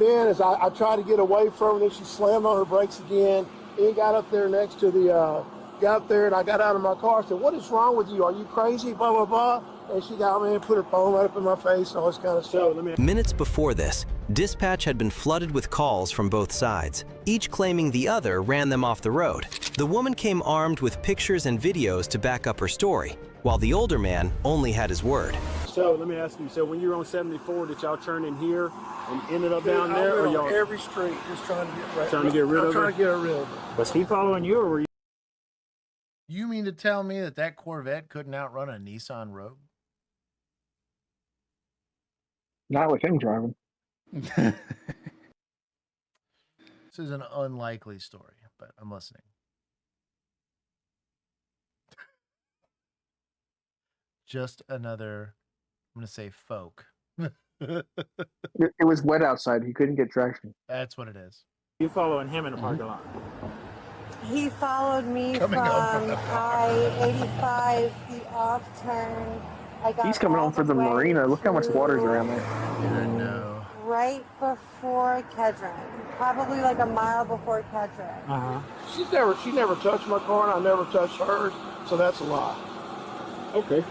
then as I tried to get away from her, then she slammed on her brakes again. Then got up there next to the, got up there, and I got out of my car. I said, "What is wrong with you? Are you crazy?" Blah, blah, blah. And she got me and put her phone right up in my face and all this kind of stuff. Minutes before this, dispatch had been flooded with calls from both sides, each claiming the other ran them off the road. The woman came armed with pictures and videos to back up her story, while the older man only had his word. So let me ask you, so when you were on 74, did y'all turn in here and ended up down there? Or Or y'all every street just trying to get Trying to get rid of her? trying to get rid of her. Was he following you, or were you? You mean to tell me that Corvette couldn't outrun a Nissan Rogue? Not with him driving. This is an unlikely story, but I'm listening. Just another, I'm going to say folk. It was wet outside. He couldn't get traction. That's what it is. You following him in the parking lot? He followed me Coming from home from the I-85, the off turn. I got He's coming all home for the way marina. Look how much water's around there. I know. right before Kedron, probably like a mile before Kedron. She never touched my car, and I never touched hers, so that's a lie. Okay.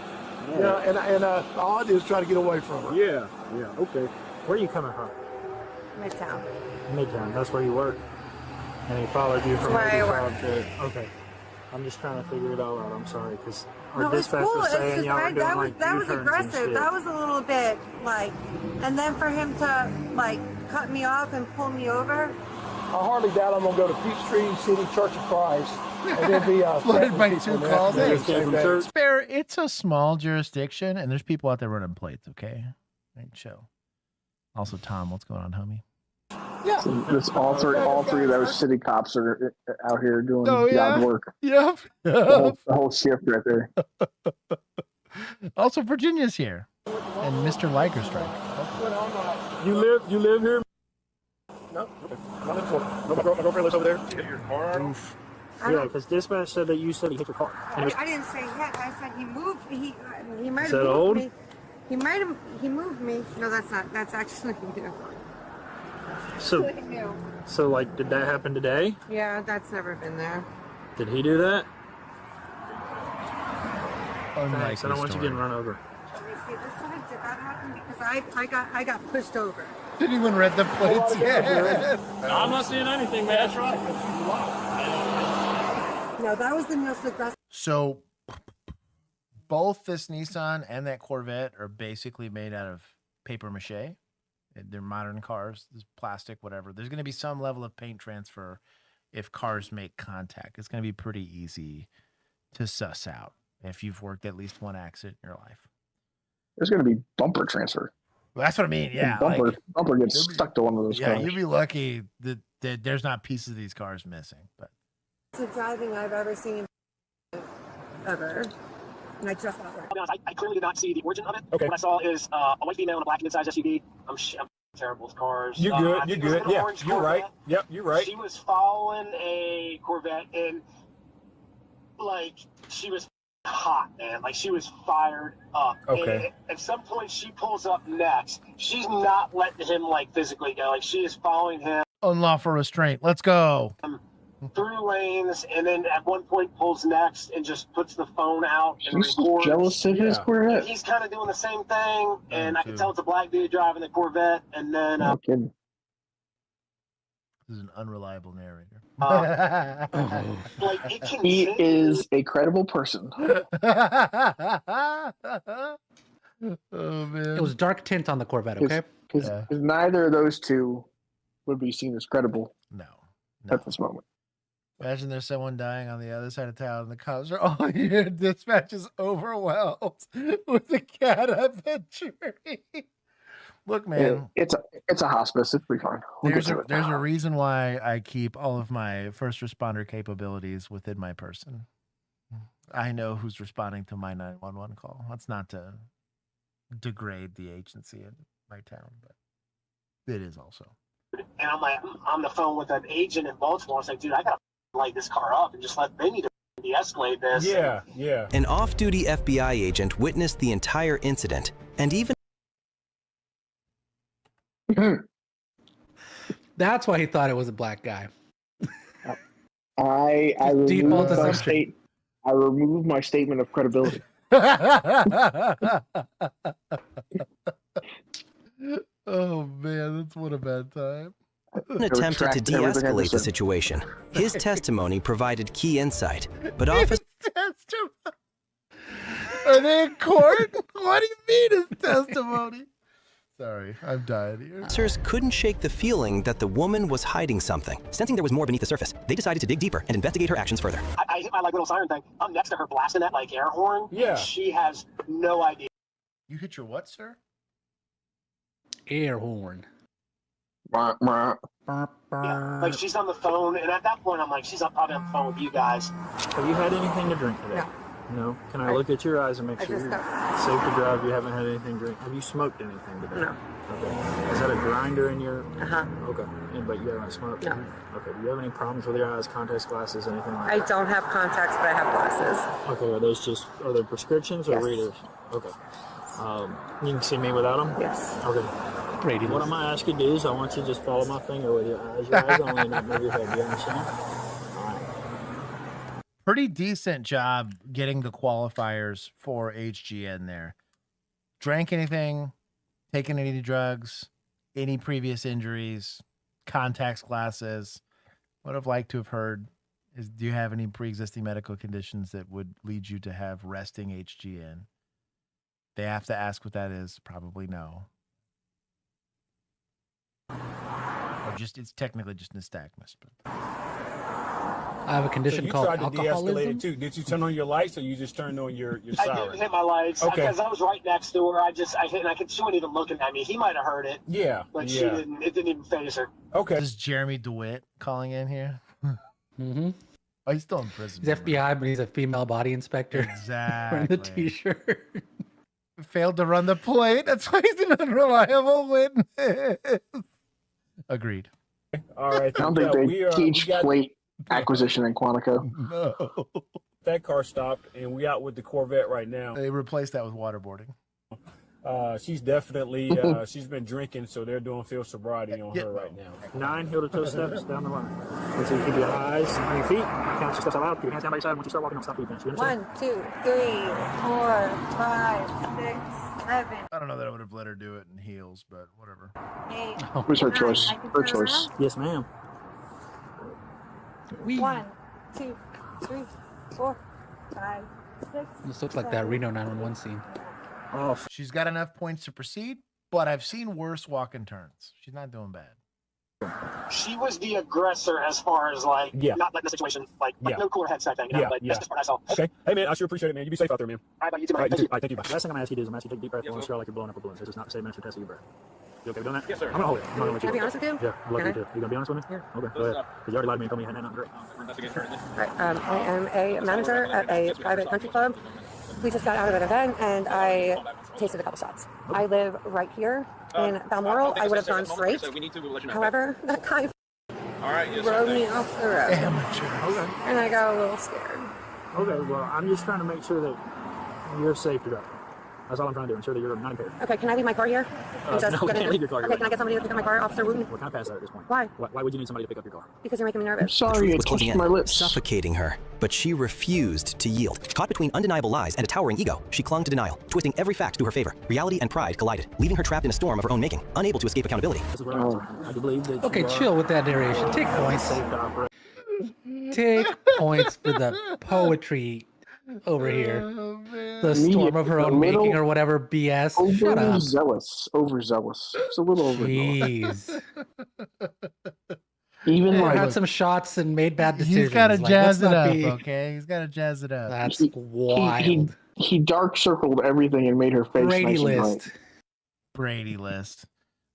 Yeah, and all I did is try to get away from her. Yeah, okay. Where are you coming from? Midtown. Midtown, that's where you work. And he followed you from Where I 85 to... Okay. I'm just trying to figure it all out. I'm sorry, because our No, it's dispatch cool. was It's saying just y'all were doing that was like that was U-turns and aggressive. shit. That was a little bit like, and then for him to like cut me off and pull me over. I hardly doubt I'm gonna go to Peachtree City Church of Christ and then be flooded by 2 calls. Hey, It's fair. It's a small jurisdiction, and there's people out there running plates. Okay, ain't chill. Also, Tom, what's going on, homie? Yeah, So this all three of those city cops are out here doing job work. Yep. The whole shift right there. Also, Virginia's here, and Mr. Liker Strike. You live here? No. My girlfriend lives over there. She got your car. Oof. Yeah, because dispatch said that you said he hit your car. I didn't say hit. I said he moved. He might Is have that moved old? me. He moved me. No, that's not. That's actually new. So, Actually new. so like, did that happen today? Yeah, that's never been there. Did he do that? Unlikely Thanks, I don't want you story. getting run over. Let me see. This time did that happen because I got pushed over. Didn't even read the plates yet. I'm not seeing anything, man. That's right. No, that was the most aggressive. So, both this Nissan and that Corvette are basically made out of paper mache. They're modern cars. There's plastic, whatever. There's going to be some level of paint transfer if cars make contact. It's going to be pretty easy to suss out if you've worked at least one accident in your life. There's going to be bumper transfer. Well, that's what I mean. Yeah, Bumper gets stuck to one of those yeah, cars. you'd be lucky that there's not pieces of these cars missing. But driving I've ever seen ever. And I just got I'll be honest, I clearly did not see the origin of it. Okay. What I saw is a white female in a black midsize SUV. I'm terrible with cars. You're I good. think You're it was good. an Yeah, orange you're right. Corvette. Yep, you're right. She was following a Corvette, and like she was hot, man. Like she was fired up. Okay. And at some point, she pulls up next. She's not letting him like physically go. Like she is following him unlawful restraint. Let's go. through lanes, and then at one point pulls next and just puts the phone out and She's records. jealous of his Corvette. He's kind of doing the same thing, and I can tell it's a black dude driving the Corvette, and then No kidding. This is an unreliable narrator. like it can He is a credible person. Oh man. It was dark tint on the Corvette, okay? Because neither of those two would be seen as credible. No. At this moment. Imagine there's someone dying on the other side of town, and the cops are all here. Dispatch is overwhelmed with the cat up the tree. Look, man, It's a hospice. It'll be fine. We'll get to it. there's a reason why I keep all of my first responder capabilities within my person. I know who's responding to my 911 call. That's not to degrade the agency in my town, but it is also. And I'm like, on the phone with an agent in Baltimore. I was like, dude, I gotta light this car up and just they need to de-escalate this. Yeah, yeah. An off-duty FBI agent witnessed the entire incident and even... That's why he thought it was a black guy. I Default removed assumption. I removed my statement of credibility. Oh man, that's what a bad time. attempted to de-escalate the situation. His testimony provided key insight, but officers... Are they in court? What do you mean his testimony? Sorry, I'm dying here. Officers couldn't shake the feeling that the woman was hiding something. Sensing there was more beneath the surface, they decided to dig deeper and investigate her actions further. I hit my little siren thing. I'm next to her blasting that air horn. Yeah. She has no idea. You hit your what, sir? Air horn. Yeah, she's on the phone, and at that point, I'm like, she's probably on the phone with you guys. Have you had anything to drink today? No. No? Can I look at your eyes and make sure you're safe to drive? You haven't had anything to drink? Have you smoked anything today? No. Okay. Is that a grinder in your... Uh-huh. Okay. But you haven't smoked? No. Okay. Do you have any problems with your eyes, contacts, glasses, anything like I that? don't have contacts, but I have glasses. Okay. Are they prescriptions or Yes. readers? Okay. You can see me without them? Yes. Okay. Brady, what I'm going to ask you to do is I want you to just follow my finger with your eyes. Your eyes only, not move your head. You understand? Pretty decent job getting the qualifiers for HGN there. Drank anything, taken any drugs, any previous injuries, contacts, glasses. Would have liked to have heard is, do you have any pre-existing medical conditions that would lead you to have resting HGN? They have to ask what that is. Probably no. Or just, it's technically just nystagmus. But I have a condition you called tried to de-escalate alcoholism. it too. Did you turn on your lights or you just turned on your I siren? didn't hit my lights Okay. because I was right next to her. I hit, and she wasn't even looking at me. He might have heard it. Yeah, but she yeah. didn't. It didn't even phase her. Okay. This is Jeremy DeWitt calling in here. Mm-hmm. Oh, he's still in prison. He's FBI, but he's a female body inspector. Exactly. Wearing the t-shirt. Failed to run the plate. That's why he's an unreliable witness. Agreed. All right. I don't think they teach plate acquisition in Quantico. No. That car stopped, and we out with the Corvette right now. They replaced that with waterboarding. She's definitely she's been drinking, so they're doing field sobriety on her right now. 9 heel-to-toe steps down the line. And so you keep your eyes on your feet. Count your steps out loud. Keep your hands down by your side. Once you start walking, don't stop till you finish. You understand? 1, 2, 3, 4, 5, 6, 7. I don't know that I would have let her do it in heels, but whatever. 8. It was her choice. Her choice. Yes, ma'am. 1, 2, 3, 4, 5, 6. This looks like that Reno 911 scene. Oh, she's got enough points to proceed, but I've seen worse walk and turns. She's not doing bad. She was the aggressor as far as not letting the situation no cooler heads type thing. You know? That's the part I saw. Okay. Hey man, I sure appreciate it, man. You be safe out there, man. All right, buddy, you too, man. All right, Thank you. All right, thank you. Bye. Last thing I'm going to ask you to do is I'm going to ask you to take a deep breath. Yes, like you're blowing up a balloon. This is not the same minister test of your breath. You okay with doing that? Yes, sir. I'm going to hold it. I'm not going to let you. Can I be honest with you? Yeah, I'll let you Can do it. You going to be honest with me? Yeah. Okay, go ahead. Because you already lied to me and told me you hadn't had nothing great. Right, I am a manager at a private country club. We just got out of an event and I tasted a couple shots. I live right here in Balmoral. I would have gone straight. However, that guy rode me off the road. Okay. And I got a little scared. Okay, well, I'm just trying to make sure that you're safe to drive. That's all I'm trying to do. Ensure that you're not impaired. Okay, can I leave my car here? And just No, get can't in? leave your car here. Okay, can I get somebody to pick up my car, Officer Wooten? We're kind of past that at this point. Why? Why would you need somebody to pick up your car? Because you're making me nervous. The truth was closing in, suffocating her, but she refused to yield. Caught between undeniable lies and a towering ego, she clung to denial, twisting every fact to her favor. Reality and pride collided, leaving her trapped in a storm of her own making, unable to escape accountability. This is where I do believe that Okay, chill with that narration. Take points. Take points for the poetry over here. The storm of her own making or whatever BS. Shut up. Overzealous. It's a little overzealous. Jeez. Even Hey, like had some shots and made bad decisions. He's got to Like, jazz let's it not up, be- okay? He's got to jazz it up. That's wild. He dark circled everything and made her face Brady nice and list. bright. Brady list.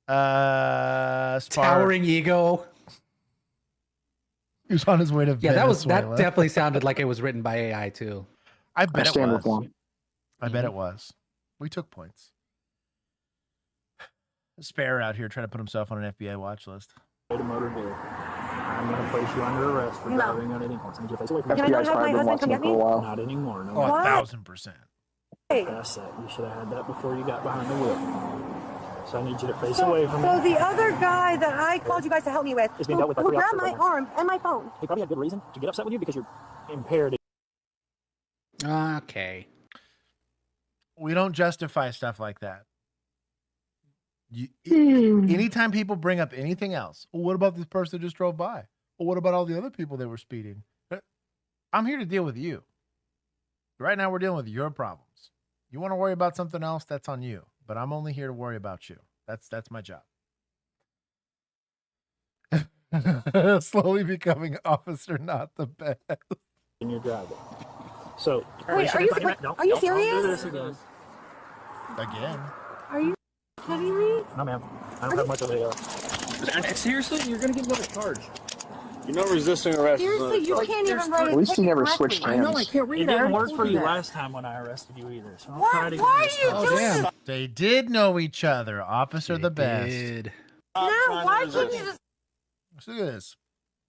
Towering ego. He was on his way to Yeah, that Venezuela. definitely sounded like it was written by AI too. I bet it stand was. with one. I bet it was. We took points. Spare out here trying to put himself on an FBI watch list. I'm going to place you under arrest for driving under the influence. I need you to face away from me. Can I not have my husband come get me? Not anymore. No. Oh, 1,000%. That's it. You should have had that before you got behind the wheel. So I need you to face away from me. So the other guy that I called you guys to help me with, It's being dealt with by who three grabbed officers my right arm and my phone. He probably had good reason to get upset with you because you're impaired. Okay. We don't justify stuff like that. Anytime people bring up anything else, well, what about this person that just drove by? Well, what about all the other people that were speeding? I'm here to deal with you. Right now, we're dealing with your problems. You want to worry about something else, that's on you. But I'm only here to worry about you. That's my job. Slowly becoming officer, not the best. In your driveway. So, Wait, are you serious? Again. Are you kidding me? No, ma'am. I don't have much of a. Seriously, you're gonna get another charge. You know, resisting arrest. Seriously, you can't even write it. At least he never switched I know I hands. can't read it. It I didn't already work for told you you that. last time when I arrested you either. So Why are you doing this? They did know each other. Officer the best. Now, why couldn't you just... Look at this.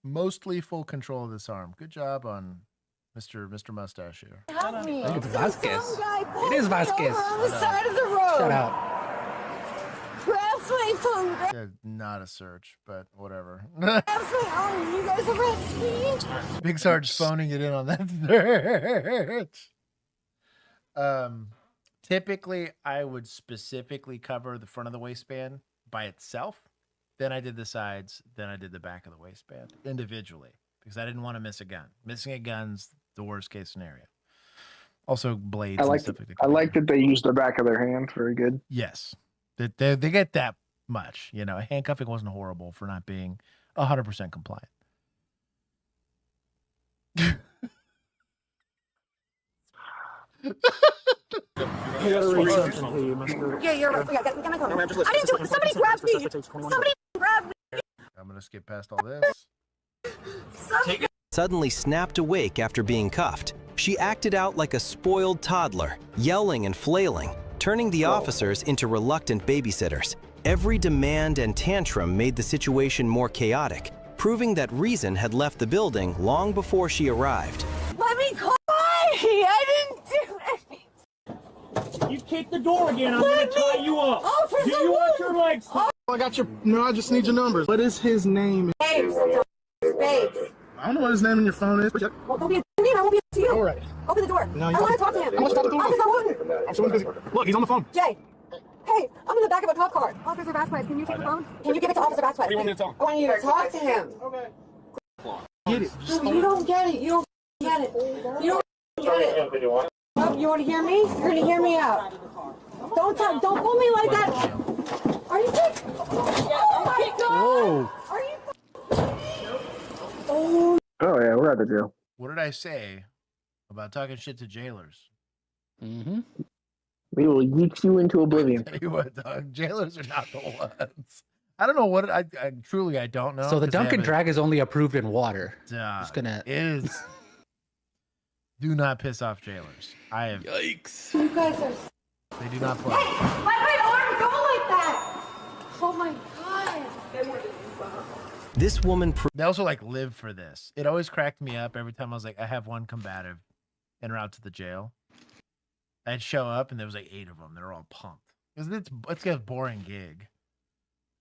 Mostly full control of this arm. Good job on Mr. Mustache here. Help me. I think it's Vasquez. Some guy pulled It is me Vasquez. over on the side of the road. Shut out. Grabs my phone. Yeah, not a search, but whatever. Grabs my arm. You guys arrest me? Big Sarge phoning it in on that search. Typically, I would specifically cover the front of the waistband by itself. Then I did the sides. Then I did the back of the waistband individually because I didn't want to miss a gun. Missing a gun's the worst case scenario. Also, blades. I and like stuff that. like I like that they use the back of their hand. Very good. Yes, they get that much. You know, handcuffing wasn't horrible for not being 100% compliant. I gotta read something to you, Mr. Yeah, you're right. Yeah, get my phone. I didn't do it. Somebody grabbed me. Somebody grabbed me. I'm gonna skip past all this. Suddenly snapped awake after being cuffed. She acted out like a spoiled toddler, yelling and flailing, turning the officers into reluctant babysitters. Every demand and tantrum made the situation more chaotic, proving that reason had left the building long before she arrived. Let me call. I didn't do anything. You kicked the door again. I'm gonna tie you up. Do you want your legs? I got your. No, I just need your numbers. What is his name? Babes. Babes. I don't know what his name in your phone is. Well, don't be a me. I won't be to you. All right. Open the door. No, I want to talk to him. I want to talk to him. Officer, I wouldn't. Look, he's on the phone. Jay. Hey, I'm in the back of a cop car. Officer Vasquez, can you take the phone? Can you give it to Officer Vasquez? What do you want me to tell him? I want you to talk to him. Okay. Get it. No, you don't get it. You don't get it. You don't get it. Oh, you want to hear me? You're going to hear me out. Don't pull me like that. Are you sick? Oh my God. Whoa. Are you? Oh. Oh yeah, we're at the jail. What did I say about talking shit to jailers? Mm-hmm. We will yeet you into oblivion. Tell you what, dog, jailers are not the ones. I don't know what I truly I don't know. So the 'cause they Dunkin' haven't- drag is only approved in water. Just gonna is. Do not piss off jailers. I have. Yikes. You guys are. They do not play. Hey, let my arm go like that. Oh my God. This woman. They also like live for this. It always cracked me up every time I was like, I have one combative en route to the jail. I'd show up and there was like 8 of them. They're all pumped. It's a boring gig.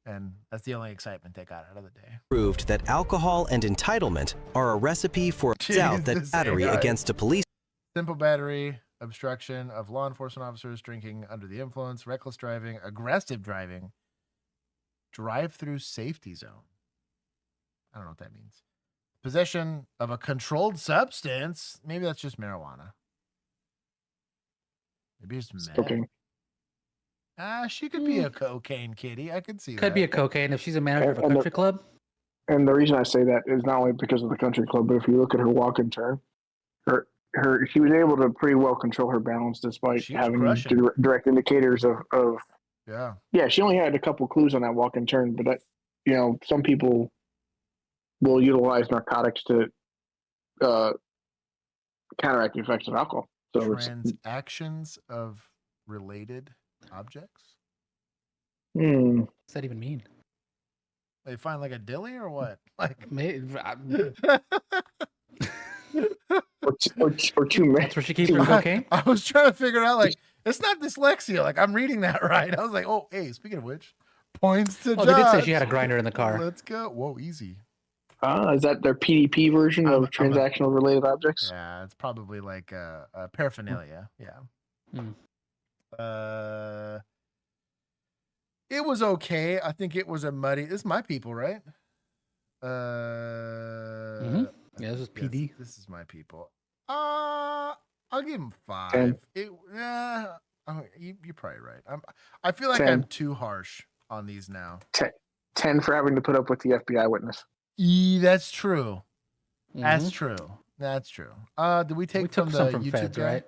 And that's the only excitement they got out of the day. Proved that alcohol and entitlement are a recipe for doubt that Jesus, battery AI. against a police. Simple battery, obstruction of law enforcement officers, drinking under the influence, reckless driving, aggressive driving, drive-through safety zone. I don't know what that means. Possession of a controlled substance. Maybe that's just marijuana. Maybe it's meth. Cocaine. She could be a cocaine kitty. I could see that. Could be a cocaine if she's a manager of a country club. And the reason I say that is not only because of the country club, but if you look at her walk and turn, she was able to pretty well control her balance despite having direct indicators of yeah. She only had a couple clues on that walk and turn, but some people will utilize narcotics to counteract the effects of alcohol. So Transactions of related objects. What's that even mean? They find like a dilly or what? Like or two men. That's where she keeps her cocaine. I was trying to figure out like it's not dyslexia. Like I'm reading that right. I was like, oh, hey, speaking of which, points to Oh, they did say Josh. she had a grinder in the car. Let's go. Whoa, easy. Is that their PDP version of transactional related objects? Yeah, it's probably like a paraphernalia. Yeah. It was okay. I think it was a muddy. This is my people, right? Yeah, this is PD. This is my people. I'll give him 5. 10. You're probably right. I feel like 10. I'm too harsh on these now. 10 for having to put up with the FBI witness. That's true. That's true. That's true. Did we take took from some the from YouTube Feds, guy?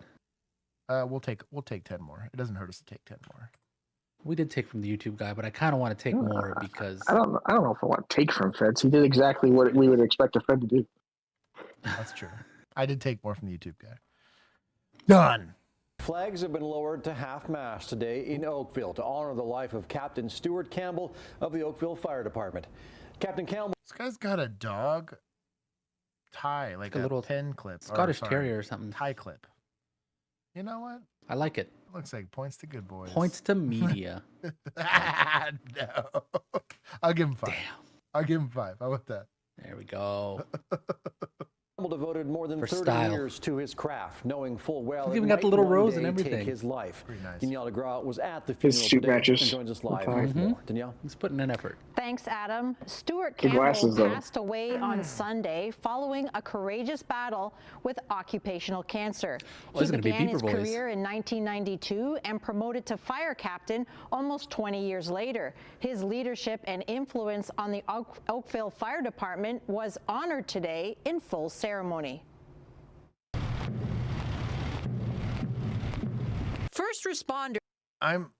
right? We'll take 10 more. It doesn't hurt us to take 10 more. We did take from the YouTube guy, but I kind of want to take more because I don't know if I want to take from Feds. He did exactly what we would expect a Fed to do. That's true. I did take more from the YouTube guy. Done. Flags have been lowered to half-mast today in Oakville to honor the life of Captain Stuart Campbell of the Oakville Fire Department. Captain Campbell. This guy's got a dog tie, like a little pen clip. Scottish Terrier or something. Tie clip. You know what? I like it. Looks like points to good boys. Points to media. No. I'll give him 5. Damn. I'll give him 5. How about that? There we go. Campbell devoted more than For 30 style. years to his craft, knowing full well He's it even got might the little one rose day and everything. take his life. Pretty nice. Danielle DeGraw was at the His funeral suit today matches. and joins us live Okay. with more. Danielle? He's putting in effort. Thanks, Adam. Stuart Good Campbell glasses, though. passed away on Sunday following a courageous battle with occupational cancer. Well, He he's gonna be began his Beaver Boys. career in 1992 and promoted to fire captain almost 20 years later. His leadership and influence on the Oakville Fire Department was honored today in full ceremony. First responder. And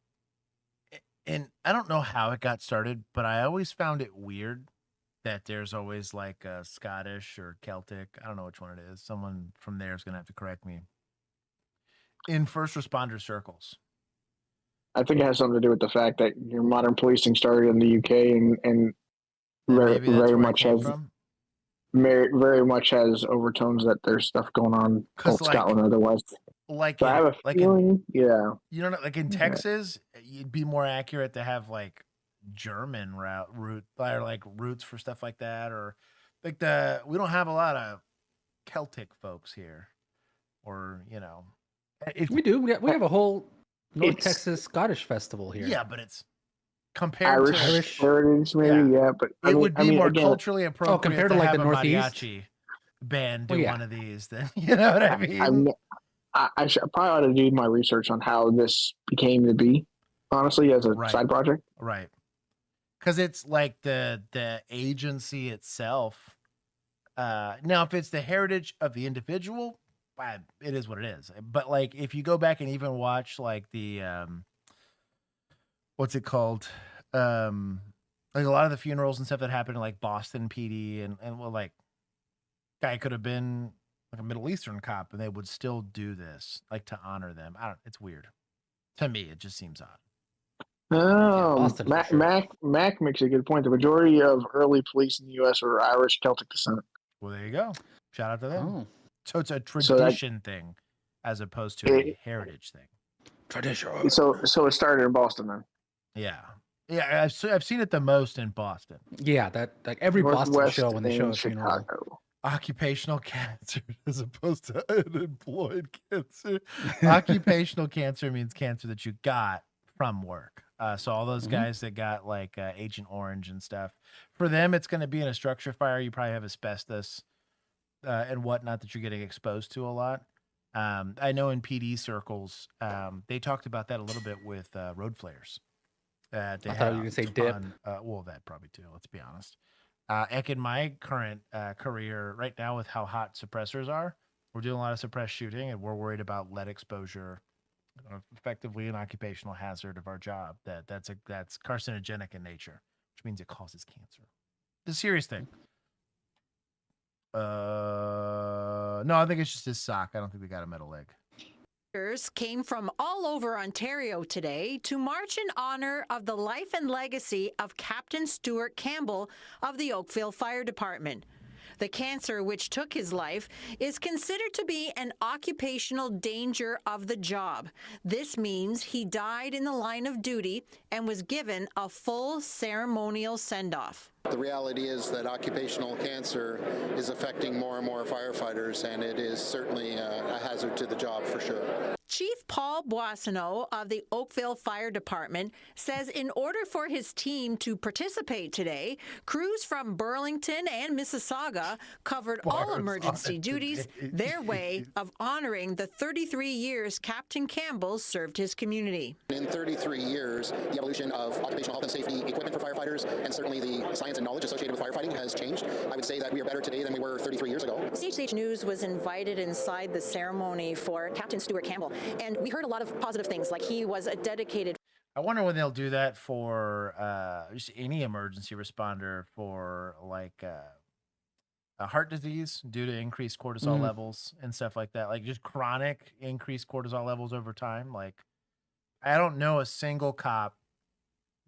I don't know how it got started, but I always found it weird that there's always like a Scottish or Celtic. I don't know which one it is. Someone from there is going to have to correct me. In first responder circles. I think it has something to do with the fact that your modern policing started in the UK and very much has overtones that there's stuff going on both Scotland otherwise. Like, so I have a feeling, yeah. You know, like in Texas, you'd be more accurate to have like German root or like roots for stuff like that, or like we don't have a lot of Celtic folks here, or you know, We do. We have a whole North Texas Scottish festival here. Yeah, but it's compared to Irish heritage, maybe, yeah. But it would be more culturally appropriate. Oh, compared to like have the a Northeast mariachi band do Well, yeah. one of these. Then you know what I mean. I probably ought to do my research on how this became to be, honestly, as a side project. Right. Because it's like the agency itself. Now, if it's the heritage of the individual, it is what it is. But like, if you go back and even watch like the what's it called? Like a lot of the funerals and stuff that happened in like Boston PD and well, like guy could have been like a Middle Eastern cop, and they would still do this, like to honor them. It's weird. To me, it just seems odd. Oh, Mac makes a good point. The majority of early police in the U.S. were Irish Celtic descent. Well, there you go. Shout out to them. Oh. So it's a tradition thing, as opposed to a heritage thing. Tradition. So it started in Boston then. Yeah. I've seen it the most in Boston. Yeah, that like every Boston Northwest show when they show a Chicago. funeral. Occupational cancer as opposed to unemployed cancer. Occupational cancer means cancer that you got from work. So all those guys that got like Agent Orange and stuff, for them, it's going to be in a structure fire. You probably have asbestos and whatnot that you're getting exposed to a lot. I know in PD circles, they talked about that a little bit with road flares. I thought you were going to say dip. Well, that probably too, let's be honest. Heck, in my current career right now with how hot suppressors are, we're doing a lot of suppressed shooting, and we're worried about lead exposure, effectively an occupational hazard of our job. That's carcinogenic in nature, which means it causes cancer. It's a serious thing. No, I think it's just his sock. I don't think we got a metal leg. Came from all over Ontario today to march in honor of the life and legacy of Captain Stuart Campbell of the Oakville Fire Department. The cancer which took his life is considered to be an occupational danger of the job. This means he died in the line of duty and was given a full ceremonial send-off. The reality is that occupational cancer is affecting more and more firefighters, and it is certainly a hazard to the job for sure. Chief Paul Boissonneau of the Oakville Fire Department says in order for his team to participate today, crews from Burlington and Mississauga covered all emergency duties, their way of honoring the 33 years Captain Campbell served his community. In 33 years, the evolution of occupational health and safety equipment for firefighters, and certainly the science and knowledge associated with firefighting has changed. I would say that we are better today than we were 33 years ago. CHH News was invited inside the ceremony for Captain Stuart Campbell, and we heard a lot of positive things, like he was a dedicated. I wonder when they'll do that for just any emergency responder for like a heart disease due to increased cortisol levels and stuff like that, like just chronic increased cortisol levels over time. Like, I don't know a single cop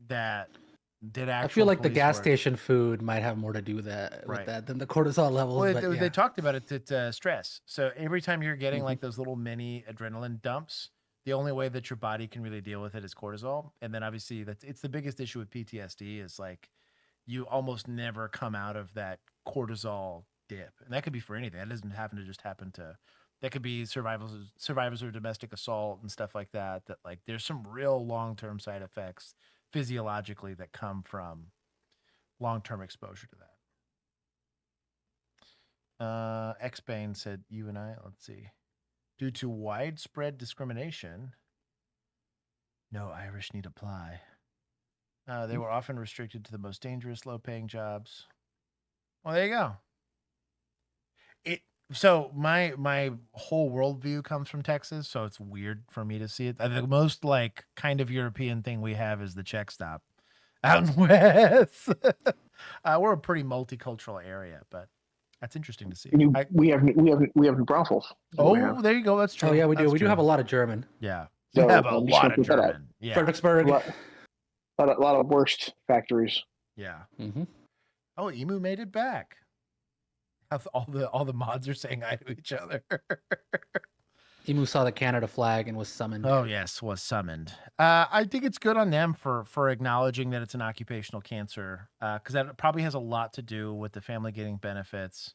that did actual. I feel like the police gas work. station food might have more to do with that, than the cortisol levels. Well, but they talked about it that stress. So every time you're getting Mhm. like those little mini adrenaline dumps, the only way that your body can really deal with it is cortisol. And then obviously it's the biggest issue with PTSD is like you almost never come out of that cortisol dip. And that could be for anything. That doesn't happen to just happen to, that could be survivors of domestic assault and stuff like that, that like there's some real long-term side effects physiologically that come from long-term exposure to that. X-Bane said, you and I, let's see. Due to widespread discrimination, no Irish need apply. They were often restricted to the most dangerous, low-paying jobs. Well, there you go. So my whole worldview comes from Texas, so it's weird for me to see it. The most like kind of European thing we have is the check stop out in West. We're a pretty multicultural area, but that's interesting to see. We have New Braunfels. Oh, there you go. That's true. Oh yeah, we do. That's We do true. have a lot of German. Yeah, So, we have a I'm just lot gonna of put that out. German. Yeah, Fredericksburg. A lot of worst factories. yeah. Mm-hmm. Oh, Emu made it back. All the mods are saying hi to each other. Emu saw the Canada flag and was summoned. Oh yes, was summoned. I think it's good on them for acknowledging that it's an occupational cancer, because that probably has a lot to do with the family getting benefits.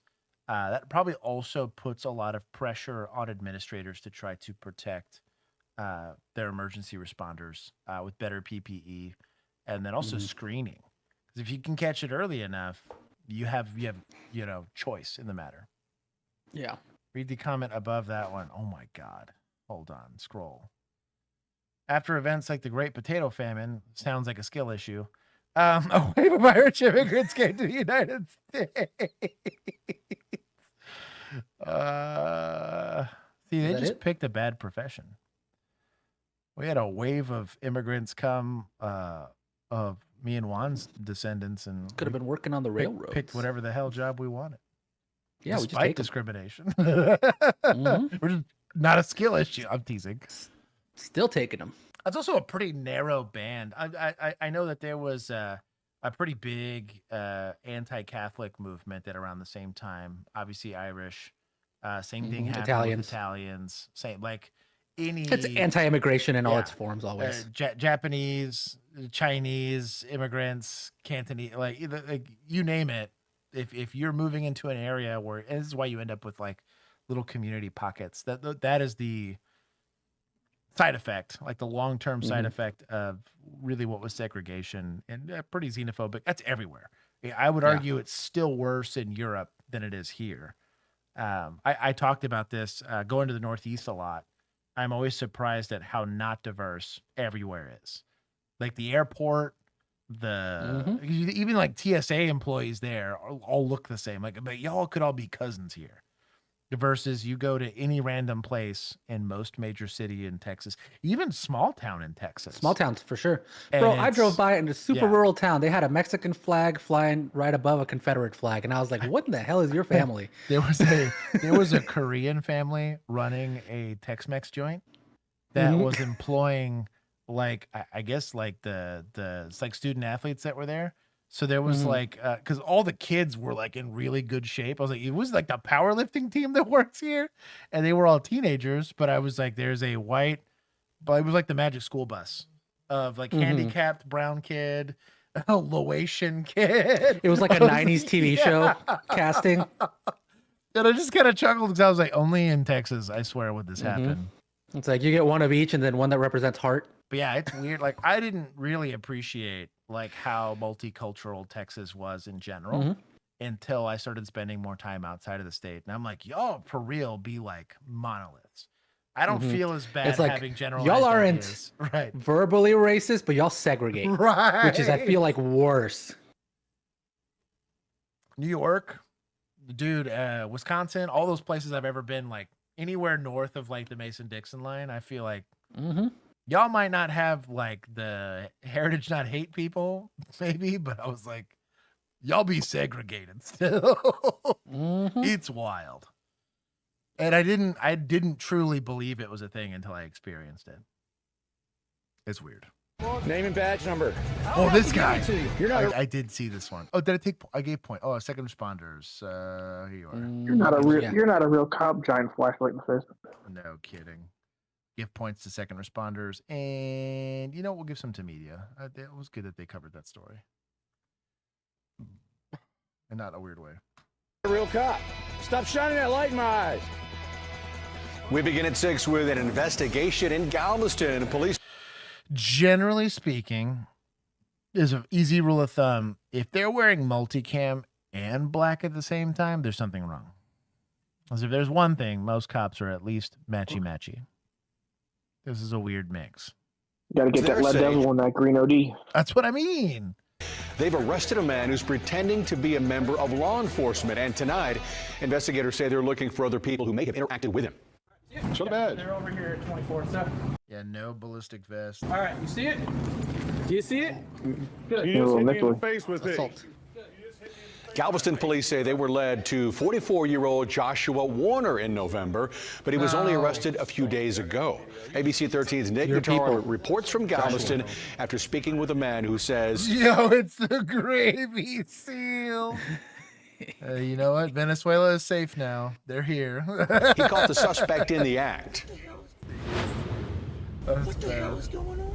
That probably also puts a lot of pressure on administrators to try to protect their emergency responders with better PPE, and then also screening. Because if you can catch it early enough, you have choice in the matter. Yeah. Read the comment above that one. Oh my God. Hold on. Scroll. After events like the Great Potato Famine, sounds like a skill issue. A wave of Irish immigrants came to the United States. See, they just picked a bad profession. We had a wave of immigrants come of me and Juan's descendants, and could have been working on the railroads. Picked whatever the hell job we wanted. Yeah, we just despite take 'em. discrimination. Mhm. We're just not a skill issue. I'm teasing. Still taking them. That's also a pretty narrow band. I know that there was a pretty big anti-Catholic movement at around the same time. Obviously Irish. Same thing happened with Italians. Same like any. It's anti-immigration in all its forms always. Japanese, Chinese immigrants, Cantonese, like you name it. If you're moving into an area where, and this is why you end up with like little community pockets, that is the side effect, like the long-term side effect of really what was segregation, and pretty xenophobic. That's everywhere. I would argue it's still worse in Europe than it is here. I talked about this going to the Northeast a lot. I'm always surprised at how not diverse everywhere is. Like the airport, even like TSA employees there all look the same. Like, but y'all could all be cousins here. Versus you go to any random place in most major city in Texas, even small town in Texas. Small towns for sure. And Bro, I drove by in a super yeah. rural town. They had a Mexican flag flying right above a Confederate flag, and I was like, "What in the hell is your family?" There was a Korean family running a Tex-Mex joint. that was employing like I guess like the it's like student athletes that were there. So there was like because all the kids were like in really good shape. I was like, it was like the powerlifting team that works here, and they were all teenagers. But I was like, there's a white, but it was like the Magic School Bus of like handicapped brown kid, a Laotian kid. It was like a 90s TV show casting. And I just kind of chuckled because I was like, only in Texas, I swear, would this happen. It's like you get one of each and then one that represents heart. But yeah, it's weird. Like I didn't really appreciate like how multicultural Texas was in general until I started spending more time outside of the state. And I'm like, y'all for real be like monoliths. I don't feel as bad It's like, having general. y'all aren't verbally racist, but y'all segregate. Right. Which is, I feel like, worse. New York, dude, Wisconsin, all those places I've ever been, like anywhere north of like the Mason-Dixon line, I feel like y'all might not have like the heritage not hate people, maybe, but I was like, y'all be segregated still. It's wild. And I didn't truly believe it was a thing until I experienced it. It's weird. Name and badge number. Oh, this guy. You're not. I did see this one. Oh, did I take? I gave point. Oh, second responders. Here you are. You're not a real cop. Giant flashlight in the face. No kidding. Give points to second responders, and you know we'll give some to media. It was good that they covered that story, and not in a weird way. A real cop. Stop shining that light in my eyes. We begin at 6 with an investigation in Galveston. Police. Generally speaking, there's an easy rule of thumb. If they're wearing multicam and black at the same time, there's something wrong. Because if there's one thing, most cops are at least matchy-matchy. This is a weird mix. Got to get that lead devil on that green OD. That's what I mean. They've arrested a man who's pretending to be a member of law enforcement. And tonight, investigators say they're looking for other people who may have interacted with him. Show the badge. They're over here at 24, sir. Yeah, no ballistic vest. All right, you see it? Do you see it? Good. You just hit me in the face with it. Galveston police say they were led to 44-year-old Joshua Warner in November, but he was only arrested a few days ago. ABC 13's Nick Guitar reports from Galveston after speaking with a man who says, Yo, it's the gravy seal. You know what? Venezuela is safe now. They're here. He caught the suspect in the act. What the hell is going on?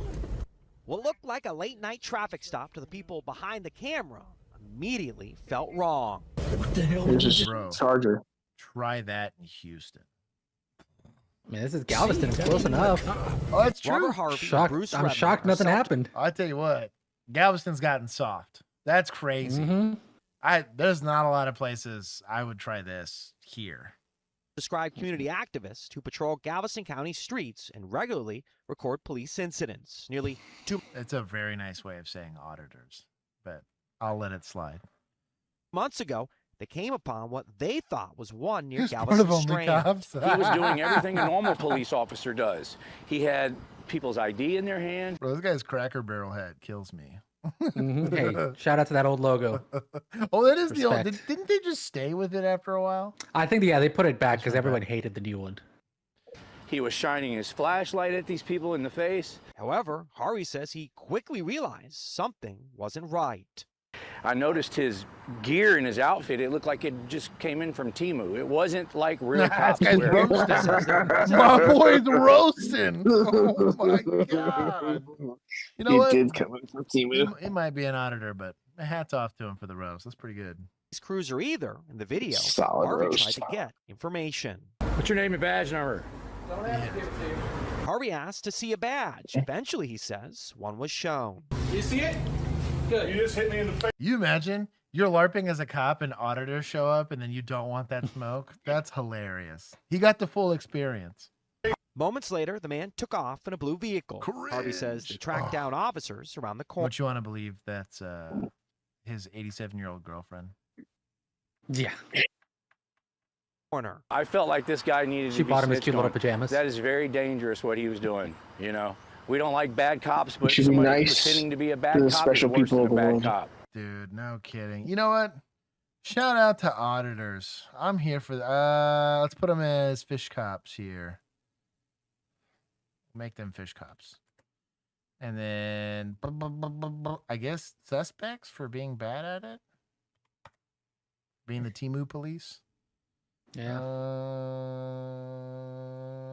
What looked like a late-night traffic stop to the people behind the camera immediately felt wrong. What the hell is this Charger? Try that in Houston. Man, this is Galveston. It's close enough. Oh, that's true. Robert Harvey, I'm shocked nothing happened. I tell you what, Galveston's gotten soft. That's crazy. There's not a lot of places I would try this here. Describe community activists who patrol Galveston County streets and regularly record police incidents. Nearly 2 It's a very nice way of saying auditors, but I'll let it slide. months ago, they came upon what they thought was one near Here's Galveston part of Strand. He was doing everything a normal police officer does. He had people's ID in their hand. Bro, this guy's Cracker Barrel hat kills me. Hey, shout out to that old logo. Oh, that is the old. Respect. Didn't they just stay with it after a while? I think, yeah, they put it back because everyone hated the new one. He was shining his flashlight at these people in the face. However, Harvey says he quickly realized something wasn't right. I noticed his gear in his outfit. It looked like it just came in from Temu. It wasn't like real cops wear. My boy's roasting. Oh my god! You know what? Did come in from Temu. It might be an auditor, but hats off to him for the roast. That's pretty good. His cruiser either. In the video, Solid Harvey roast. tried to get information. What's your name and badge number? Don't have to give it to you. Harvey asked to see a badge. Eventually, he says, one was shown. You see it? Good. You just hit me in the face. You imagine you're LARPing as a cop and auditors show up and then you don't want that smoke? That's hilarious. He got the full experience. Moments later, the man took off in a blue vehicle. Harvey says they tracked down officers around the corner. What you want to believe that's his 87-year-old girlfriend? Yeah. Corner. I felt like this guy needed to She be bought him his snitched cute little on. pajamas. That is very dangerous what he was doing, you know. We don't like bad cops, but should be somebody nice pretending to be a bad to the cop special is worse people than of a the bad world. cop. Dude, no kidding. You know what? Shout out to auditors. I'm here for let's put them as fish cops here. Make them fish cops. And then I guess suspects for being bad at it. Being the Temu police. Yeah.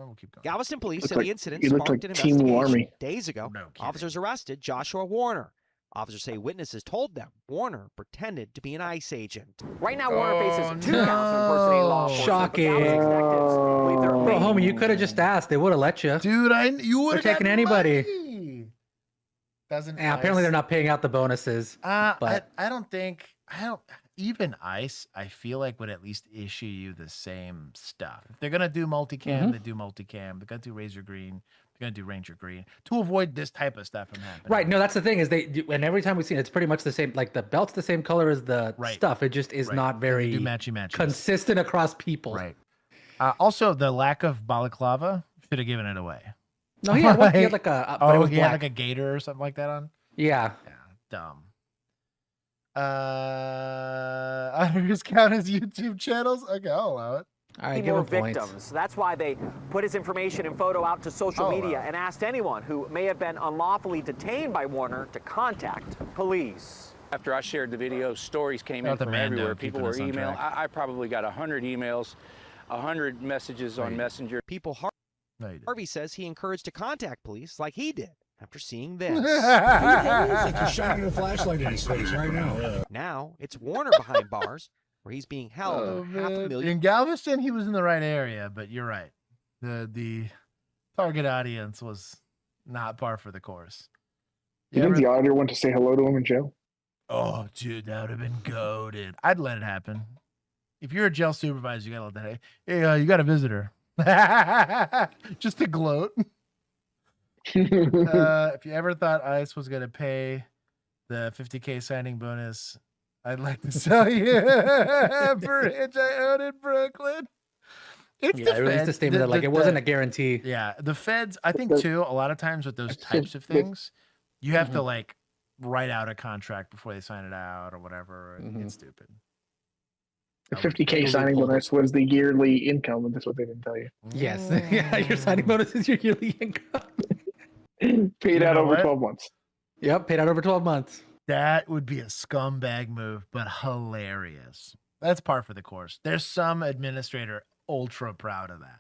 We'll keep going. Galveston police Looked said like- the incident he looked sparked like an Temu investigation Army. days ago. No kidding. Officers arrested Joshua Warner. Officers say witnesses told them Warner pretended to be an ICE agent. Right now, Warner faces 2 counts of impersonating law enforcement. Shocking. But Galveston detectives believe there Bro, may homie, you could have just asked. They would have let you. Dude, you would They're have taking anybody. Doesn't Yeah, apparently they're not paying out the bonuses. But I don't even ICE, I feel like would at least issue you the same stuff. If they're gonna do multicam, they do multicam. They're gonna do Razor Green. They're gonna do Ranger Green to avoid this type of stuff from happening. right, no, that's the thing is and every time we've seen it, it's pretty much the same. Like the belt's the same color as the stuff. It just is not very do matchy. consistent across people. Right. Also, the lack of balaclava should have given it away. No, he had like a but it was he had black. like a gator or something like that on. Yeah. Dumb. Others count as YouTube channels. Okay, I'll allow it. All right, more victims. That's why they put his information and photo out to social media and asked anyone who may have been unlawfully detained by Warner to contact police. After I shared the video, stories came in from everywhere. People were emailing. I probably got 100 emails, 100 messages on Messenger. Harvey says he encouraged to contact police like he did after seeing this. It's like you're shining a flashlight in his face right now. Now it's Warner behind bars where he's being held on $500,000. In Galveston, he was in the right area, but you're right. The target audience was not par for the course. You think the auditor went to say hello to him in jail? Oh, dude, that would have been goated. I'd let it happen. If you're a jail supervisor, you gotta let that. Hey, you got a visitor. Just to gloat. If you ever thought ICE was gonna pay the $50K signing bonus, I'd like to sell you a bridge I own in Brooklyn. It's Yeah, I released a statement that like it wasn't a guarantee. Yeah, the feds. I think too. A lot of times with those types of things, you have to like write out a contract before they sign it out or whatever. It's stupid. The 50K signing bonus was the yearly income, and that's what they didn't tell you. Yes. Yeah, your signing bonus is your yearly income. Paid out over 12 months. Yep, paid out over 12 months. That would be a scumbag move, but hilarious. That's par for the course. There's some administrator ultra proud of that.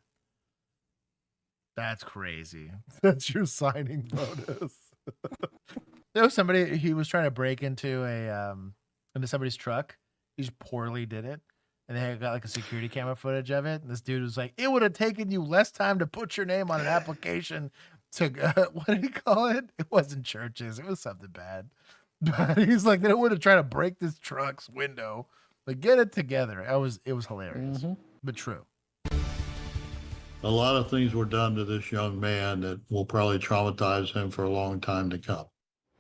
That's crazy. That's your signing bonus. There was somebody, he was trying to break into into somebody's truck. He just poorly did it. And they got like a security camera footage of it. And this dude was like, it would have taken you less time to put your name on an application to, what did he call it? It wasn't churches. It was something bad. But he's like, they would have tried to break this truck's window. Like, get it together. It was hilarious, but true. A lot of things were done to this young man that will probably traumatize him for a long time to come.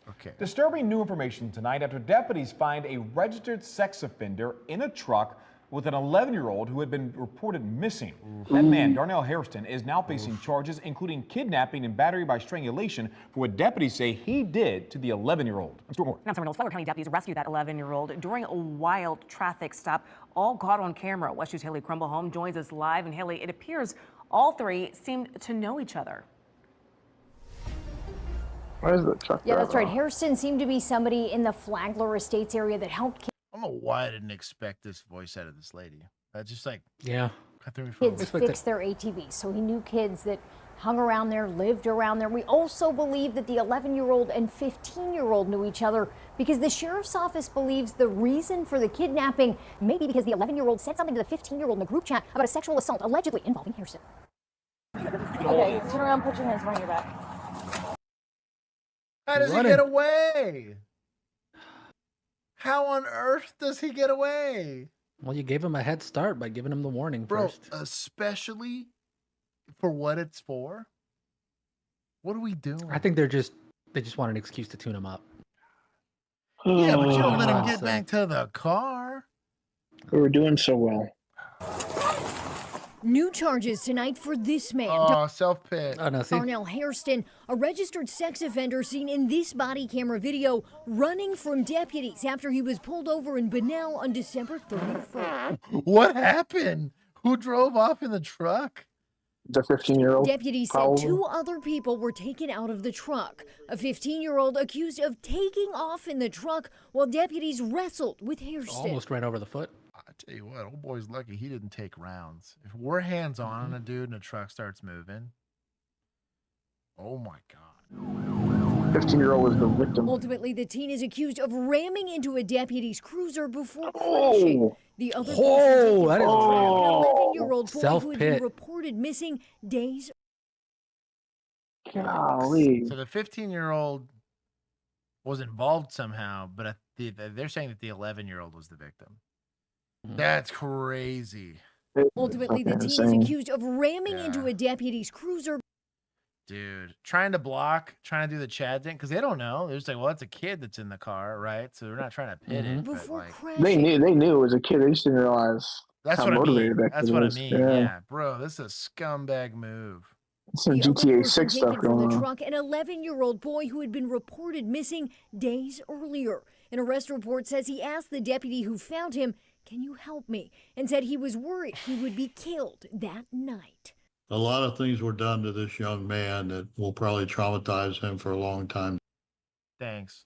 Okay. Disturbing new information tonight after deputies find a registered sex offender in a truck with an 11-year-old who had been reported missing. That man, Darnell Hairston, is now facing charges including kidnapping and battery by strangulation for what deputies say he did to the 11-year-old. Let's do more. Now, Florida County deputies rescued that 11-year-old during a wild traffic stop, all caught on camera. West 2's Haley Crumblehome joins us live. And Haley, it appears all three seemed to know each other. Where's the truck? Yeah, that's right. Hairston seemed to be somebody in the Flagler Estates area that helped I don't know why I didn't expect this voice out of this lady. That's just like, yeah. kids fix their ATVs. So he knew kids that hung around there, lived around there. We also believe that the 11-year-old and 15-year-old knew each other because the sheriff's office believes the reason for the kidnapping may be because the 11-year-old said something to the 15-year-old in the group chat about a sexual assault allegedly involving Hairston. Okay, turn around, put your hands behind your back. How does he get away? How on earth does he get away? Well, you gave him a head start by giving him the warning first. Especially for what it's for. What are we doing? I think they just want an excuse to tune him up. Yeah, but you don't let him get back to the car. We were doing so well. New charges tonight for this man. Oh, self-pit. Oh, no, see? Darnell Hairston, a registered sex offender seen in this body camera video running from deputies after he was pulled over in Bunnell on December 31st. What happened? Who drove off in the truck? The 15-year-old. Deputies said 2 other people were taken out of the truck. A 15-year-old accused of taking off in the truck while deputies wrestled with Hairston. Almost ran over the foot. I tell you what, old boy's lucky he didn't take rounds. If we're hands-on on a dude and a truck starts moving, oh my God. 15-year-old was the victim. Ultimately, the teen is accused of ramming into a deputy's cruiser before crashing. The other person that is an 11-year-old boy who had self-pit. been reported missing days. Golly. So the 15-year-old was involved somehow, but they're saying that the 11-year-old was the victim. That's crazy. Ultimately, the teen is accused of ramming into a deputy's cruiser. Dude, trying to do the Chad thing, because they don't know. They're just like, well, it's a kid that's in the car, right? So they're not trying to pit it. But like, They knew it was a kid. They just didn't realize that's how what I mean. motivated that That's kid what was. I mean. Yeah, bro, this is a scumbag move. Some The other GTA person 6 taken stuff from going the on. truck, an 11-year-old boy who had been reported missing days earlier. An arrest report says he asked the deputy who found him, "Can you help me?" and said he was worried he would be killed that night. A lot of things were done to this young man that will probably traumatize him for a long time Thanks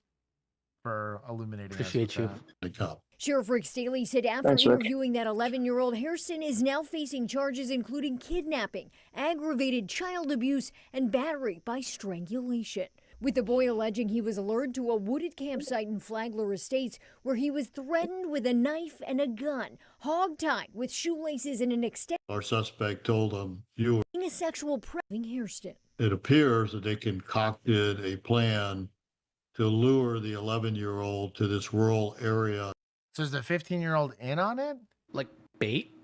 for illuminating. Appreciate you. to come. Sheriff Rick Staley said after Thanks, Rick. interviewing that 11-year-old, Hairston is now facing charges including kidnapping, aggravated child abuse, and battery by strangulation. With the boy alleging he was lured to a wooded campsite in Flagler Estates where he was threatened with a knife and a gun, hogtied with shoelaces and an extended Our suspect told him, "You." a sexual prepping Hairston. It appears that they concocted a plan to lure the 11-year-old to this rural area. So is the 15-year-old in on it? Like bait?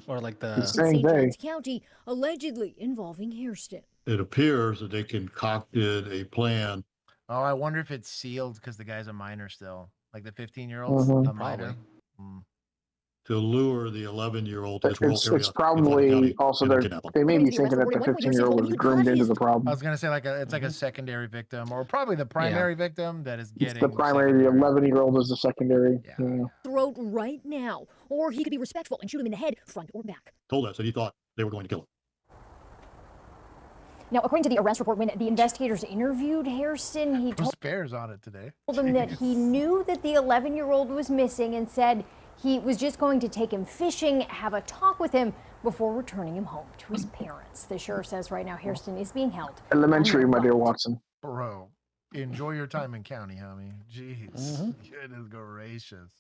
Or like the St. Johns County, allegedly involving Hairston. It appears that they concocted a plan. Oh, I wonder if it's sealed because the guy's a minor still. Like the 15-year-old's a minor. To lure the 11-year-old to this rural area. It's probably also they may be thinking that the 15-year-old was groomed into the problem. I was gonna say it's like a secondary victim, or probably the primary victim that is getting It's the primary. The 11-year-old is the secondary. Yeah. Throat right now, or he could be respectful and shoot him in the head, front or back. Told us that he thought they were going to kill him. Now, according to the arrest report, when the investigators interviewed Hairston, he told Bears on it today. them that he knew that the 11-year-old was missing and said he was just going to take him fishing, have a talk with him before returning him home to his parents. The sheriff says right now Hairston is being held. Elementary, my dear Watson. Bro, enjoy your time in county, homie. Jeez, goodness gracious.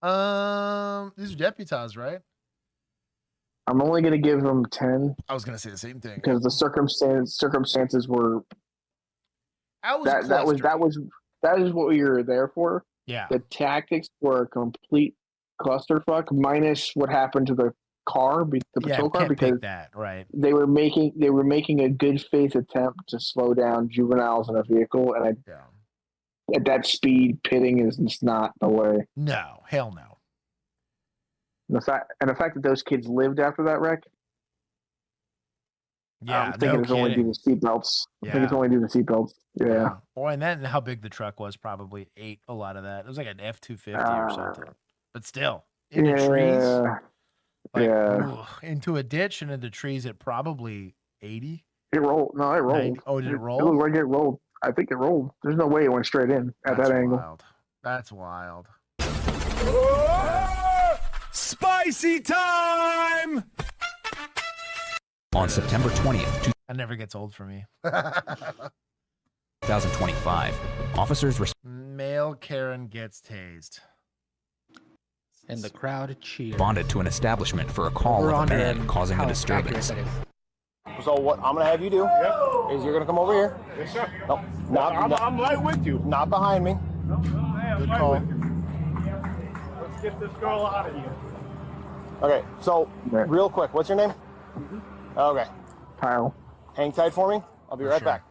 These are deputized, right? I'm only going to give them 10. I was going to say the same thing because the circumstances were. That is what we were there for. Yeah. The tactics were a complete clusterfuck, minus what happened to the car, the patrol car, because they were making a good faith attempt to slow down juveniles in a vehicle, and at that speed, pitting is just not the way. No, hell no. The fact that those kids lived after that wreck. Yeah, I'm thinking it's only due to seatbelts. I think it's only due to seatbelts. Yeah. Oh, and then how big the truck was probably ate a lot of that. It was like an F-250 or something. But still, in the trees. Into a ditch and into trees at probably 80. It rolled. No, it rolled. Oh, did it roll? It looked like it rolled. I think it rolled. There's no way it went straight in at that angle. That's wild. Spicy time! On September 20th, That never gets old for me. 2025, officers Male Karen gets tased. And the crowd cheers. responded to an establishment for a call of a man causing a disturbance. So what I'm gonna have you do is you're gonna come over here. Yes, sir. No, I'm right with you. Not behind me. Good call. Let's get this girl out of here. Okay, so real quick, what's your name? Okay. Kyle. Hang tight for me. I'll be right back.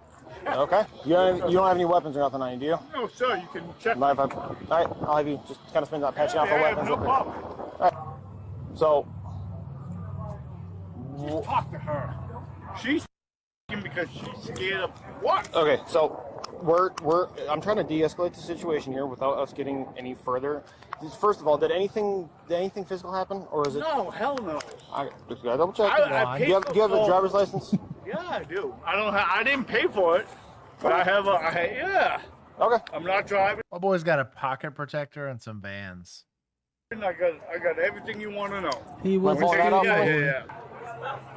Okay. You don't have any weapons or nothing on you, do you? No, sir. You can check. All right. I'll have you just kind of spin that patching out for weapons. No real quick. problem. All right. So. Just talk to her. She's because she's scared of what? Okay, so I'm trying to de-escalate the situation here without us getting any further First of all, did anything physical happen, or is it? No, hell no. I gotta double check. I do you have a driver's license? Yeah, I do. I didn't pay for it, but I have yeah. Okay. I'm not driving. My boy's got a pocket protector and some Vans. I got everything you want to know. He was yeah.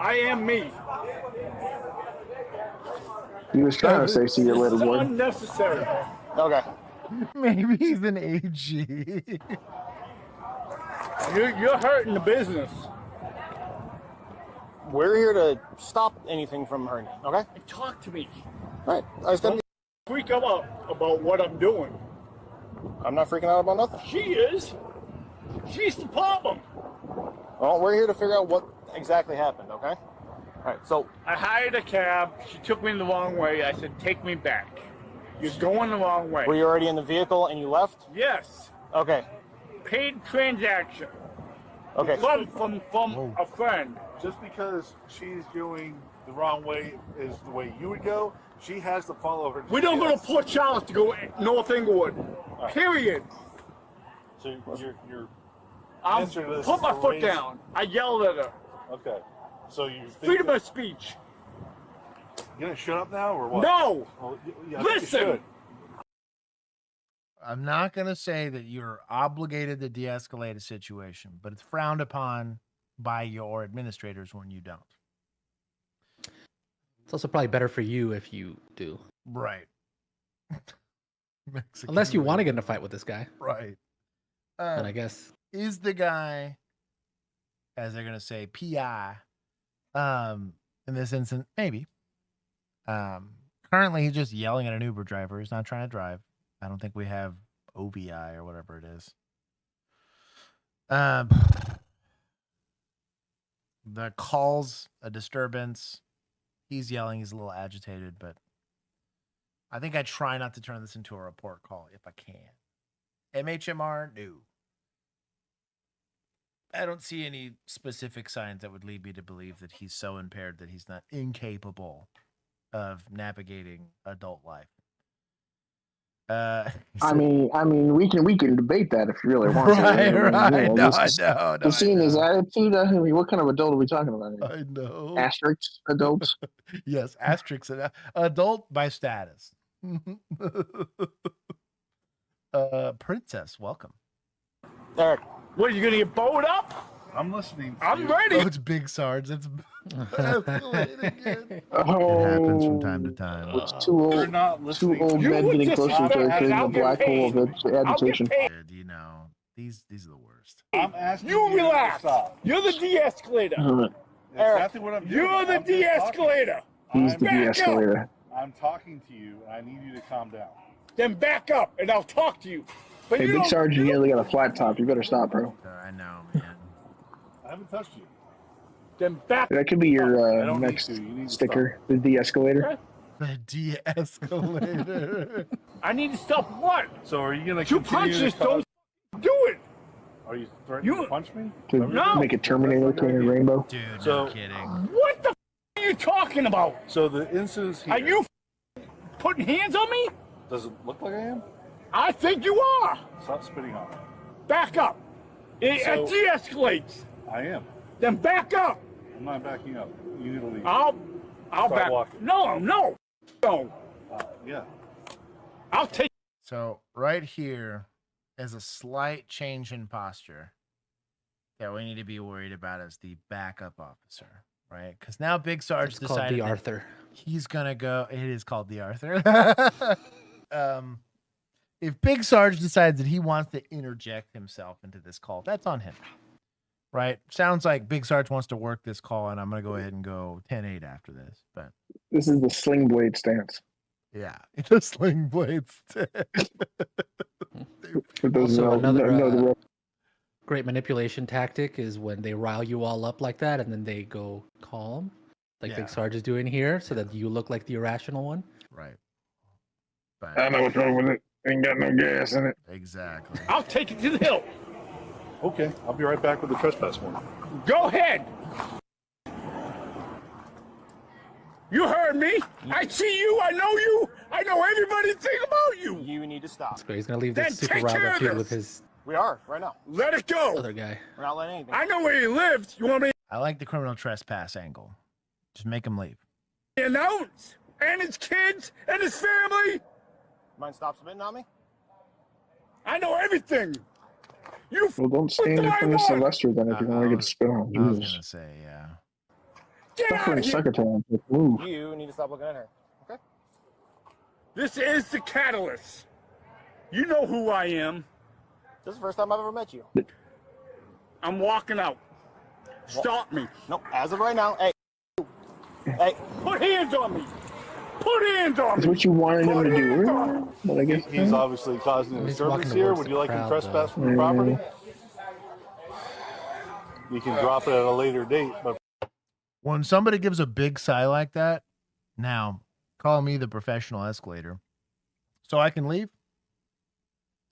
I am me. He was trying to say, "See you later, It's boy." unnecessary. Okay. Maybe he's an AG. You're hurting the business. We're here to stop anything from hurting. Okay. Talk to me. All right. I was gonna Freak out about what I'm doing. I'm not freaking out about nothing. She is. She's the problem. Well, we're here to figure out what exactly happened. Okay. All right. So I hired a cab. She took me the wrong way. I said, take me back. You're going the wrong way. were you already in the vehicle and you left? Yes. Okay. Paid transaction. Okay. From a friend. Just because she's doing the wrong way is the way you would go, she has to follow her. We don't go to Port Charles to go North Inglewood. Right. Period. So you're I'm answering this. put my foot raise- down. I yelled at her. Okay. So you think Freedom of speech. you gonna shut up now or what? No. Well, yeah, I think you Listen. should. I'm not going to say that you're obligated to de-escalate a situation, but it's frowned upon by your administrators when you don't. It's also probably better for you if you do. Right. Unless you want to get in a fight with this guy. Right. Then I guess. Is the guy, as they're going to say, PI, in this instance? Maybe. Currently, he's just yelling at an Uber driver. He's not trying to drive. I don't think we have OVI or whatever it is. The call's a disturbance. He's yelling. He's a little agitated, but I think I try not to turn this into a report call if I can. MHMR, no. I don't see any specific signs that would lead me to believe that he's so impaired that he's not incapable of navigating adult life. I mean, we can debate that if you really want to. Right. No, I know. Seeing his attitude, I mean, what kind of adult are we talking about here? I know. Asterisk adults. Yes, asterisks. Adult by status. Princess, welcome. Eric, what are you gonna get bowed up? I'm listening. I'm ready. Oh, it's Big Sarge. It's escalating again. It Oh, happens from time to time. it's too old. You're not Too listening. old men getting closer to creating a black hole of agitation. You know, these are the worst. I'm asking You you relax. to stop. You're the de-escalator. Exactly what I'm doing. You're the I'm just talking. de-escalator. He's the Back up. de-escalator. I'm talking to you, and I need you to calm down. Then back up, and I'll talk to you. But Hey, you Big don't- Sarge, you nearly got a flat top. You better stop, bro. I know, man. I haven't touched you. Then back. That could be I your don't need next to. You need to sticker, the de-escalator. The de-escalator. I need to stop what? So are you gonna Two continue punches to don't do it. Are you threatening to punch me? To No. make a Terminator to a rainbow. Dude, So- no kidding. What the are you talking about? So the incidents here. Are you putting hands on me? Does it look like I am? I think you are. Stop spitting on me. Back up. It So- de-escalates. I am. Then back up. I'm not backing up. You need to leave. I'll Start back. walking. No. Yeah. I'll take. So right here is a slight change in posture that we need to be worried about as the backup officer, right? Because now Big Sarge It's called decided the that Arthur. he's gonna go. It is called the Arthur. If Big Sarge decides that he wants to interject himself into this call, that's on him, right? Sounds like Big Sarge wants to work this call, and I'm gonna go ahead and go 10-8 after this, but. This is the sling blade stance. Yeah, it's a sling blade stick. For those Also, who another know the real- great manipulation tactic is when they rile you all up like that and then they go calm, like Yeah. Big Sarge is doing here, so that you look like the irrational one. Right. But I know what's wrong with it. Ain't got no gas in it. exactly. I'll take it to the hill. Okay. I'll be right back with the trespass warrant. Go ahead. You heard me. I see you. I know you. I know everything about you. You need to stop. So he's gonna leave Then this super take riled care up of dude this. with his We are right now. Let it go. Other guy. We're not letting anything. I know where he lives. You want me I like the criminal trespass angle. Just make him leave. to announce? And his kids and his family? Mind stop spitting on me? I know everything. You Well, don't stand in front of Sylvester then if you're going to get spit on. I was Jesus. gonna say, yeah. Suffering secretary. Move. You need to stop looking at her. Okay? This is the catalyst. You know who I am. This is the first time I've ever met you. I'm walking out. Stop me. Nope. As of right now, hey. Hey. Put hands on me. Put hands on That's me. what you wanted him to do. But I guess He's obviously causing a He's disturbance walking here. towards Would the you like him crowd, trespass though. from the property? You can drop it at a later date, but When somebody gives a big sigh like that, now call me the professional escalator. So I can leave?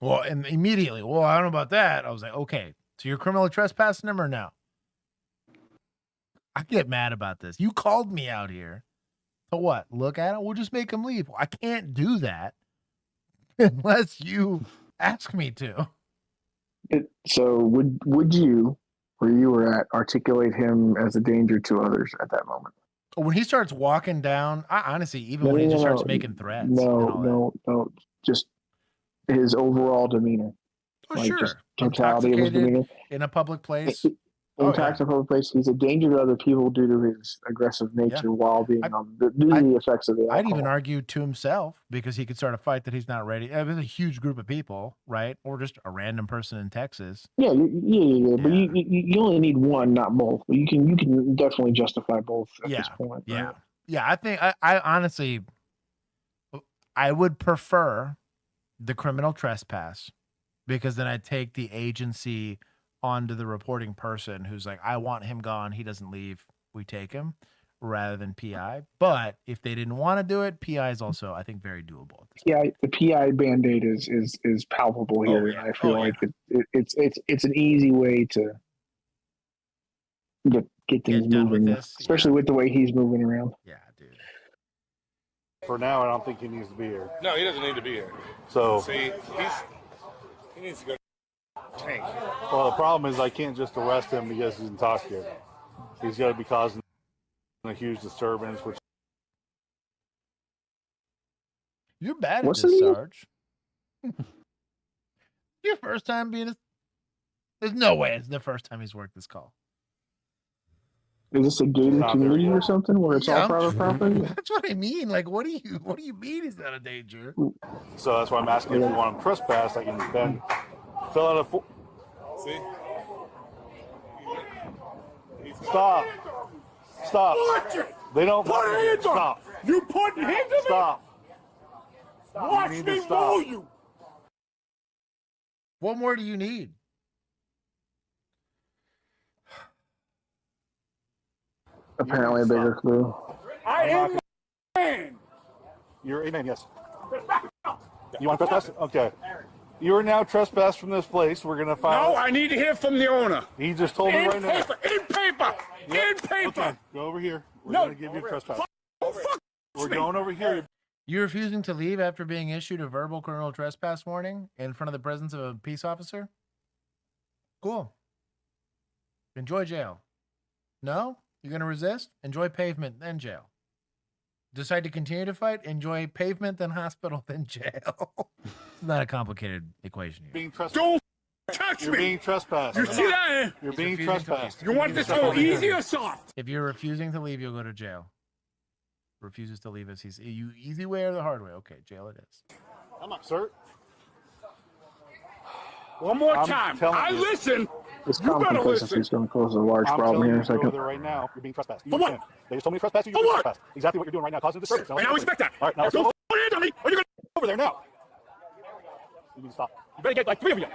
Well, and immediately, well, I don't know about that. I was like, okay, so you're criminally trespassing him or no? I get mad about this. You called me out here. So what? Look at it? We'll just make him leave. Well, I can't do that unless you ask me to. So would you, where you were at, articulate him as a danger to others at that moment? When he starts walking down, I honestly, even when he just starts making threats. No. Just his overall demeanor. Oh, Like, sure. just totality of his Intoxicated demeanor. in a public place. Impacts a public place. He's a danger to other people due to his aggressive nature while being due to the effects of the alcohol. I'd even argue to himself because he could start a fight that he's not ready. It's a huge group of people, right? Or just a random person in Texas. Yeah. But you only need one, not both. You can definitely justify both at this point. Right? Yeah. I think I honestly, I would prefer the criminal trespass because then I take the agency onto the reporting person who's like, I want him gone. He doesn't leave. We take him rather than PI. But if they didn't want to do it, PI is also, I think, very doable. Yeah, the PI Band-Aid is palpable here. And I feel like it's an easy way to get things moving, especially with the way he's moving around. Yeah, dude. for now, I don't think he needs to be here. No, he doesn't need to be here. So see, he needs to go to tank. Well, the problem is I can't just arrest him because he's intoxicated. He's got to be causing a huge disturbance, which. You're bad What's at this, the name? Sarge. Your first time being a... There's no way it's the first time he's worked this call. Is this a gated community or something where it's all private property? That's what I mean. Like, what do you mean he's not a danger? So that's why I'm asking if you want him trespass. I can then fill out a See? Stop. Stop. Watch it. They don't. Put hands on Stop. You putting hands on me? Stop. Watch You need me to stop. roll you. What more do you need? Apparently a bigger clue. I am a man. You're a man, yes. You want to trespass? Okay. You are now trespassed from this place. We're going to file. No, I need to hear from the owner. He just told me right now. In paper. In paper. Okay, go over here. We're No. going to give you a trespass. Fuck We're me. going over here. You're refusing to leave after being issued a verbal criminal trespass warning in front of the presence of a peace officer? Cool. Enjoy jail. No? You're going to resist? Enjoy pavement, then jail. Decide to continue to fight? Enjoy pavement, then hospital, then jail. It's not a complicated equation here. Being trespassed. Don't touch You're me. being trespassed. You see that? You're He's being refusing to trespassed. You want this to go easy or soft? If you're refusing to leave, you'll go to jail. Refuses to leave us. He's you easy way or the hard way? Okay, jail it is. I'm up, sir. One more I'm time. telling I you. listen. This You better commonplace listen. is going to cause a large I'm problem telling here you in a to go over second. there right now. You're being trespassed. You For what? understand? They just told me to trespass you. For You're being what? trespassed. Exactly what you're doing right now, causing a disturbance. And I respect that. All right, now let's Don't go put hands on me. Or you're gonna. over there now. You need to stop. You better get like 3 of you. I'm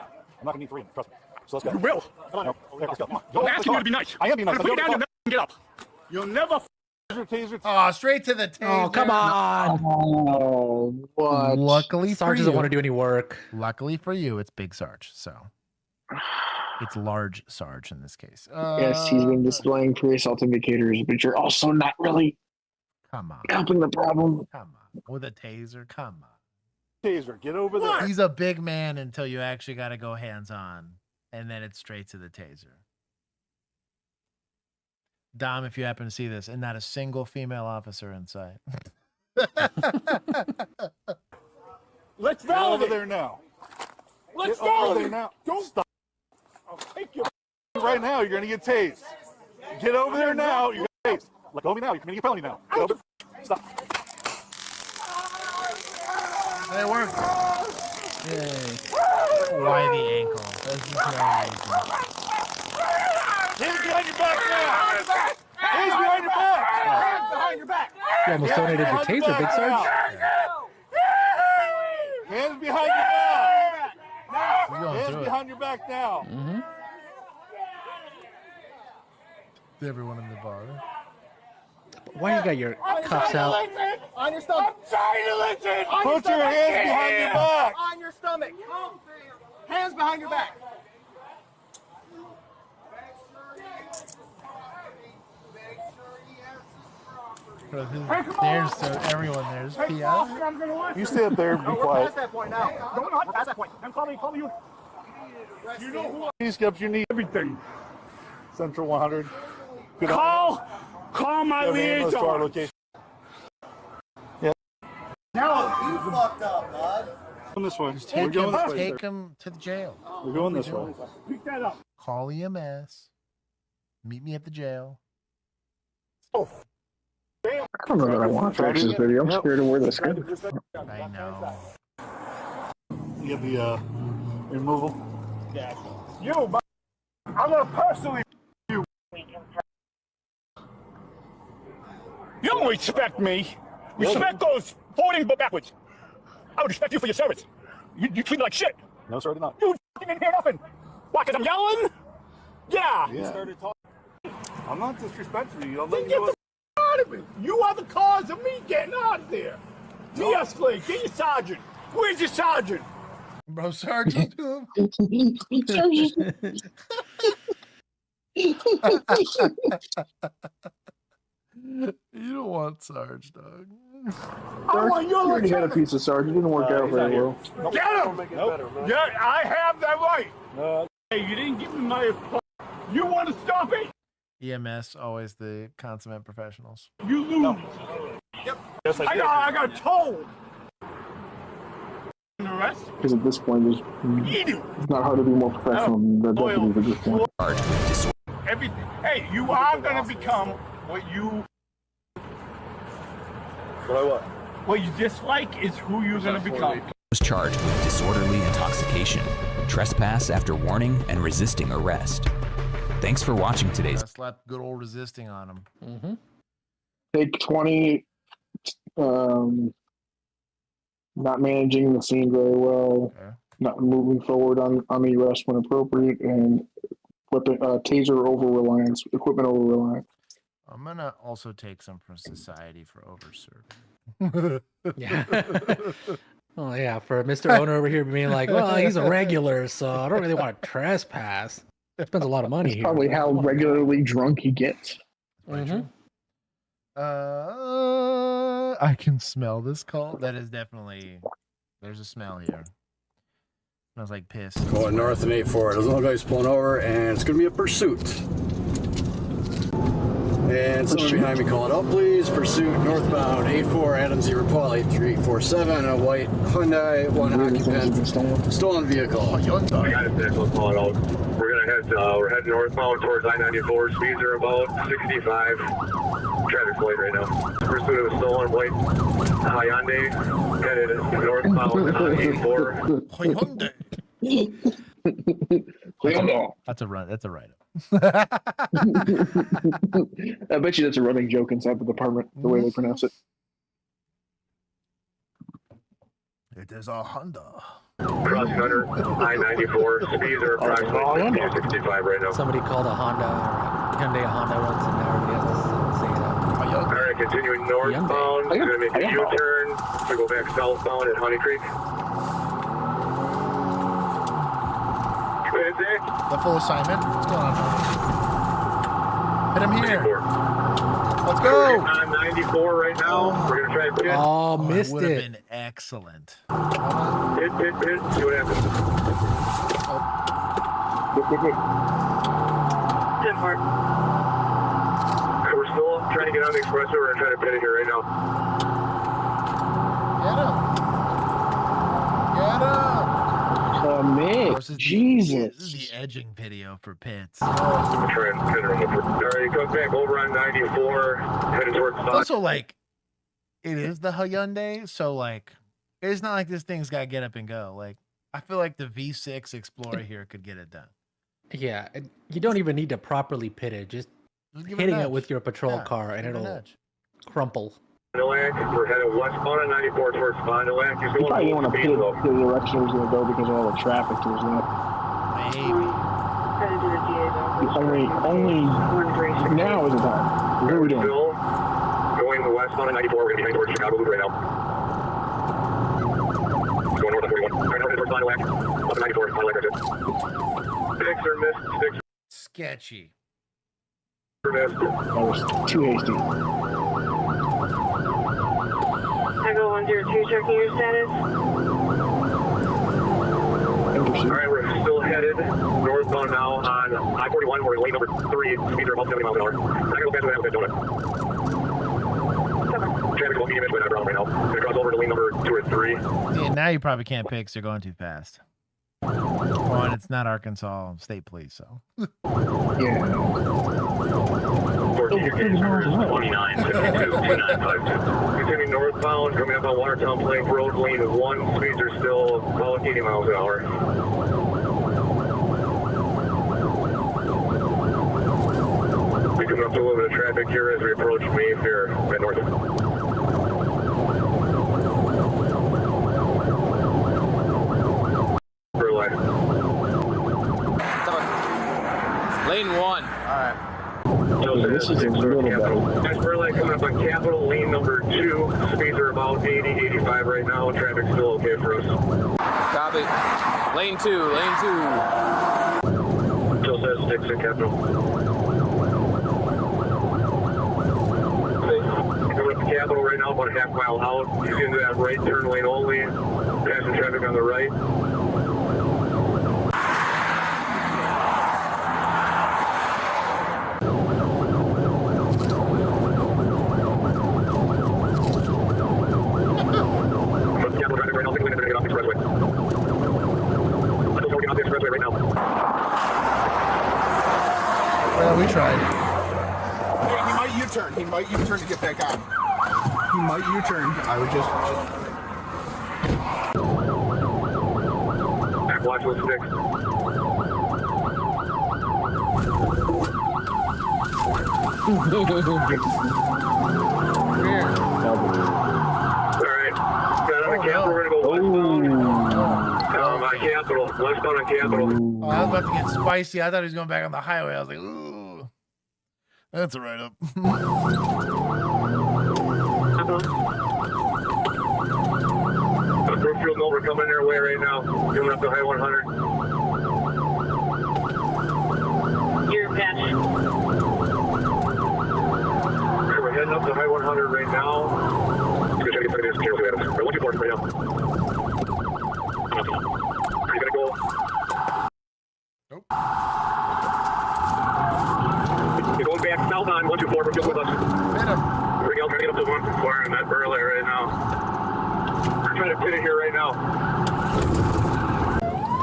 not going to need 3 of them. Trust me. So let's go. You will. Come on now. Okay, let's go. Come on. I'm asking you to be nice. I am being nice. I'm gonna put you down. You'll never get up. You'll never. Taser. Oh, straight to the taser. Oh, come on. Oh, what? Luckily for Sarge you. doesn't want to do any work. Luckily for you, it's Big Sarge. So it's large Sarge in this case. Yes, he's been displaying pre-assault indicators, but you're also not really Come on. helping the problem. Come on. With a taser. Come on. Taser, get over there. He's a big man until you actually got to go hands-on, and then it's straight to the taser. Dom, if you happen to see this, and not a single female officer in sight. Let's Get over validate. there now. Let's Get over validate. there now. Don't stop. I'll take you. Right now, you're gonna get tased. Get over there now. You're gonna tased. Let go of me now. You're committing a felony now. Get over. Stop. It worked. Yay. Why the ankle? That's just no Hands behind your back now. Hands behind your back. Hands behind your back. You almost donated your taser, Big Sarge. Hands behind your back. We're going Hands through it. behind your back now. Mm-hmm. Everyone in the bar. Why you got your cuffs out? On your stomach. I'm trying to listen. On Put your hands behind your back. On your stomach. Hands behind your back. There's everyone. There's PI. You stay up there and be We're quiet. past that point now. No, we're not past that point. And call me you. You know who I Please get up your knee. everything. Central 100. Good Call my Go ambulance to our liaison. location. Yeah. Now You fucked up, bud. Going this way. We're Take going this him, way. take him to the jail. We're going this way. pick that up. Call EMS. Meet me at the jail. I don't know that I want to watch this video. I'm scared of where this goes. I know. You get the removal. Yeah. You, but I'm gonna personally you. You don't respect me. Respect goes forwarding but backwards. I would respect you for your service. You treat me like shit. No, sir, I did not. You didn't hear nothing. Why? Because I'm yelling? Yeah. Yeah. Started talking. I'm not disrespecting you. I'm Then letting get you know. the out of it. You are the cause of me getting out of there. De-escalate. Get your sergeant. Where's your sergeant? Bro, Sergeant. You don't want Sarge, dog. I want your You already had a lieutenant. piece of Sarge. It didn't work out very well. Get him! Yeah, I have that right. Hey, you didn't give me my advice. You want to stop it? EMS, always the consummate professionals. You lose. Yep. Yes, I did. I got told. The rest? Because at this point, it's not hard to be more professional than the deputies at this point. Everything. Hey, you are gonna become what you. What you dislike is who you're gonna become. Was charged with disorderly intoxication, trespass after warning, and resisting arrest. Thanks for watching today's. I slapped good old resisting on him. Mm-hmm. Take 20, not managing the scene very well, not moving forward on the arrest when appropriate, and weapon, taser over reliance, equipment over reliance. I'm gonna also take some from society for overserving. Yeah. Oh yeah, for Mr. Owner over here being like, well, he's a regular, so I don't really want to trespass. Spends a lot of money That's here. probably how regularly drunk he gets. Mm-hmm. I can smell this call. That is definitely. There's a smell here. Smells like piss. Going north in 8-4. There's a little guy's pulling over, and it's going to be a pursuit. And someone behind me calling, oh, please, pursuit northbound 8-4 Adams Repal 83847, a white Hyundai, one occupant, stolen vehicle. I got it, this was calling out. We're heading northbound towards I-94. Speeds are about 65. Traffic light right now. Pursuit of a stolen white Hyundai headed northbound on 84. That's a run. That's a write-up. I bet you that's a running joke inside the department, the way they pronounce it. It is a Honda. Cross Cutter, I-94. Speeds are approximately 65 right now. Somebody called a Honda or a Hyundai a Honda once, and now everybody has to say that. All right, continuing northbound. We're going to make a U-turn to go back southbound at Honey Creek. The full assignment. What's going on? Hit him here. Let's We're go. on 94 right now. We're going to try and pin. Oh, missed Would have it. been Excellent. Hit. See what happens. Hit. 10-4. We're still trying to get on the expressway. We're trying to pit it here right now. Get him. Man, Jesus. This is the edging video for pits. Alright, come back over on 94, headed towards It's also like, it is the Hyundai, so like, it's not like this thing's got to get up and go. Like, I feel like the V6 Explorer here could get it done. Yeah, you don't even need to properly pit it. Just hitting it with your patrol car and it'll crumple. We're headed westbound on 94 towards Fond du Lac. You probably don't want to pit it the direction it was going to go because of all the traffic towards that. Maybe. Only now is the time. What are we doing? Still going westbound on 94. We're going to be heading towards Chicago Loop right now. Going north on 41. Right now, headed towards Fond du Lac. Up to 94. Fond du Lac, right. Six are missed. Six. Sketchy. Missed. That was too hasty. Echo 102, checking your status. Alright, we're still headed northbound now on I-41. We're in lane number 3. Speeds are about 70 miles an hour. I'm not going to go faster than that with that donut. Traffic's about medium inch, but not around right now. Going to cross over to lane number 2 or 3. Yeah, now you probably can't pick because you're going too fast. One, it's not Arkansas State Police, so. Yeah. 14 29, 52, 2952. Continuing northbound, coming up on Watertown Plank Road, lane 1. Speeds are still about 80 miles an hour. We're coming up to a little bit of traffic here as we approach Mayfair at north. Lane 1. All right. This is a little better. As we're like coming up on Capitol, lane number 2. Speeds are about 80, 85 right now. Traffic's still okay for us. Copy. Lane 2. Still says sticks at Capitol. Coming up to Capitol right now, about a half mile out. You get into that right turn lane only. Passing traffic on the right. Well, we tried. Hey, he might U-turn. He might U-turn to get back on. He might U-turn. I would just... Watch with sticks. Alright. Got on the Capitol. We're going to go westbound. On Capitol. Westbound on Capitol. Oh, I was about to get spicy. I thought he was going back on the highway. I was like, ooh. That's a write-up. Brookfield Mill, we're coming their way right now. Coming up to High 100. Your patch. Okay, we're heading up to High 100 right now. Let's go try to get some of these cameras we have. We're 124 right now. Are you going to go? Nope. You're going back south on 124. Brookfield with us. Hit him. We're going to get up to 124 in that burley right now. Trying to pit it here right now.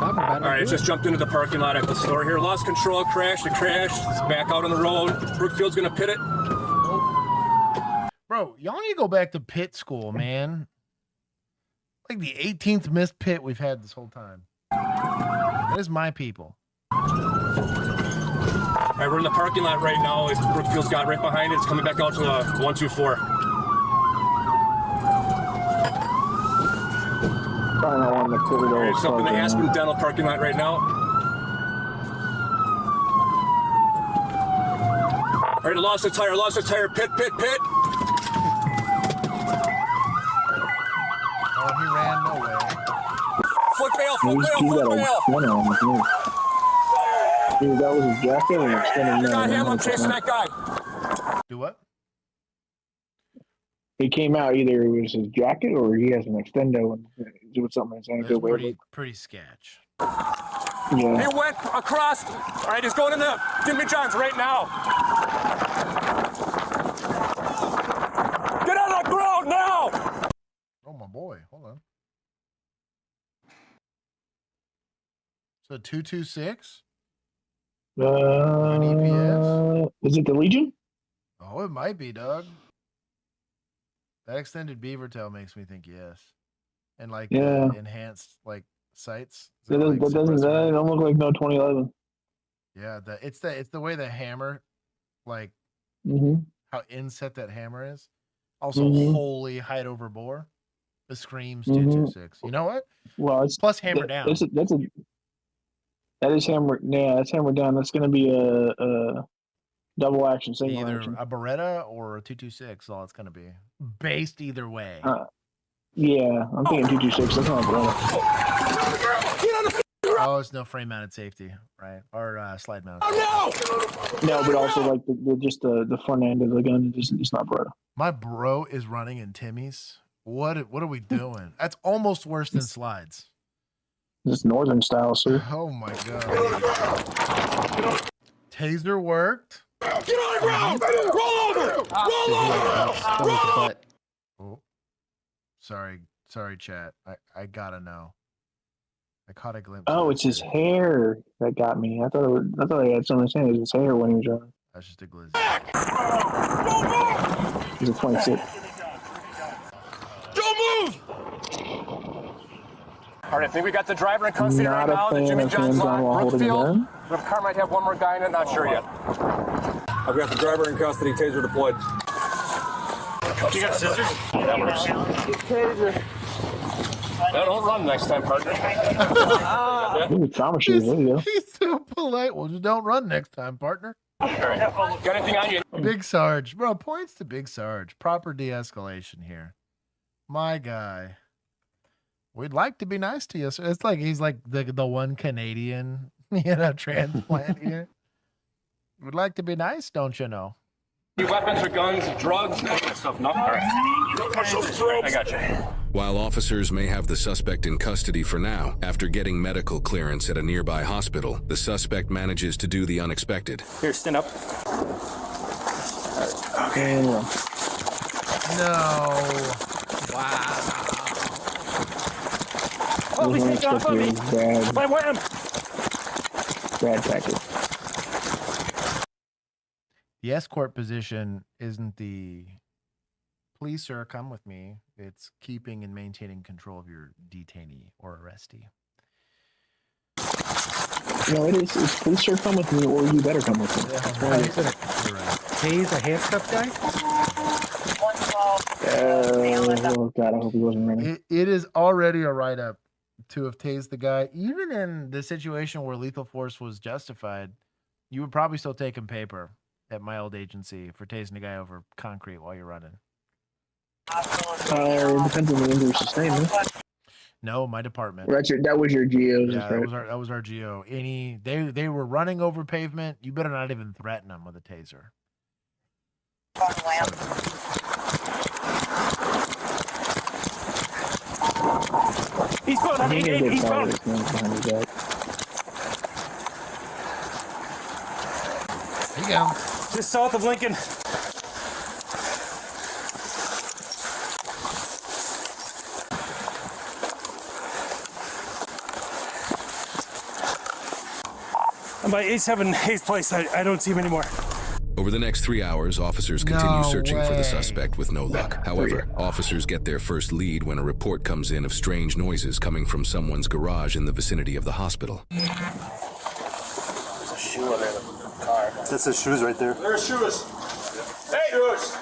All right, just jumped into the parking lot at the store here. Lost control, crashed. It crashed. It's back out on the road. Brookfield's gonna pit it. Bro, y'all need to go back to pit school, man. Like the 18th missed pit we've had this whole time. That is my people. All right, we're in the parking lot right now. Brookfield's got right behind it. It's coming back out to 124. On the corridor. It's up in the Aspen Dental parking lot right now. All right, lost the tire, pit. Oh, he ran nowhere. Foot bail. Dude, that was his jacket and extending Got him, I'm chasing that guy. Do what? He came out either it was his jacket or he has an extendo and doing something that's gonna go away. Pretty sketch. Yeah. He went across. All right, he's going in the Jimmy John's right now. Get on the ground now! Oh my boy, hold on. So 226. An EPS? Is it the Legion? Oh, it might be, Doug. That extended beaver tail makes me think yes, and like enhanced like sights. That don't look like no 2011. Yeah, it's the way the hammer, like how inset that hammer is. Also, holy height over bore. The screams 226. You know what? Well, it's plus hammer down. That is hammer. Yeah, that's hammer down. That's going to be a double action, single Either action. a Beretta or a 226. All it's going to be based either way. Yeah, I'm thinking 226. That's not a Beretta. Oh, it's no frame mounted safety, right? Or slide mounted. No, but also like the front end of the gun. It's not Beretta. My bro is running in Timmy's. What are we doing? That's almost worse than slides. This northern style, sir. Oh my god. Taser worked. Get on the ground! Roll over! Roll over! Oh. Sorry, chat. I gotta know. I caught a glimpse. Oh, it's his hair that got me. I thought he had something to say. It was his hair when he was running. That's just a glizzy. He's a 26. Don't move! All right, I think we got the driver in custody right now. The Jimmy John's lot, Brookfield. The car might have one more guy in it, not sure yet. I've got the driver in custody, taser deployed. You got scissors? Taser. No, don't run next time, partner. He's so polite. Well, just don't run next time, partner. All right. Got anything on you? Big Sarge. Bro, points to Big Sarge. Proper de-escalation here. My guy. We'd like to be nice to you. So it's like he's like the one Canadian, transplant here. We'd like to be nice, don't you know? Weapons or guns, drugs, that kind of stuff. No? All right. I got you. While officers may have the suspect in custody for now, after getting medical clearance at a nearby hospital, the suspect manages to do the unexpected. Here, stand up. Okay. No. Wow. Oh, he's taking off of me. My wham! Bad tactic. The escort position isn't the please, sir, come with me. It's keeping and maintaining control of your detainee or arrestee. No, it is. It's please, sir, come with me, or you better come with me. He's a handcuff guy? Oh, God, I hope he wasn't running. It is already a write-up to have tased the guy. Even in the situation where lethal force was justified, you would probably still take him paper at my old agency for tasing a guy over concrete while you're running. Depends on the injury sustained. No, my department. That was your GO. Yeah, that was our GO. They were running over pavement. You better not even threaten them with a taser. He's going. He's going. Here you go. Just south of Lincoln. I'm by 878's place. I don't see him anymore. Over the next 3 hours, officers continue searching for the suspect with no luck. However, officers get their first lead when a report comes in of strange noises coming from someone's garage in the vicinity of the hospital. There's a shoe on the car. That's his shoes right there. There's shoes. Hey, shoes.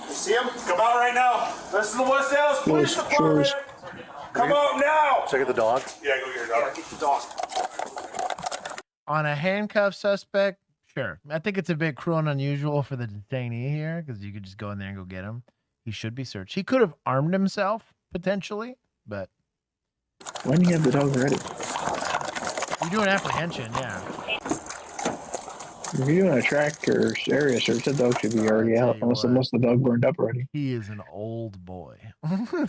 You see him? Come out right now. This is the West Dallas Police Department. Come out now. Check out the dog. Yeah, go get your dog. Get the dog. On a handcuffed suspect, sure. I think it's a bit cruel and unusual for the detainee here because you could just go in there and go get him. He should be searched. He could have armed himself, potentially, but... Why do you have the dog ready? You're doing apprehension, yeah. If you're doing a track or area search, the dog should be already out, unless the dog burned up already. He is an old boy. I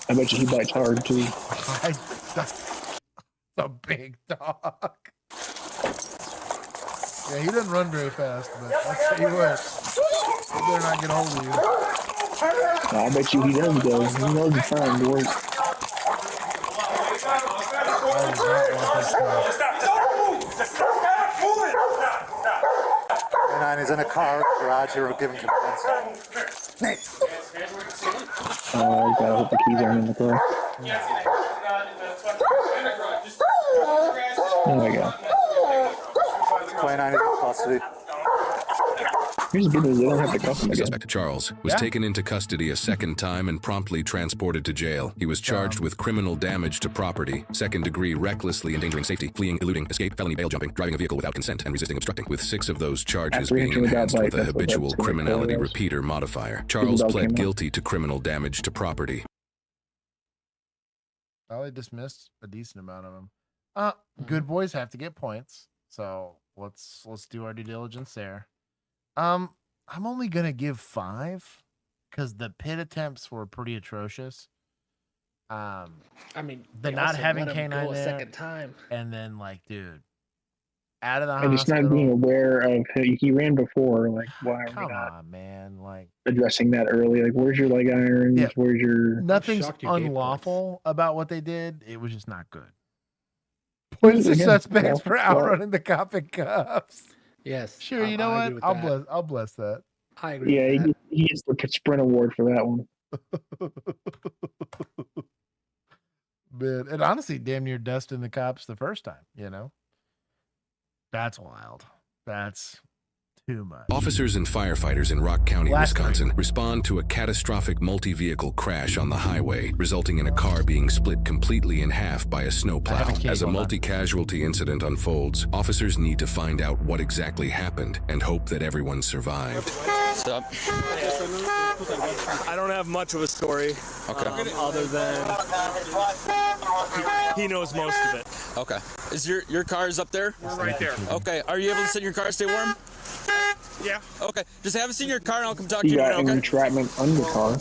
bet you he bites hard too. A big dog. Yeah, he doesn't run very fast, but I'll tell you what, he better not get hold of you. I bet you he does go. He knows it's time to work. And he's in a car garage here giving commands. Oh, gotta hope the keys aren't in the car. There we go. 29 is in custody. Here's the good news, they don't have to cuff him again. Suspect Charles was taken into custody a second time and promptly transported to jail. He was charged with criminal damage to property, second-degree recklessly endangering safety, fleeing, eluding, escape, felony bail jumping, driving a vehicle without consent, and resisting obstructing, with 6 of those charges being enhanced with a habitual criminality repeater modifier. Charles pled guilty to criminal damage to property. Probably dismissed a decent amount of them. Good boys have to get points, so let's do our due diligence there. I'm only gonna give 5 because the pit attempts were pretty atrocious. I mean, the not having canine a there, second time, and then like, dude, out of the And just hospital. not being aware of he ran before. Like, why are we Come not on, man! Like addressing that early? Like, where's your leg irons? Yeah. Where's your? Nothing's shocked you gave unlawful about what they did. It was just not good. Points to suspects for outrunning the cop in cuffs. Yes. Sure, you know I agree what? with that. I'll bless that. I agree. Yeah, with that. he gets the sprint award for that one. Man, and honestly, damn near dusting the cops the first time, you know? That's wild. That's too much. Officers and firefighters in Rock County, Wisconsin, respond to a catastrophic multi-vehicle crash on the highway, resulting in a car being split completely in half by a snowplow. As a multi-casualty incident unfolds, officers need to find out what exactly happened and hope that everyone survived. What's up? I don't have much of a story. Okay. Other than he knows most of it. Okay. Is your car's up there? We're right there. Okay. Are you able to sit in your car and stay warm? Yeah. Okay. Just have a seat in your car and I'll come talk to He you. got Okay. entrapment under car.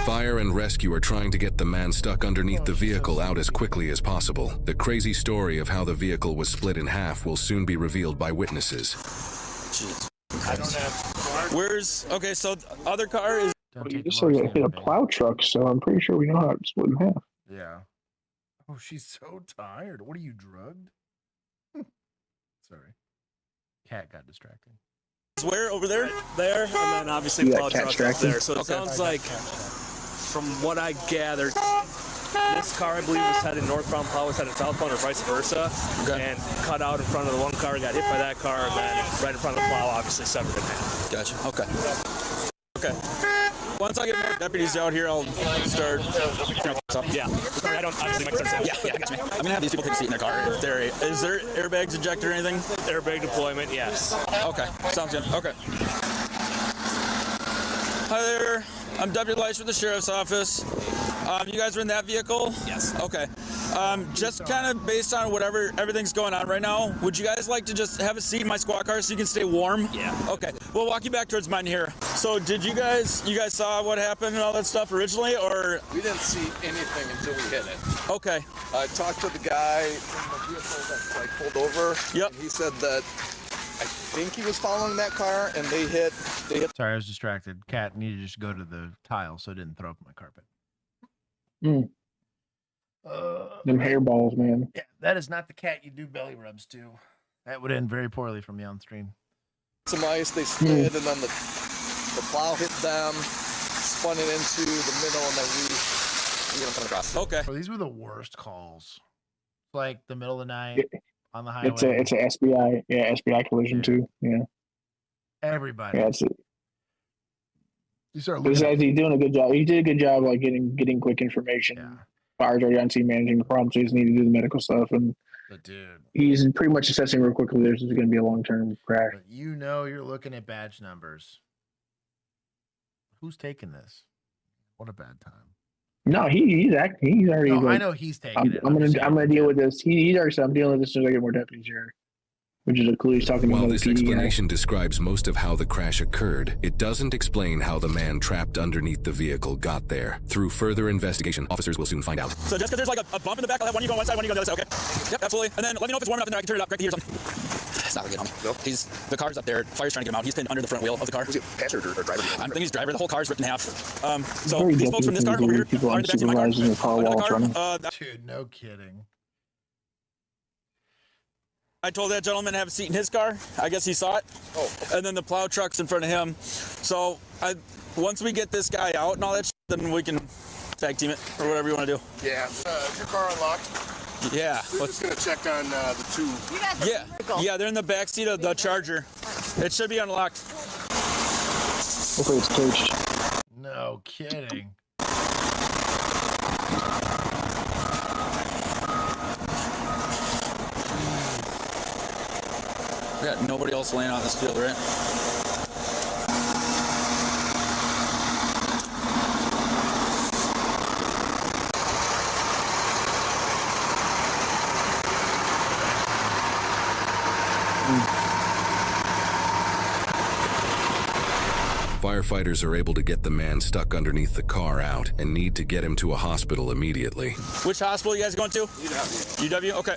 Fire and rescue are trying to get the man stuck underneath the vehicle out as quickly as possible. The crazy story of how the vehicle was split in half will soon be revealed by witnesses. Jeez. I don't have. Where's okay? So the other car is. You just said it hit a plow truck, so I'm pretty sure we know how it's split in half. Yeah. Oh, she's so tired. What are you, drugged? Sorry. Cat got distracted. Where over there? There, and then obviously You plow got cat truck up distracted? there. So it sounds like, from what I gathered, this car I believe was heading northbound, plow was heading southbound, or vice versa, and cut out in front of the one car, got hit by that car, and then right in front of the plow, obviously severed in half. Gotcha. Okay. Okay. Once I get more deputies out here, I'll start. Yeah. Sorry, I don't obviously make sense. Yeah, I got you. I'm gonna have these people take a seat in their car. Is there airbags ejected or anything? Airbag deployment, yes. Okay, sounds good. Okay. Hi there. I'm Deputy Leish with the Sheriff's Office. You guys are in that vehicle? Yes. Okay. Just kind of based on everything's going on right now, would you guys like to just have a seat in my squad car so you can stay warm? Yeah. Okay. We'll walk you back towards mine here. So did you guys saw what happened and all that stuff originally, or? We didn't see anything until we hit it. Okay. I talked to the guy in the vehicle that pulled over. Yep. And he said that I think he was following that car, and they hit. Sorry, I was distracted. Cat needed to just go to the tile so it didn't throw up my carpet. Them hairballs, man. Yeah, that is not the cat you do belly rubs to. That would end very poorly for me on stream. Some ice, they slid, and then the plow hit them, spun it into the middle, and then we come across. Okay. Well, these were the worst calls. Like the middle of the night on the highway. It's a SBI, SBI collision too. Yeah. Everybody. Yeah, it's it. You start This looking guy's he's doing a good job. He did a good job like getting quick information. Yeah. Fire's already on scene managing the problem, so he just need to do the medical stuff, and But dude, he's pretty much assessing real quickly. This is going to be a long-term crash. but you know you're looking at badge numbers. Who's taking this? What a bad time. No, he's acting. He's already. No, like, I know he's taking it. I'm gonna deal with this. He's already said I'm dealing with this as soon as I get more deputies here. Which is a clue he's talking to While another this PD guy. explanation describes most of how the crash occurred, it doesn't explain how the man trapped underneath the vehicle got there. Through further investigation, officers will soon find out. So just because there's like a bump in the back, I'll have one of you go on one side, one of you go on the other side, okay? Yep, absolutely. And then let me know if it's warm enough in there, I can turn it up, crack the heaters on. It's not gonna get home. No. The car's up there, fire's trying to get him out. He's pinned under the front wheel of the car. Was it passenger or driver? I think he's driver. The whole car's ripped in half. So these folks from this car over here are in the backseat of my car. The car while it's running. Dude, no kidding. I told that gentleman to have a seat in his car. I guess he saw it. Oh. Okay. And then the plow truck's in front of him. So once we get this guy out and all that shit, then we can tag team it or whatever you want to do. Yeah. Is your car unlocked? Yeah. We're just going to check on the two. Yeah, they're in the back seat of the Charger. It should be unlocked. Hopefully it's caged. No kidding. We got nobody else laying on this field, right? Firefighters are able to get the man stuck underneath the car out and need to get him to a hospital immediately. Which hospital you guys going to? UW? Okay.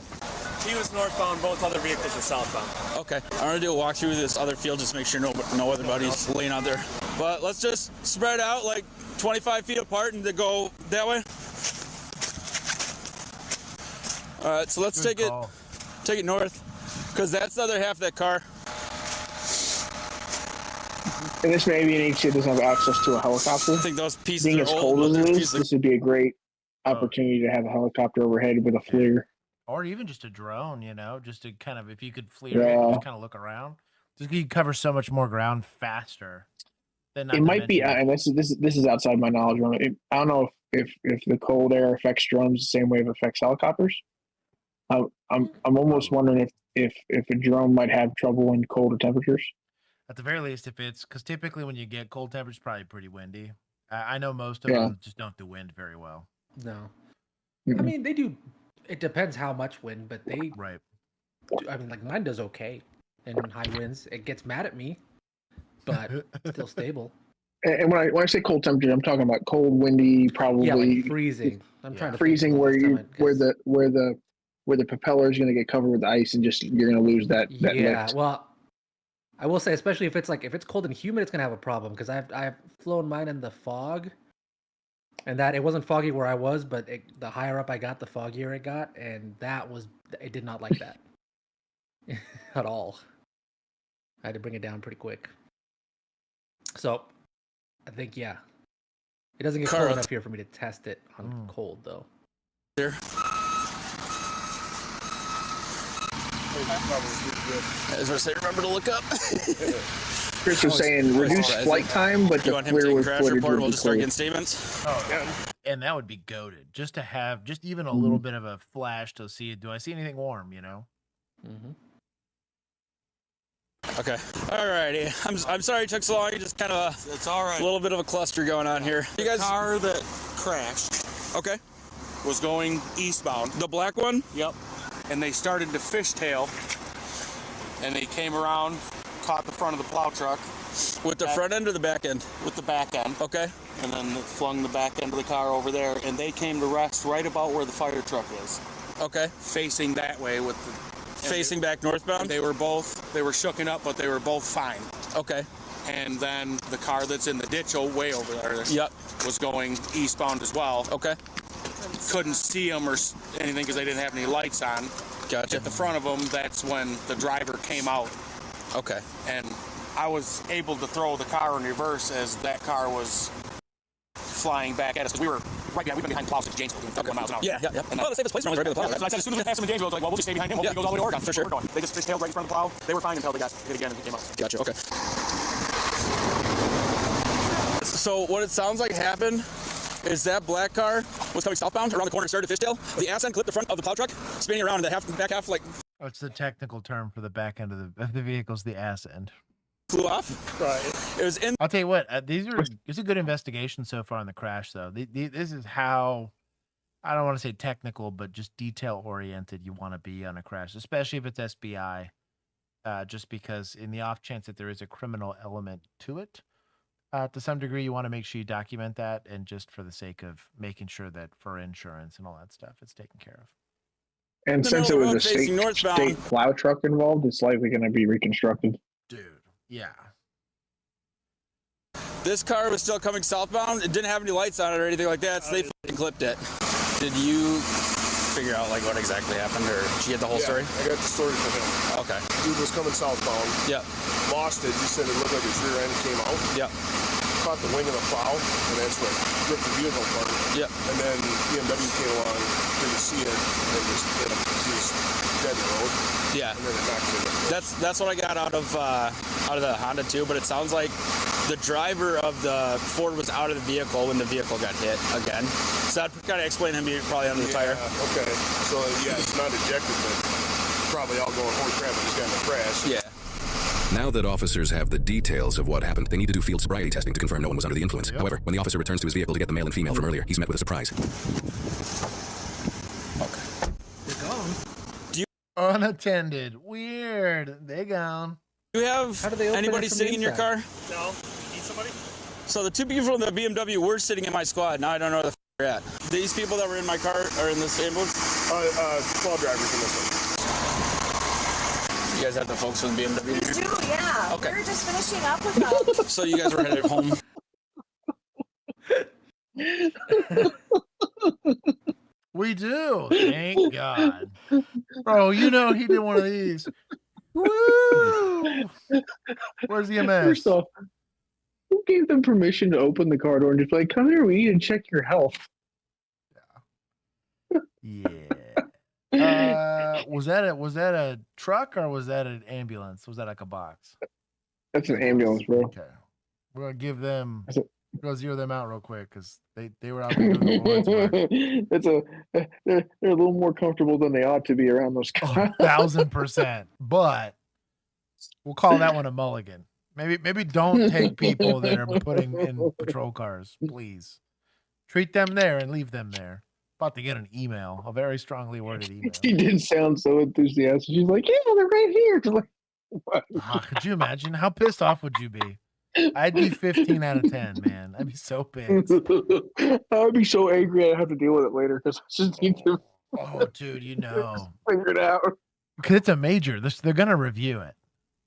He was northbound, both other vehicles are southbound. Okay. I'm going to do a walk through this other field, just make sure no other buddies laying out there. But let's just spread out like 25 feet apart and to go that way. All right, so let's take it north, because that's the other half of that car. And this may be an HC that doesn't have access to a helicopter. I think those pieces Being are as old. cold as it is, this would be a great opportunity to have a helicopter overhead with a FLIR. Or even just a drone, you know, just to kind of, if you could FLIR it, just kind of look around. Just you cover so much more ground faster. It might be, and this is outside my knowledge. I don't know if the cold air affects drones the same way it affects helicopters. I'm almost wondering if a drone might have trouble in colder temperatures. At the very least, if it's, because typically when you get cold temperatures, it's probably pretty windy. I know most of them just don't do wind very well. No. I mean, they do. It depends how much wind, but they. Right. I mean, like mine does okay in high winds. It gets mad at me, but still stable. And when I say cold temperature, I'm talking about cold, windy, probably like freezing. I'm trying to freezing where the propeller is going to get covered with ice and just you're going to lose that lift. Well, I will say, especially if it's cold and humid, it's going to have a problem because I've flown mine in the fog. And that it wasn't foggy where I was, but the higher up I got, the foggier it got, and it did not like that at all. I had to bring it down pretty quick. So, I think it doesn't get cold enough here for me to test it on cold though. There. As I say, remember to look up. Chris was saying reduce flight time, but the FLIR was crash report. We'll just start getting statements. Oh, yeah. And that would be goated. Just to have even a little bit of a flash to see, do I see anything warm? You know. Mm-hmm. Okay. Alrighty. I'm sorry it took so long. You just kind of it's all right. A little bit of a cluster going on here. You guys. The car that crashed. Okay. Was going eastbound. The black one. Yep. And they started to fishtail, and they came around, caught the front of the plow truck. With the front end or the back end? With the back end. Okay. And then flung the back end of the car over there, and they came to rest right about where the fire truck is. Okay. Facing that way with the... Facing back northbound? They were shooken up, but they were both fine. Okay. And then the car that's in the ditch way over there was going eastbound as well. Okay. Couldn't see them or anything because they didn't have any lights on. Gotcha. At the front of them, that's when the driver came out. Okay. And I was able to throw the car in reverse as that car was flying back at us. Because we were right behind, we've been behind plows at Janesville, 31 miles an hour. Yeah. And well, the safest place around is right behind the plow. So I said, as soon as we passed him in Janesville, it's like, well, we'll just stay behind him. Hopefully he goes all the way to Oregon. For sure. They just fishtailed right in front of the plow. They were fine until they got hit again and came out. Gotcha. Okay. So what it sounds like happened is that black car was coming southbound around the corner, started to fishtail. The ass end clipped the front of the plow truck, spinning around, and the back half like. What's the technical term for the back end of the vehicle's the ass end? flew off. Right. It was in. I'll tell you what. It's a good investigation so far on the crash, though. This is how, I don't want to say technical, but just detail oriented you want to be on a crash, especially if it's SBI. Just because in the off chance that there is a criminal element to it, to some degree, you want to make sure you document that, and just for the sake of making sure that for insurance and all that stuff, it's taken care of. And since it was a state plow truck involved, it's likely going to be reconstructed. Dude, yeah. This car was still coming southbound. It didn't have any lights on it or anything like that, so they fucking clipped it. Did you figure out like what exactly happened, or did you get the whole story? I got the story from him. Okay. Dude was coming southbound. Yep. Lost it. He said it looked like his rear end came out. Yep. Caught the wing of the plow, and that's what ripped the vehicle apart. Yep. And then BMW came along, didn't see it, and just hit him. He was dead in the road. Yeah. And then it knocked him. That's what I got out of the Honda too. But it sounds like the driver of the Ford was out of the vehicle when the vehicle got hit again. So that kind of explained him being probably under the tire. Okay. So yeah, it's not ejected, but it's probably all going, holy crap, I just got in a crash. Yeah. Now that officers have the details of what happened, they need to do field sobriety testing to confirm no one was under the influence. Yep. However, when the officer returns to his vehicle to get the male and female from earlier, he's met with a surprise. Okay. They're gone. Unattended. Weird. They gone. Do you have anybody sitting in your car? No. Need somebody? So the two people in the BMW were sitting in my squad. Now I don't know where the they're at. These people that were in my car are in this ambulance? 12 drivers in this one. You guys have the folks from the BMW? We do, yeah. Okay. We were just finishing up with them. So you guys were headed home? We do. Thank God. Bro, you know he did one of these. Woo! Where's the MS? First off, who gave them permission to open the car door and just like, come here, we need to check your health? Yeah. Was that a truck or was that an ambulance? Was that like a box? That's an ambulance, bro. Okay. We're gonna give them go zero them out real quick because they were out there doing the That's they're a little more comfortable than they ought to be around those cars. 1,000%. But we'll call that one a mulligan. Maybe don't take people that are putting in patrol cars, please. Treat them there and leave them there. About to get an email, a very strongly worded email. She didn't sound so enthusiastic. She's like, yeah, they're right here. Just like, what? Could you imagine? How pissed off would you be? I'd be 15 out of 10, man. I'd be so pissed. I'd be so angry I'd have to deal with it later because I just need to dude, you know. figure it out. Because it's a major. They're going to review it.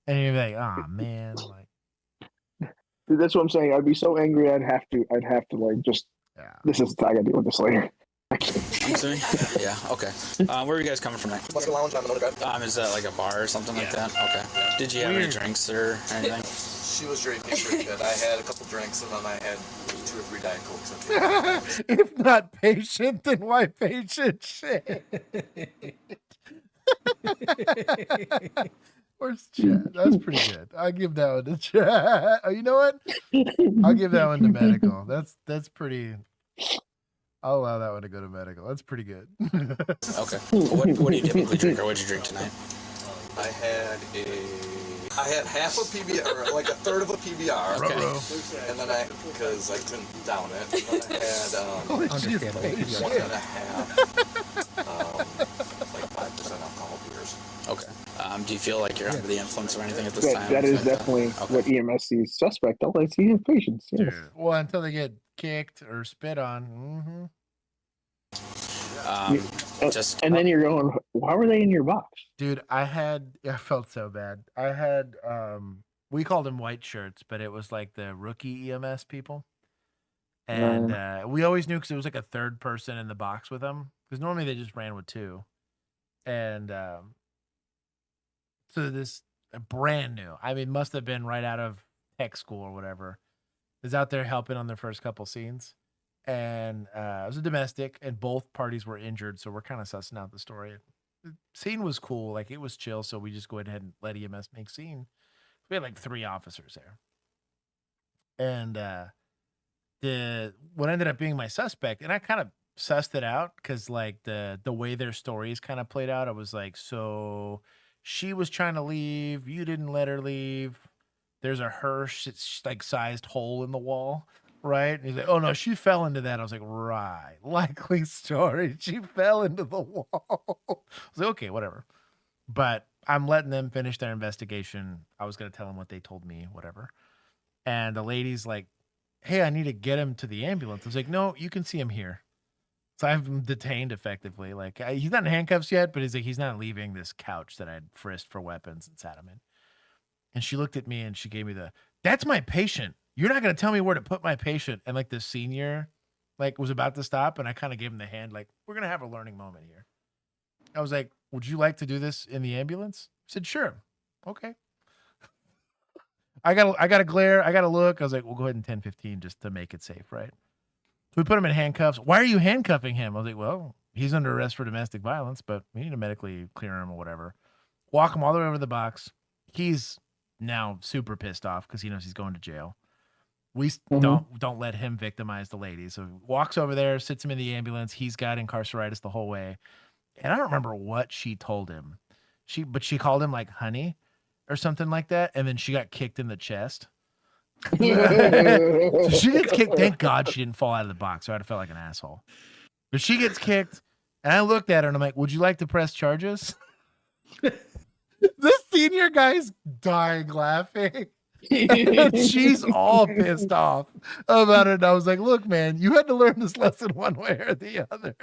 And you're like, oh, man. Like, Dude, that's what I'm saying. I'd be so angry I'd have to like just this is I gotta deal with this later. Yeah, okay. Where are you guys coming from next? What's the lounge on the motor drive? Is that like a bar or something like that? Okay. Did you have any drinks or anything? She was drinking pretty good. I had a couple drinks and then I had 2 or 3 Diet Cokes. If not patient, then why patient shit? Where's Chad? That's pretty good. I'll give that one to Chad. Oh, you know what? I'll give that one to medical. That's pretty. I'll allow that one to go to medical. That's pretty good. Okay. What do you typically drink, or what did you drink tonight? I had half a PBR, or like a third of a PBR. Okay. And then because I couldn't down it, then I had like 1.5, like 5% alcohol beers. Okay. Do you feel like you're under the influence or anything at this time? That is definitely what EMS sees suspect. All they see is patients. Yes. Well, until they get kicked or spit on. And then you're going, why were they in your box? Dude, I felt so bad. I had, we called them white shirts, but it was like the rookie EMS people. And we always knew because it was like a third person in the box with them. Because normally they just ran with 2. And so this brand new, I mean, must have been right out of tech school or whatever, is out there helping on their first couple scenes. And it was a domestic, and both parties were injured, so we're kind of sussing out the story. The scene was cool, like it was chill, so we just go ahead and let EMS make scene. We had like 3 officers there, and what ended up being my suspect, and I kind of sussed it out because like the way their stories kind of played out, I was like, so she was trying to leave, you didn't let her leave, there's a Hirsch like sized hole in the wall, right? And he's like, oh no, she fell into that. I was like, right, likely story. She fell into the wall. I was like, okay, whatever. But I'm letting them finish their investigation. I was gonna tell them what they told me, whatever. And the lady's like, hey, I need to get him to the ambulance. I was like, no, you can see him here. So I've been detained effectively. Like he's not in handcuffs yet, but he's not leaving this couch that I'd frisked for weapons and sat him in. And she looked at me and she gave me that's my patient. You're not going to tell me where to put my patient. And like the senior like was about to stop and I kind of gave him the hand. Like, we're going to have a learning moment here. I was like, would you like to do this in the ambulance? He said, sure. Okay. I got a glare. I got to look. I was like, we'll go ahead and 10-15 just to make it safe. Right. So we put him in handcuffs. Why are you handcuffing him? I was like, well, he's under arrest for domestic violence, but we need to medically clear him or whatever. Walk him all the way over to the box. He's now super pissed off because he knows he's going to jail. We don't let him victimize the lady. So he walks over there, sits him in the ambulance. He's got incarceritis the whole way. And I don't remember what she told him. But she called him like honey or something like that. And then she got kicked in the chest. So she gets kicked. Thank God she didn't fall out of the box, or I'd have felt like an asshole. But she gets kicked, and I looked at her and I'm like, would you like to press charges? This senior guy's dying laughing. And she's all pissed off about it. And I was like, look, man, you had to learn this lesson one way or the other.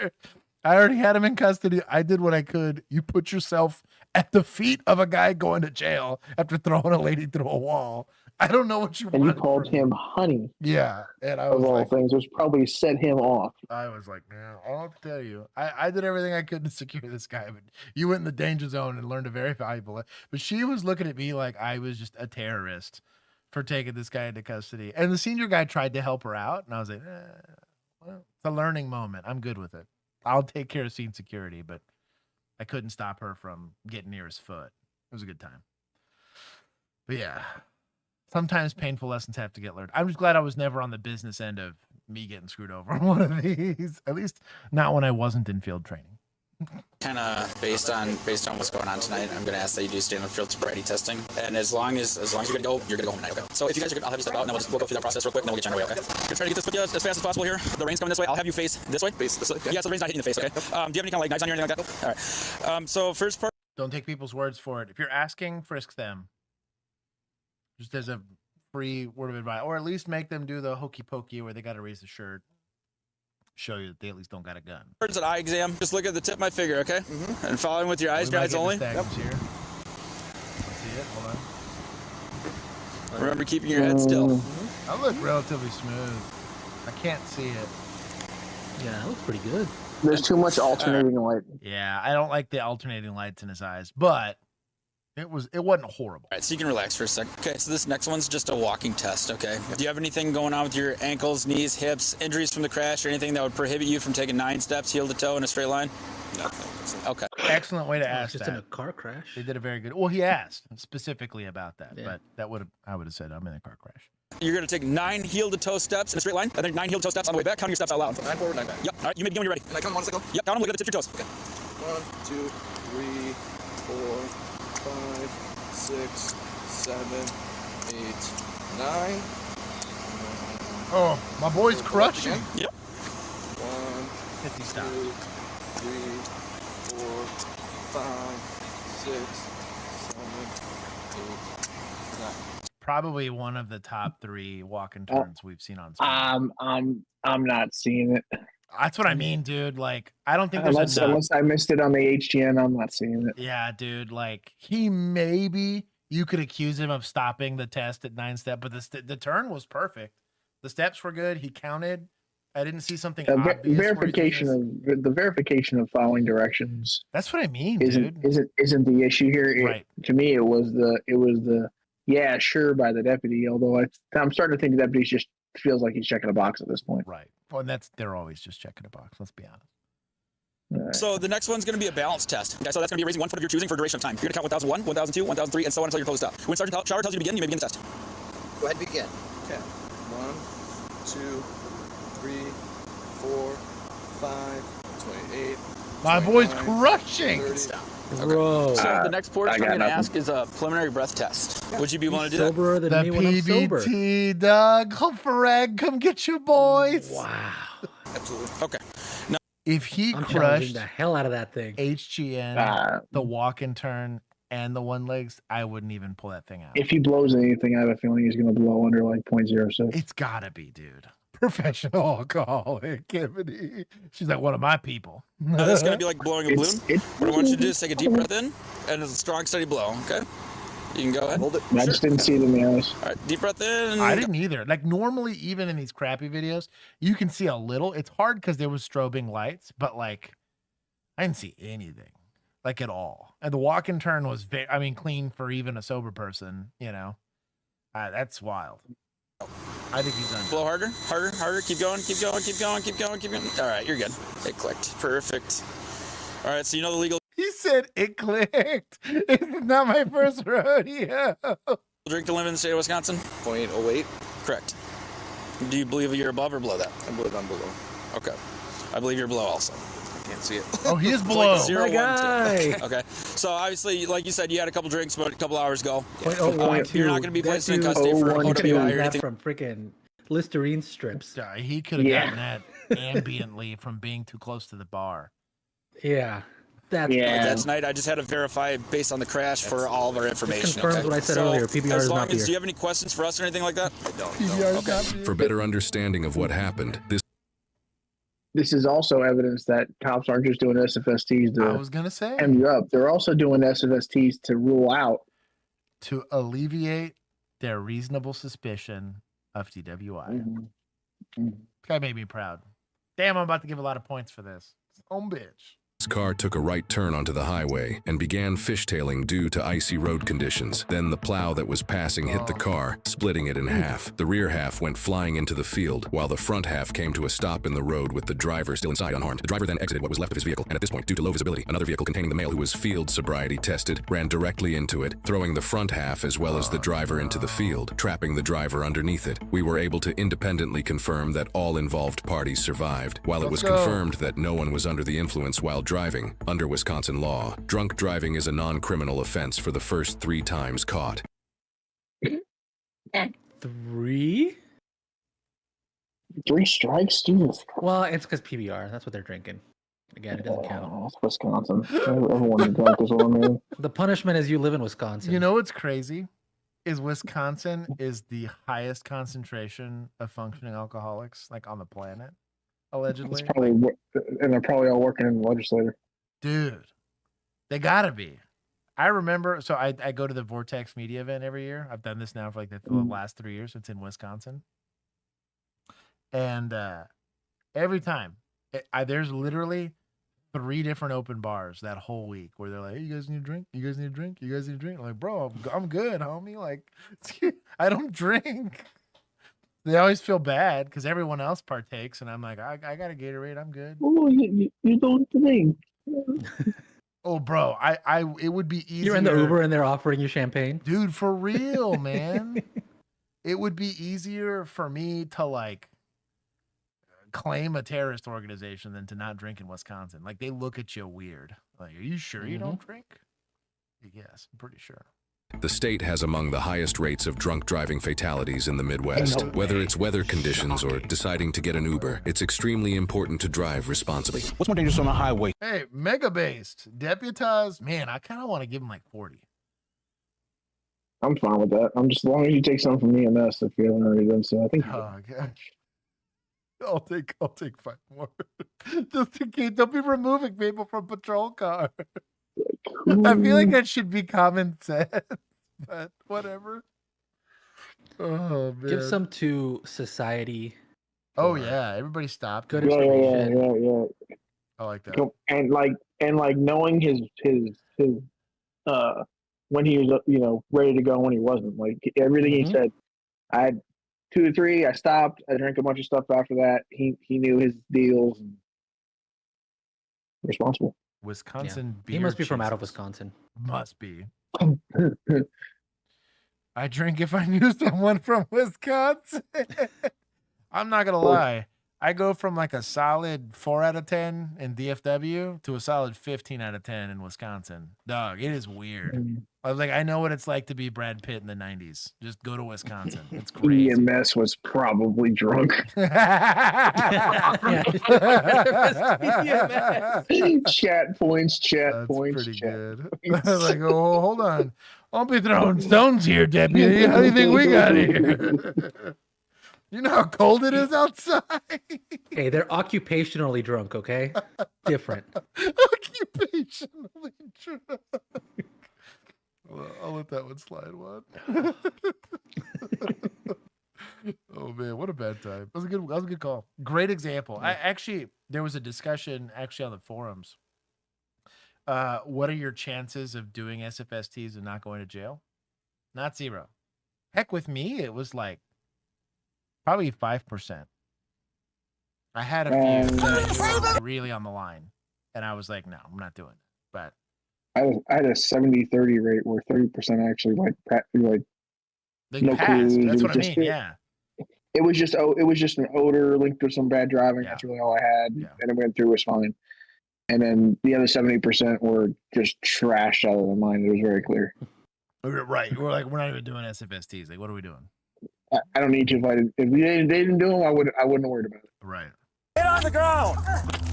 I already had him in custody. I did what I could. You put yourself at the feet of a guy going to jail after throwing a lady through a wall. I don't know what you and you called him honey. Yeah. And I was of all like, things, which probably set him off. I was like, man, I don't have to tell you. I did everything I could to secure this guy, but you went in the danger zone and learned a very valuable lesson. But she was looking at me like I was just a terrorist for taking this guy into custody. And the senior guy tried to help her out. And I was like, well, it's a learning moment. I'm good with it. I'll take care of scene security, but I couldn't stop her from getting near his foot. It was a good time. But yeah, sometimes painful lessons have to get learned. I'm just glad I was never on the business end of me getting screwed over on one of these. At least not when I wasn't in field training. Kind of based on what's going on tonight, I'm going to ask that you do standard field sobriety testing, and as long as you're going to go, you're going to go home tonight. Okay. So if you guys are good, I'll have you step out, and we'll go through that process real quick, and then we'll get you on our way. Okay. I'm going to try to get this with you as fast as possible here. The rain's coming this way. I'll have you face this way. Face this way. Okay. Yeah, so the rain's not hitting the face. Okay. Do you have any kind of like knives on you or anything like that? All right. So first part. Don't take people's words for it. If you're asking, frisk them. Just as a free word of advice, or at least make them do the hokey pokey where they got to raise the shirt. Show you that they at least don't got a gun. An eye exam. Just look at the tip of my finger, okay? Mm-hmm. And following with your eyes only. Yep. Here. Let's see it. Hold on. Remember keeping your head still. I look relatively smooth. I can't see it. Yeah, that looks pretty good. There's too much alternating light. Yeah, I don't like the alternating lights in his eyes, but it wasn't horrible. All right, so you can relax for a sec. Okay, so this next one's just a walking test, okay? Do you have anything going on with your ankles, knees, hips, injuries from the crash, or anything that would prohibit you from taking 9 steps heel to toe in a straight line? No. Okay. Excellent way to ask just that. in a car crash. They did a very good. Well, he asked specifically about that, but I would have said I'm in a car crash. You're going to take 9 heel to toe steps in a straight line, and then 9 heel to toe steps on the way back. Counting your steps out loud. 9 forward, 9 back. Yep. All right, you may begin when you're ready. Can I count them 1 second? Yep, count them. Look at the tips of your toes. Okay. 1, 2, 3, 4, 5, 6, 7, 8, 9. Oh, my boy's crushing. Yep. 1, 50 stop. 2, 3, 4, 5, 6, 7, 8, 9. Probably one of the top 3 walk and turns we've seen on screen. I'm not seeing it. That's what I mean, dude. Like, I don't think there's unless I missed it on the HGN, I'm not seeing it. Yeah, dude. Like, you could accuse him of stopping the test at 9 step, but the turn was perfect. The steps were good. He counted. I didn't see something obvious. The verification of following directions. That's what I mean, dude. Isn't the issue here? Right. To me, it was the yeah, sure by the deputy. Although I'm starting to think the deputy just feels like he's checking a box at this point. Right. Well, and they're always just checking a box. Let's be honest. Right. So the next one's going to be a balance test. Okay, so that's going to be raising 1 foot of your choosing for a duration of time. You're going to count 1001, 1002, 1003, and so on until your close stop. When Sergeant Shower tells you to begin, you may begin the test. Go ahead and begin. Okay. 1, 2, 3, 4, 5, 28. My boy's crushing. 30. Bro. So the next portion I'm going to ask is a preliminary breath test. Would you be willing to do soberer that? than me when I'm sober. PBT, Doug. Hope for rag. Come get your boys. Wow. Absolutely. Okay. Now, if he I'm crushed challenging the hell out of that thing. HGN, the walk and turn, and the one legs, I wouldn't even pull that thing out. If he blows anything, I have a feeling he's going to blow under like 0.06. It's gotta be, dude. Professional alcoholic, Kennedy. She's like one of my people. That's gonna be like blowing a balloon. What I want you to do is take a deep breath in and a strong, steady blow. Okay. You can go ahead. Hold it. I just didn't see it in the eyes. All right, deep breath in. I didn't either. Like normally, even in these crappy videos, you can see a little. It's hard because there was strobing lights, but like I didn't see anything, like at all. And the walk and turn was very, I mean, clean for even a sober person. You know, that's wild. I think he's done. Blow harder, harder, harder. Keep going, keep going, keep going, keep going, keep going. All right, you're good. It clicked. Perfect. All right, so you know the legal. He said it clicked. It's not my first rodeo. Drink the limit in the state of Wisconsin? 0.08. Correct. Do you believe you're above or below that? I believe I'm below. Okay. I believe you're below also. Can't see it. Oh, he is below. It's like 0, My 1, 2. guy. Okay. So obviously, like you said, you had a couple drinks about a couple hours ago. .012. You're not going to be That placed in dude custody for got OWI or that anything. from freaking Listerine strips. He could have gotten that ambiently from being too close to the bar. Yeah. That's That tonight, I just had to verify based on the crash for all of our information. confirms Okay? what I said So, earlier. PBR as is long not as, beer. do you have any questions for us or anything like that? I don't. PBR is not beer. For better understanding of what happened, This is also evidence that cops aren't just doing SFSTs I to was gonna say M you up. They're also doing SFSTs to rule out. to alleviate their reasonable suspicion of DWI. Guy made me proud. Damn, I'm about to give a lot of points for this. Bitch. His car took a right turn onto the highway and began fishtailing due to icy road conditions. Then the plow that was passing hit the car, splitting it in half. The rear half went flying into the field, while the front half came to a stop in the road with the driver still inside unharmed. The driver then exited what was left of his vehicle, and at this point, due to low visibility, another vehicle containing the male who was field sobriety tested ran directly into it, throwing the front half as well as the driver into the field, trapping the driver underneath it. We were able to independently confirm that all involved parties survived, while it was confirmed that no one was under the influence while driving. Under Wisconsin law, drunk driving is a non-criminal offense for the first 3 times caught. 3? 3 strikes, Jesus. Well, it's because PBR. That's what they're drinking. Again, it doesn't count. It's Wisconsin. Everyone is drunk is what I mean. The punishment is you live in Wisconsin. You know what's crazy? Is Wisconsin is the highest concentration of functioning alcoholics like on the planet, allegedly. It's probably, and they're probably all working in the legislature. Dude, they gotta be. I remember, so I go to the Vortex Media event every year. I've done this now for like the last 3 years. It's in Wisconsin. And every time, there's literally 3 different open bars that whole week where they're like, hey, you guys need a drink? You guys need a drink? You guys need a drink? I'm like, bro, I'm good, homie. Like, I don't drink. They always feel bad because everyone else partakes. And I'm like, I got a Gatorade. I'm good. Oh, you don't drink. Oh, bro, it would be easier. You're in the Uber and they're offering you champagne? Dude, for real, man. It would be easier for me to like claim a terrorist organization than to not drink in Wisconsin. Like they look at you weird. Like, are you sure you don't drink? Yes, I'm pretty sure. The state has among the highest rates of drunk driving fatalities in the Midwest. Whether it's weather conditions or deciding to get an Uber, it's extremely important to drive responsibly. What's more dangerous on the highway? Hey, mega based, deputized. Man, I kind of want to give him like 40. I'm fine with that. I'm just as long as you take something from EMS if you haven't already done so. I think. Oh gosh. I'll take 5 more. Just in case, don't be removing people from patrol car. I feel like that should be common sense, but whatever. Oh man. Give some to society. Oh yeah, everybody stopped. Good Yeah. I like that. And like knowing his when he was ready to go when he wasn't, like everything he said. I had 2 to 3. I stopped. I drank a bunch of stuff after that. He knew his deals. And responsible. Wisconsin beer. He must be from out of Jesus. Wisconsin. Must be. I drink if I knew someone from Wisconsin. I'm not gonna lie. I go from like a solid 4 out of 10 in DFW to a solid 15 out of 10 in Wisconsin. Dog, it is weird. I was like, I know what it's like to be Brad Pitt in the 90s. Just go to Wisconsin. It's crazy. EMS was probably drunk. Chat points. That's pretty good. Like, oh, hold on. I'll be throwing stones here, deputy. How do you think we got here? You know how cold it is outside? Hey, they're occupationally drunk, okay? Different. Occupationally drunk. Well, I'll let that one slide one. Oh man, what a bad time. That was a good call. Great example. There was a discussion actually on the forums. What are your chances of doing SFSTs and not going to jail? Not 0. Heck, with me, it was like probably 5%. I had a few that were really on the line, and I was like, no, I'm not doing it. But I had a 70-30 rate where 30% actually they no passed. clues. That's It what I was mean. just- Yeah. It was just an odor linked to some bad driving. That's really all I had, and it went through was fine. And then the other 70% were just trashed out of their mind. It was very clear. Right. We're like, we're not even doing SFSTs. Like, what are we doing? I don't need to. If they didn't do them, I wouldn't have worried about it. Right. Get on the ground!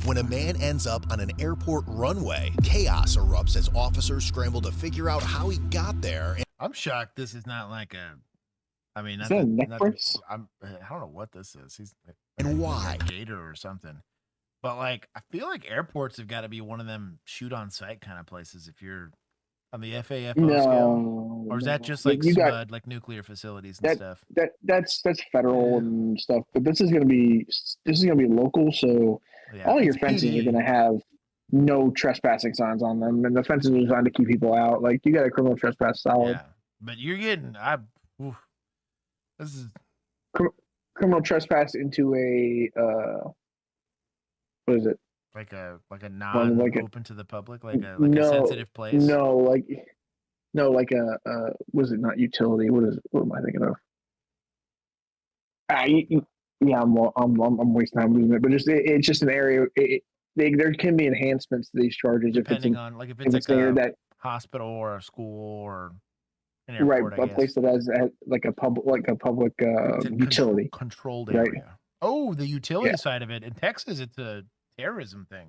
When a man ends up on an airport runway, chaos erupts as officers scramble to figure out how he got there. I'm shocked this is not like a. I mean, Is that a neck I brace? don't know what this is. He's And why? A gator or something. But like, I feel like airports have got to be one of them shoot on site kind of places. If you're on the FAFO scale, or is that just like SMUD, like nuclear facilities and stuff? That's federal and stuff. But this is gonna be local. So all your fences are gonna have no trespassing signs on them, and the fences are designed to keep people out. Like you got a criminal trespass solid. Yeah, but you're getting this is criminal trespass into a what is it? Like a non open to the public, like a sensitive place. No, like was it not utility? What am I thinking of? I'm wasting time losing it, but it's just an area. There can be enhancements to these charges depending on like if it's like a hospital or a school or an airport, right, a place that has like a public utility controlled area. Right? Oh, the utility side of it in Texas, it's a terrorism thing.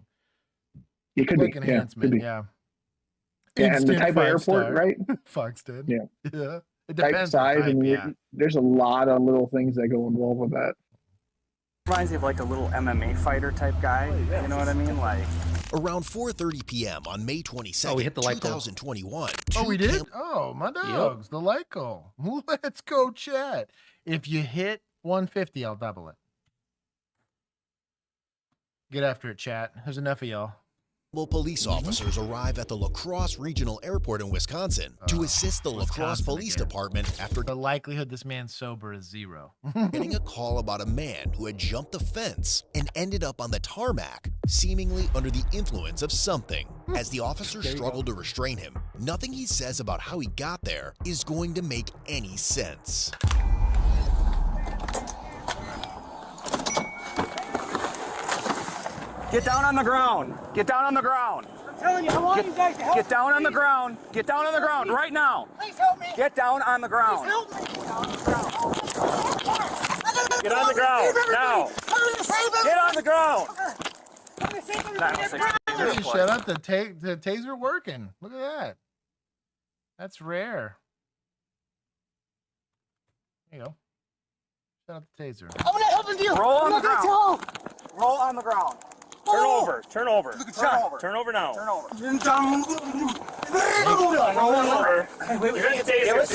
It could like be enhancement, yeah. And the type of airport, right? Foxton. Yeah. It depends. Type size, there's a lot of little things that go involved with that. Reminds me of like a little MMA fighter type guy. You know what I mean? Like around 4:30 p.m. on May 22nd, we hit the light goal. 2021. Oh, we did? Oh, my dogs, the light goal. Let's go, chat. If you hit 150, I'll double it. Get after it, chat. There's enough of y'all. Police officers arrive at the La Crosse Regional Airport in Wisconsin to assist the La Crosse Police Department after the likelihood this man's sober is 0. getting a call about a man who had jumped the fence and ended up on the tarmac, seemingly under the influence of something. As the officers struggle to restrain him, nothing he says about how he got there is going to make any sense. Get down on the ground. Get down on the ground. I'm telling you, I want you guys to help me. Get down on the ground. Get down on the ground right now. Please help me. Get down on the ground. Please help me. Get on the ground now. Get on the ground. Hey, shut up. The taser working. Look at that. That's rare. There you go. Shut up the taser. I'm gonna help you. Roll on the ground. Roll on the ground. Turn over. Turn over. Turn over now. Turn over. Roll over. You're gonna get tased.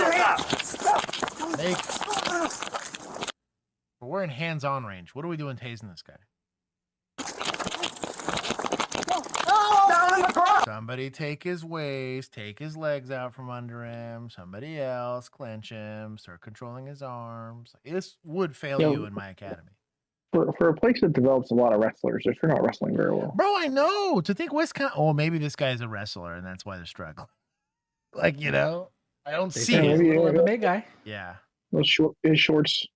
Stop. We're in hands-on range. What are we doing tasing this guy? Somebody take his waist, take his legs out from under him. Somebody else clench him, start controlling his arms. This would fail you in my academy. For a place that develops a lot of wrestlers, they're not wrestling very well. Bro, I know. To think Wisconsin, oh, maybe this guy's a wrestler and that's why they're struggling. Like, you know, I don't see it. MMA guy. Yeah. His shorts.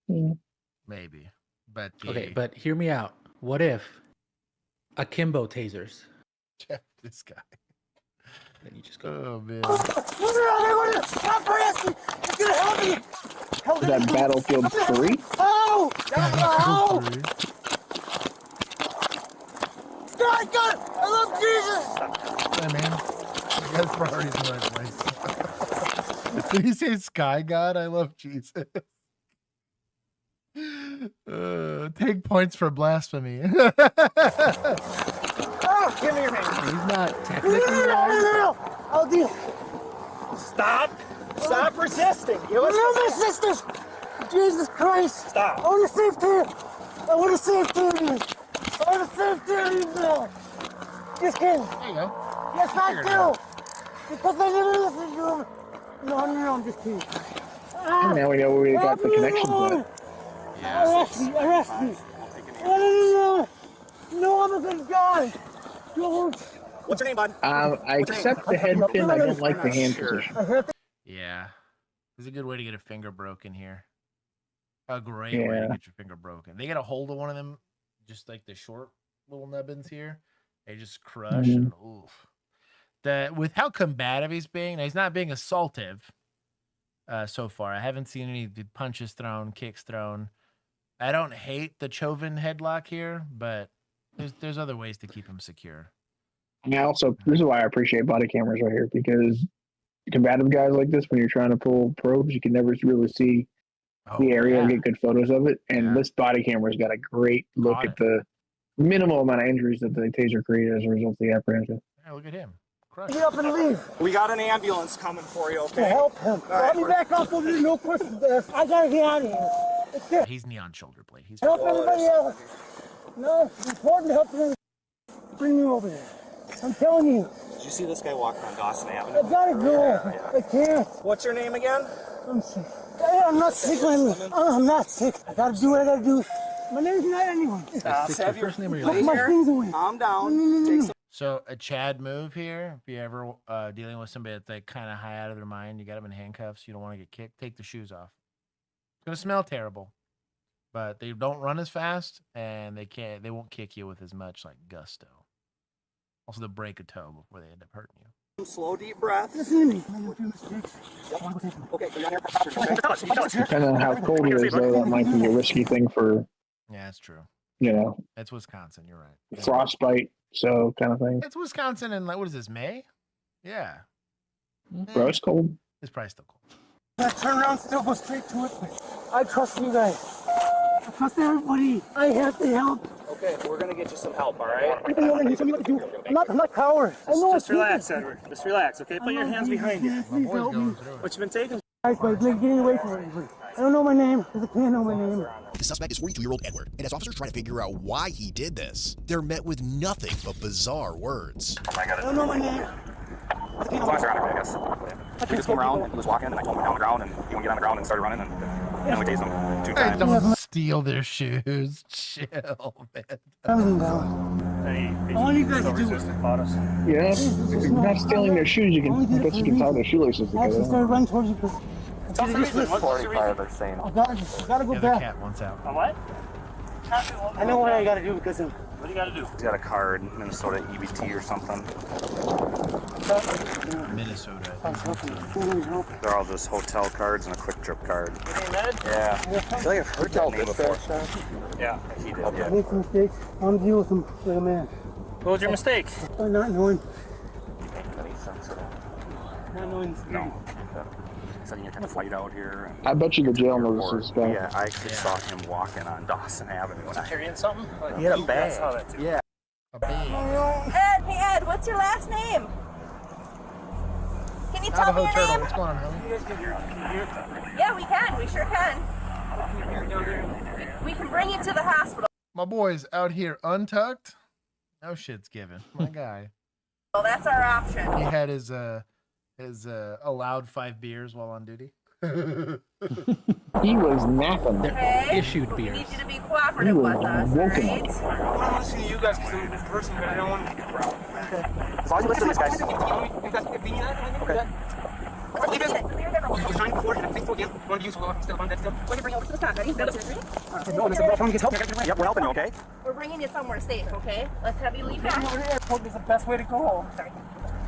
Maybe. But okay, but hear me out. What if akimbo tasers? This guy. Then you just go. Oh man. Stop harassing! It's gonna help me! Is that Battlefield 3? Oh! Oh! God! I love Jesus! Hey man. You guys' priorities in the right place. Did he say Sky God? I love Jesus. Take points for blasphemy. Oh, give me your hand. He's not technically No. I'll do it. Stop resisting. No resistance. Jesus Christ. Stop. I want to save Tim. I want to save Tim. Just kidding. There you go. Yes, I do. Because I never listen to him. No, I'm just kidding. And now we know where we got the connections at. Arrest me. No, I'm a good guy. Don't. What's your name, bud? I accept the head pin. I don't like the hand position. Yeah. It's a good way to get a finger broken here. A great way to get your finger broken. They get a hold of one of them, just like the short little nubbins here. They just crush. And, oof. With how combative he's being, now he's not being assaultive so far. I haven't seen any punches thrown, kicks thrown. I don't hate the Chauvin headlock here, but there's other ways to keep him secure. And also, this is why I appreciate body cameras right here, because combative guys like this, when you're trying to pull probes, you can never really see the area and get good photos of it. And this body camera's got a great look at the minimal amount of injuries that the taser created as a result of the apprehension. Yeah, look at him. Get up and leave. We got an ambulance coming for you, okay? To help him. Let me back up over there. No questions asked. I gotta get out of here. He's neon shoulder blade. He's help everybody else. No, it's important to help them. Bring me over there. I'm telling you. Did you see this guy walking on Dawson Avenue? I gotta go. I can't. What's your name again? I'm sick. I'm not sick, I'm not sick. I gotta do what I gotta do. My name's not anyone. Have your first name or your Put last my things away. Calm down. Take some. So a Chad move here, if you're ever dealing with somebody that's like kind of high out of their mind, you got them in handcuffs, you don't want to get kicked, take the shoes off. It's going to smell terrible, but they don't run as fast and they won't kick you with as much like gusto. Also, they'll break a toe before they end up hurting you. Slow, deep breath. Listen to me. Okay, Depending on how cold it is, though, that might be a risky thing for, Yeah, that's true. That's Wisconsin. You're right. frostbite, so kind of thing. It's Wisconsin in, like, what is this, May? Yeah. Bro, it's cold. It's probably still cold. I turn around, still go straight to it. I trust you guys. I trust everybody. I have to help. Okay, we're gonna get you some help, all right? You know what I do. I'm not coward. I know Just relax, Edward. Just relax, okay? Put your hands behind you. Please help me. What you been taking? Guys, but getting away from everybody. I don't know my name, because I can't know my name. The suspect is 42-year-old Edward, and as officers try to figure out why he did this, they're met with nothing but bizarre words. I don't know my name. As long as you're on it, I guess. We just came around and he was walking, and I told him to get on the ground, and he wouldn't get on the ground and started running, and then we tased him 2 times. Don't steal their shoes. Chill, man. Everything down. I want you guys to do it. Yeah, if you're not stealing their shoes, you can tie their shoelaces I actually together. started running towards you because What's the reason? They're saying. I gotta go The other back. cat wants out. A what? I know what I gotta do because of What do you got to do? He's got a card, Minnesota EBT or something. Minnesota. They're all just hotel cards and a quick trip card. Yeah. I feel like I've heard that name before. Yeah, he did. I made some mistakes. I'm dealing with them like a man. What was your mistake? Not knowing. Any sense at all? Not knowing. No. Setting your kind of flight out here. I bet you the jail knows this guy. Yeah, I actually saw him walking on Dawson Avenue. Carrying something? He had a bag. I saw that too. Yeah. A bag. Ed, hey Ed, what's your last name? Can you tell me your Turtle. name? What's going on, homie? Yeah, we can. We sure can. We can bring you to the hospital. My boy's out here untucked. No shit's given. My guy. Well, that's our option. He had his allowed 5 beers while on duty. He was napping. Okay. Issued We beers. need you to be cooperative with us, woken right? up. I want to listen to you guys because I'm a good person, but I don't want to. As long as you listen to these guys. You guys can be that? Okay. Leave it. You're trying before, and I think so again. You want to use still on that still? We're gonna bring you over to the staff. Ready? No, someone gets help. Yep, we're helping you, okay? We're bringing you somewhere safe, okay? Let's have you leave Over now. the airport is the best way to go. Sorry.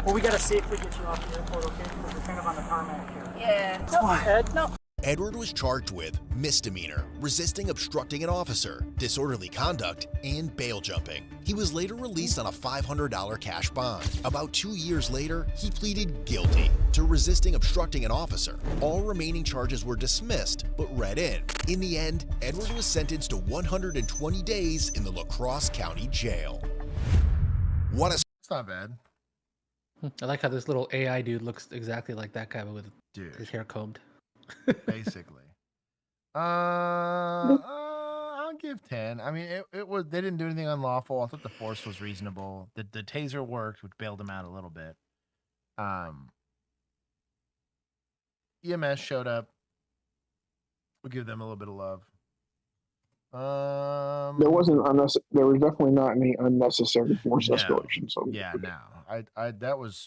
Well, we gotta safely get you off the airport, okay? Because we're kind of on the tarmac here. Yeah. Come on, Ed. No. Edward was charged with misdemeanor, resisting obstructing an officer, disorderly conduct, and bail jumping. He was later released on a $500 cash bond. About 2 years later, he pleaded guilty to resisting obstructing an officer. All remaining charges were dismissed, but read in. In the end, Edward was sentenced to 120 days in the La Crosse County Jail. What a... It's not bad. I like how this little AI dude looks exactly like that guy, but with his hair combed. Basically. I'll give 10. I mean, it was, they didn't do anything unlawful. I thought the force was reasonable. The taser worked, which bailed him out a little bit. EMS showed up. We'll give them a little bit of love. There wasn't there was definitely not any unnecessary force escalation. So yeah, no, I that was.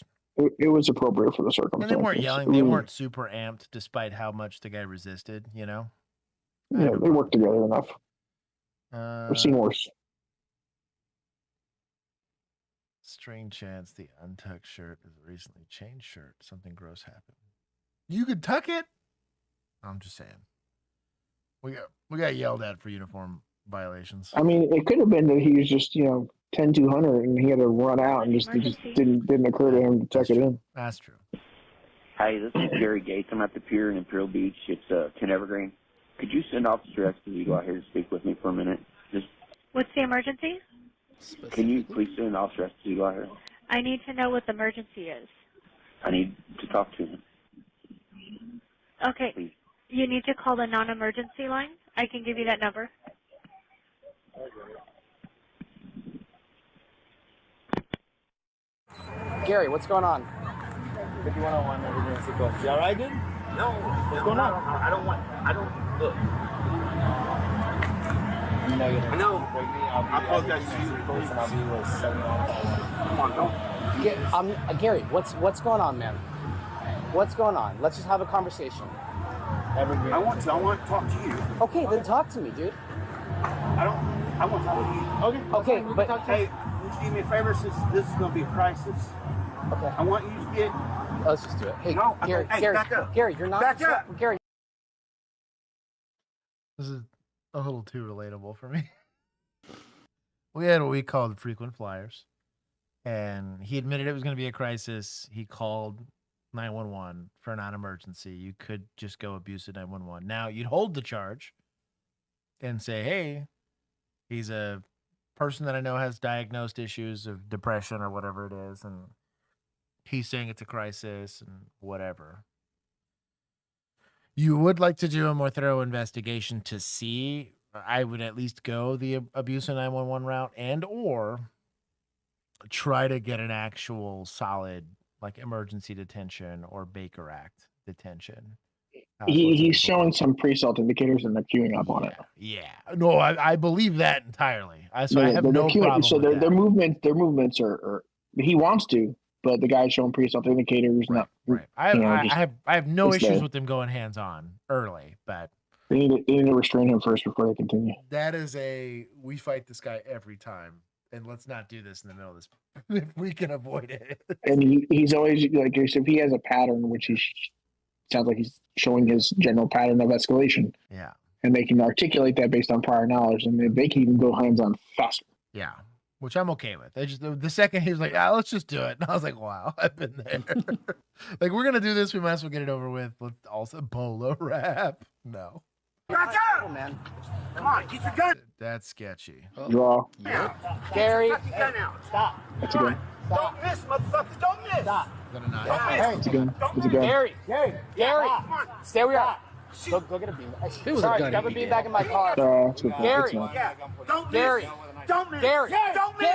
It was appropriate for the circumstances. And they weren't yelling. They weren't super amped, despite how much the guy resisted. You know. Yeah, they worked together enough. I've seen worse. Strange chance the untucked shirt is a recently changed shirt. Something gross happened. You could tuck it. I'm just saying. We got yelled at for uniform violations. I mean, it could have been that he was just 10-200 and he had to run out and it just didn't occur to him to tuck it in. That's true. Hi, this is Gary Gates. I'm at the pier in Imperial Beach. It's 10 Evergreen. Could you send Officer Esposito out here to speak with me for a minute? What's the emergency? Can you please send Officer Esposito out here? I need to know what the emergency is. I need to talk to him. Okay. Please. You need to call the non-emergency line. I can give you that number. Gary, what's going on? 5101 emergency call. You all right, dude? No. What's going on? I don't look. I know. I apologize to you. Come on, go. Gary, what's going on, man? What's going on? Let's just have a conversation. I want to talk to you. Okay, then talk to me, dude. I want to talk to you. Okay, but hey, would you do me a favor since this is going to be a crisis? Okay. I want you to get. Let's just do it. Hey, no, Gary, back up. Gary, you're not. Back up. Gary. This is a little too relatable for me. We had what we called frequent flyers, and he admitted it was going to be a crisis. He called 911 for a non-emergency. You could just go abuse at 911. Now you'd hold the charge and say, hey, he's a person that I know has diagnosed issues of depression or whatever it is, and he's saying it's a crisis and whatever. You would like to do a more thorough investigation to see. I would at least go the abuse of 911 route and or try to get an actual solid like emergency detention or Baker Act detention. He's showing some pre-assault indicators and they're queuing up on it. Yeah, no, I believe that entirely. I have no problem. So with their movements are he wants to, but the guy's showing pre-assault indicators. Not right. I have no issues with them going hands on early, but they need to restrain him first before they continue. That is we fight this guy every time, and let's not do this in the middle of this if we can avoid it. And he's always like, if he has a pattern, which he sounds like he's showing his general pattern of escalation. Yeah. And they can articulate that based on prior knowledge, and they can even go hands on faster. Yeah. Which I'm okay with. I just the second he was like, let's just do it. And I was like, wow, I've been there. Like, we're gonna do this, we might as well get it over with. Let's also bolo wrap. No. Gotcha! Oh, man. Come on, get your gun. That's sketchy. Draw. Yeah. Gary. Get your gun out. Stop. That's a gun. Don't miss, motherfucker. Don't miss. Stop. Got a knife. Don't miss. It's a gun. It's a gun. Gary. Come on. Stay where you are. Go get a bean. Sorry, grab a bean back in my car. Gary. Don't Gary. miss. Don't miss. Gary. Don't miss.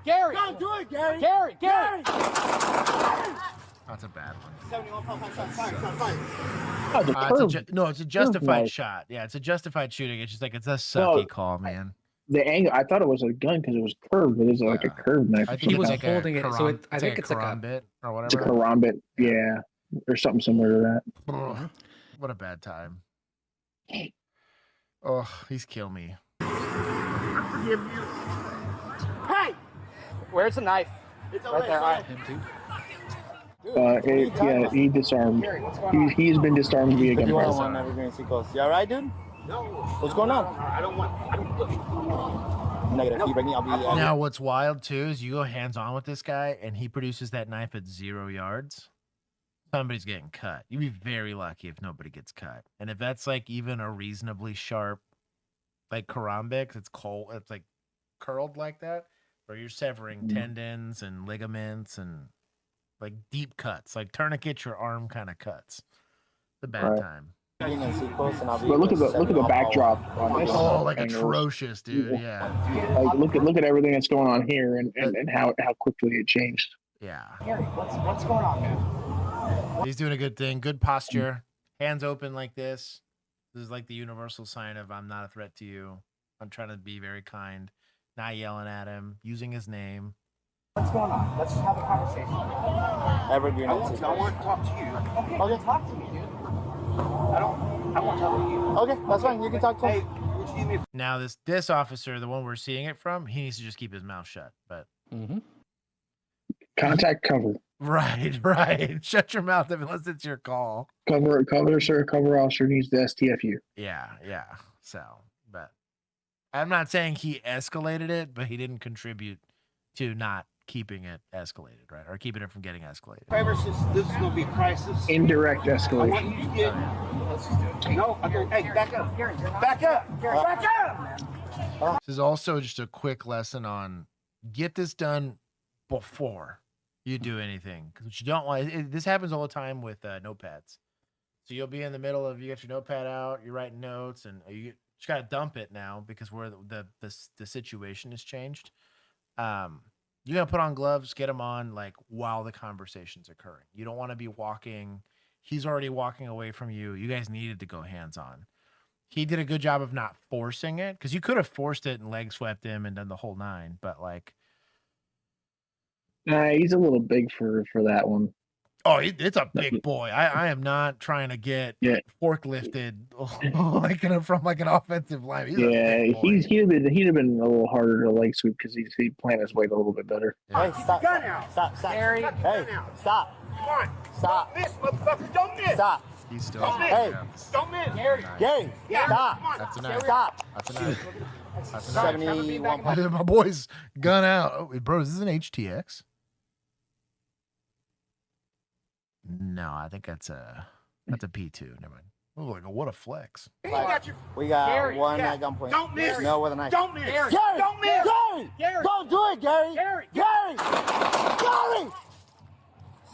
Gary. Don't do it, Gary. Gary. That's a bad one. 71 shot. Fire. It's a justified shot. Yeah, it's a justified shooting. It's just like it's a sucky call, man. The angle, I thought it was a gun because it was curved, but it's like a curved knife. I think He was like holding it, so I think it's like a karambit or whatever. It's a karambit, yeah. or something similar to that. Ugh, what a bad time. Oh, he's kill me. Forgive you. Hey! Where's the knife? It's Right there. All right. Him too. Yeah, he disarmed. He's been disarmed via gun You press. want evergreen sequels. You alright, dude? No. What's going on? I don't want. Negative. You bring me. I'll be. Now, what's wild too is you go hands on with this guy, and he produces that knife at 0 yards. Somebody's getting cut. You'd be very lucky if nobody gets cut. And if that's like even a reasonably sharp, like karambit, it's cold. It's like curled like that, where you're severing tendons and ligaments and like deep cuts, like tourniquet your arm kind of cuts. The bad time. But look at the backdrop on this. Oh, like angle. atrocious, dude. Yeah. Like look at everything that's going on here and how quickly it changed. Yeah. Gary, what's going on, man? He's doing a good thing. Good posture. Hands open like this. This is like the universal sign of I'm not a threat to you. I'm trying to be very kind. Not yelling at him. Using his name. What's going on? Let's just have a conversation. Evergreen. I want to talk to you. Okay, talk to me, dude. I want to talk to you. Okay, that's fine. You can talk to me. Hey, would you give me Now this officer, the one we're seeing it from, he needs to just keep his mouth shut. But Contact cover. Right. Shut your mouth unless it's your call. Cover officer needs the STFU. Yeah. So, but I'm not saying he escalated it, but he didn't contribute to not keeping it escalated, right? Or keeping it from getting escalated. favor since this is going to be a crisis? Indirect I want escalation. you to get. Let's just do it. No, okay. Hey, back up. Back up. Back up. This is also just a quick lesson on get this done before you do anything. Because what you don't want, this happens all the time with notepads. So you'll be in the middle of, you got your notepad out, you're writing notes, and you just got to dump it now because where the situation has changed. You got to put on gloves, get them on like while the conversation's occurring. You don't want to be walking. He's already walking away from you. You guys needed to go hands on. He did a good job of not forcing it because you could have forced it and leg swept him and done the whole 9. But like, He's a little big for that one. oh, it's a big boy. I am not trying to get forklifted from like an offensive line. He's a big boy. he'd have been a little harder to leg sweep because he'd plant his weight a little bit better. Hey, stop. Stop. Gary. Hey, stop. Come on. Stop. Don't miss, motherfucker. Don't miss. Stop. He's still. Don't miss. Hey, Don't miss. Gary. Gary. Yeah. Stop. that's a knife. Stop. That's a knife. That's a 71 knife. My boy's gun out. Oh, bro, is this an HTX? No, I think that's a P2. Never mind. Oh, like what a flex. We got Gary, one at gunpoint. Don't miss. No with a knife. Don't miss. Gary. Gary. Don't miss. Gary. Don't do it, Gary. Gary. Gary. Gary.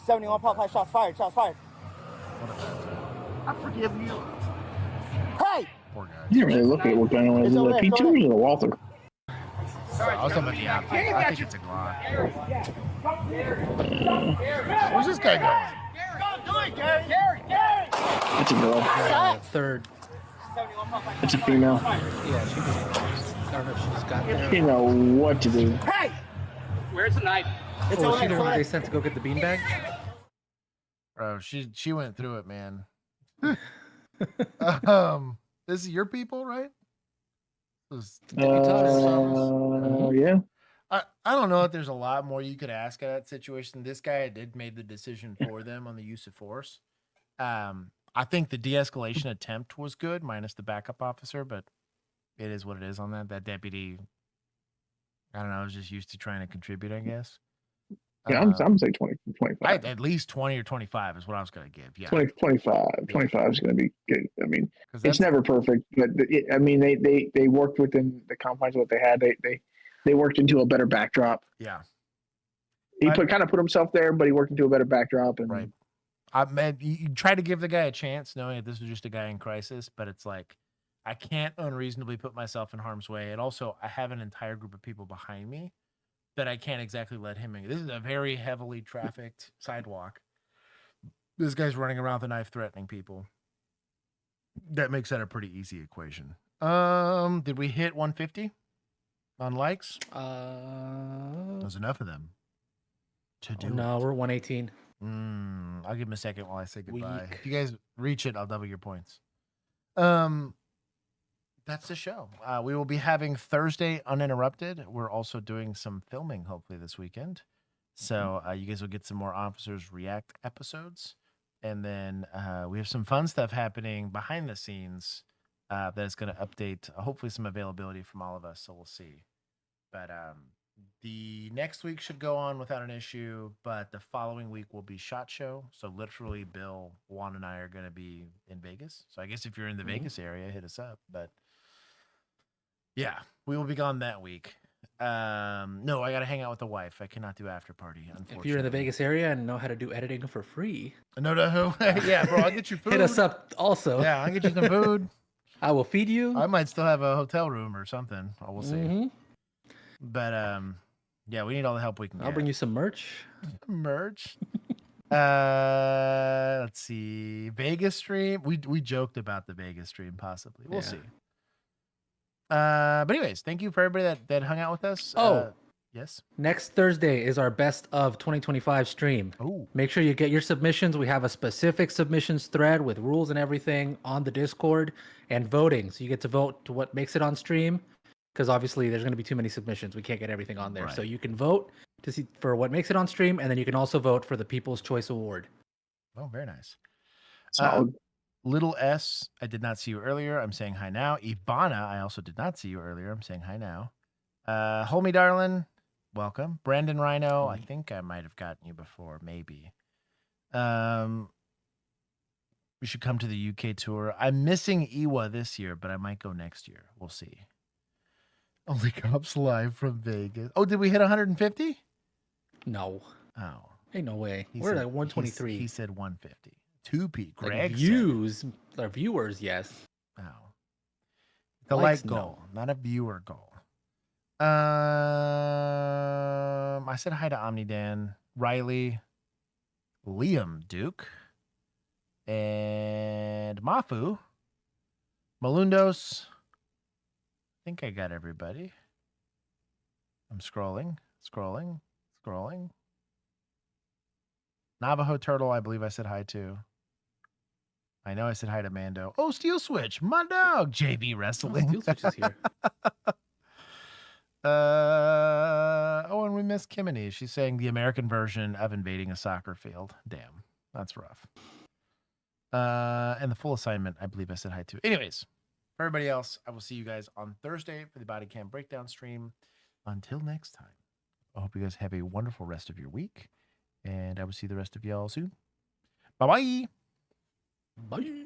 71 pop flash. Shots fired. Shots fired. I forgive you. Hey. Poor guy. You didn't really look at what gun it was. Is it a P2 or is it a Walther? I was talking about the optic. I think it's a Glock. Where's this guy going? Don't do it, Gary. Gary. It's a girl. Third. It's a female. Yeah, she was. I don't know if she just got there. You know what to do. Hey. Where's the knife? It's Oh, over she the one there. they sent to go get the beanbag? Bro, she went through it, man. This is your people, right? Yeah. I don't know if there's a lot more you could ask at that situation. This guy did made the decision for them on the use of force. I think the de-escalation attempt was good, minus the backup officer, but it is what it is on that. That deputy, I don't know, was just used to trying to contribute, I guess. Yeah, I'm saying 20, 25. At least 20 or 25 is what I was going to give. Yeah. 25 is going to be good. I mean, it's never perfect, but they worked within the confines of what they had. They worked into a better backdrop. Yeah. He kind of put himself there, but he worked into a better backdrop. And right. You try to give the guy a chance, knowing that this was just a guy in crisis, but it's like, I can't unreasonably put myself in harm's way. And also, I have an entire group of people behind me that I can't exactly let him in. This is a very heavily trafficked sidewalk. This guy's running around with a knife threatening people. That makes that a pretty easy equation. Did we hit 150 on likes? There's enough of them to do No, we're 118. I'll give him a second while I say goodbye. Weak. If you guys reach it, I'll double your points. That's the show. We will be having Thursday uninterrupted. We're also doing some filming hopefully this weekend. So you guys will get some more Officers React episodes. And then we have some fun stuff happening behind the scenes that is going to update hopefully some availability from all of us. So we'll see. But the next week should go on without an issue. But the following week will be SHOT Show. So literally Bill, Juan, and I are going to be in Vegas. So I guess if you're in the Vegas area, hit us up. But yeah, we will be gone that week. No, I got to hang out with the wife. I cannot do after party, unfortunately. If you're in the Vegas area and know how to do editing for free, no, yeah, bro, I'll get you food. hit us up also. Yeah, I'll get you some food. I will feed you. I might still have a hotel room or something. We'll see. Mhm. But yeah, we need all the help we can get. I'll bring you some merch. Merch. Let's see. Vegas stream. We joked about the Vegas stream possibly. We'll see. But anyways, thank you for everybody that hung out with us. Yes. Next Thursday is our best of 2025 stream. Oh. Make sure you get your submissions. We have a specific submissions thread with rules and everything on the Discord and voting. So you get to vote to what makes it on stream. Because obviously there's going to be too many submissions. We can't get everything on there. Right. So you can vote to see for what makes it on stream. And then you can also vote for the People's Choice Award. Oh, very nice. Solid. Little S, I did not see you earlier. I'm saying hi now. Ivana, I also did not see you earlier. I'm saying hi now. Homie Darlin, welcome. Brandon Rhino, I think I might have gotten you before, maybe. We should come to the UK tour. I'm missing Iwa this year, but I might go next year. We'll see. OnlyCops live from Vegas. Oh, did we hit 150? No. Oh. Ain't no way. He We're said- at 123. He said 150. 2P. Greg Like said it. views, our viewers, yes. Oh. The Likes, like goal, not a viewer goal. I said hi to Omnidan, Riley, Liam Duke, and Mafu, Malundos. I think I got everybody. I'm scrolling. Navajo Turtle, I believe I said hi to. I know I said hi to Mando. Oh, Steel Switch, my dog. JV Wrestling. Steel Switch is here. And we missed Kimini. She's saying the American version of invading a soccer field. Damn, that's rough. And the full assignment, I believe I said hi to. Anyways, for everybody else, I will see you guys on Thursday for the Bodycam breakdown stream. Until next time, I hope you guys have a wonderful rest of your week, and I will see the rest of y'all soon. Bye-bye. Bye.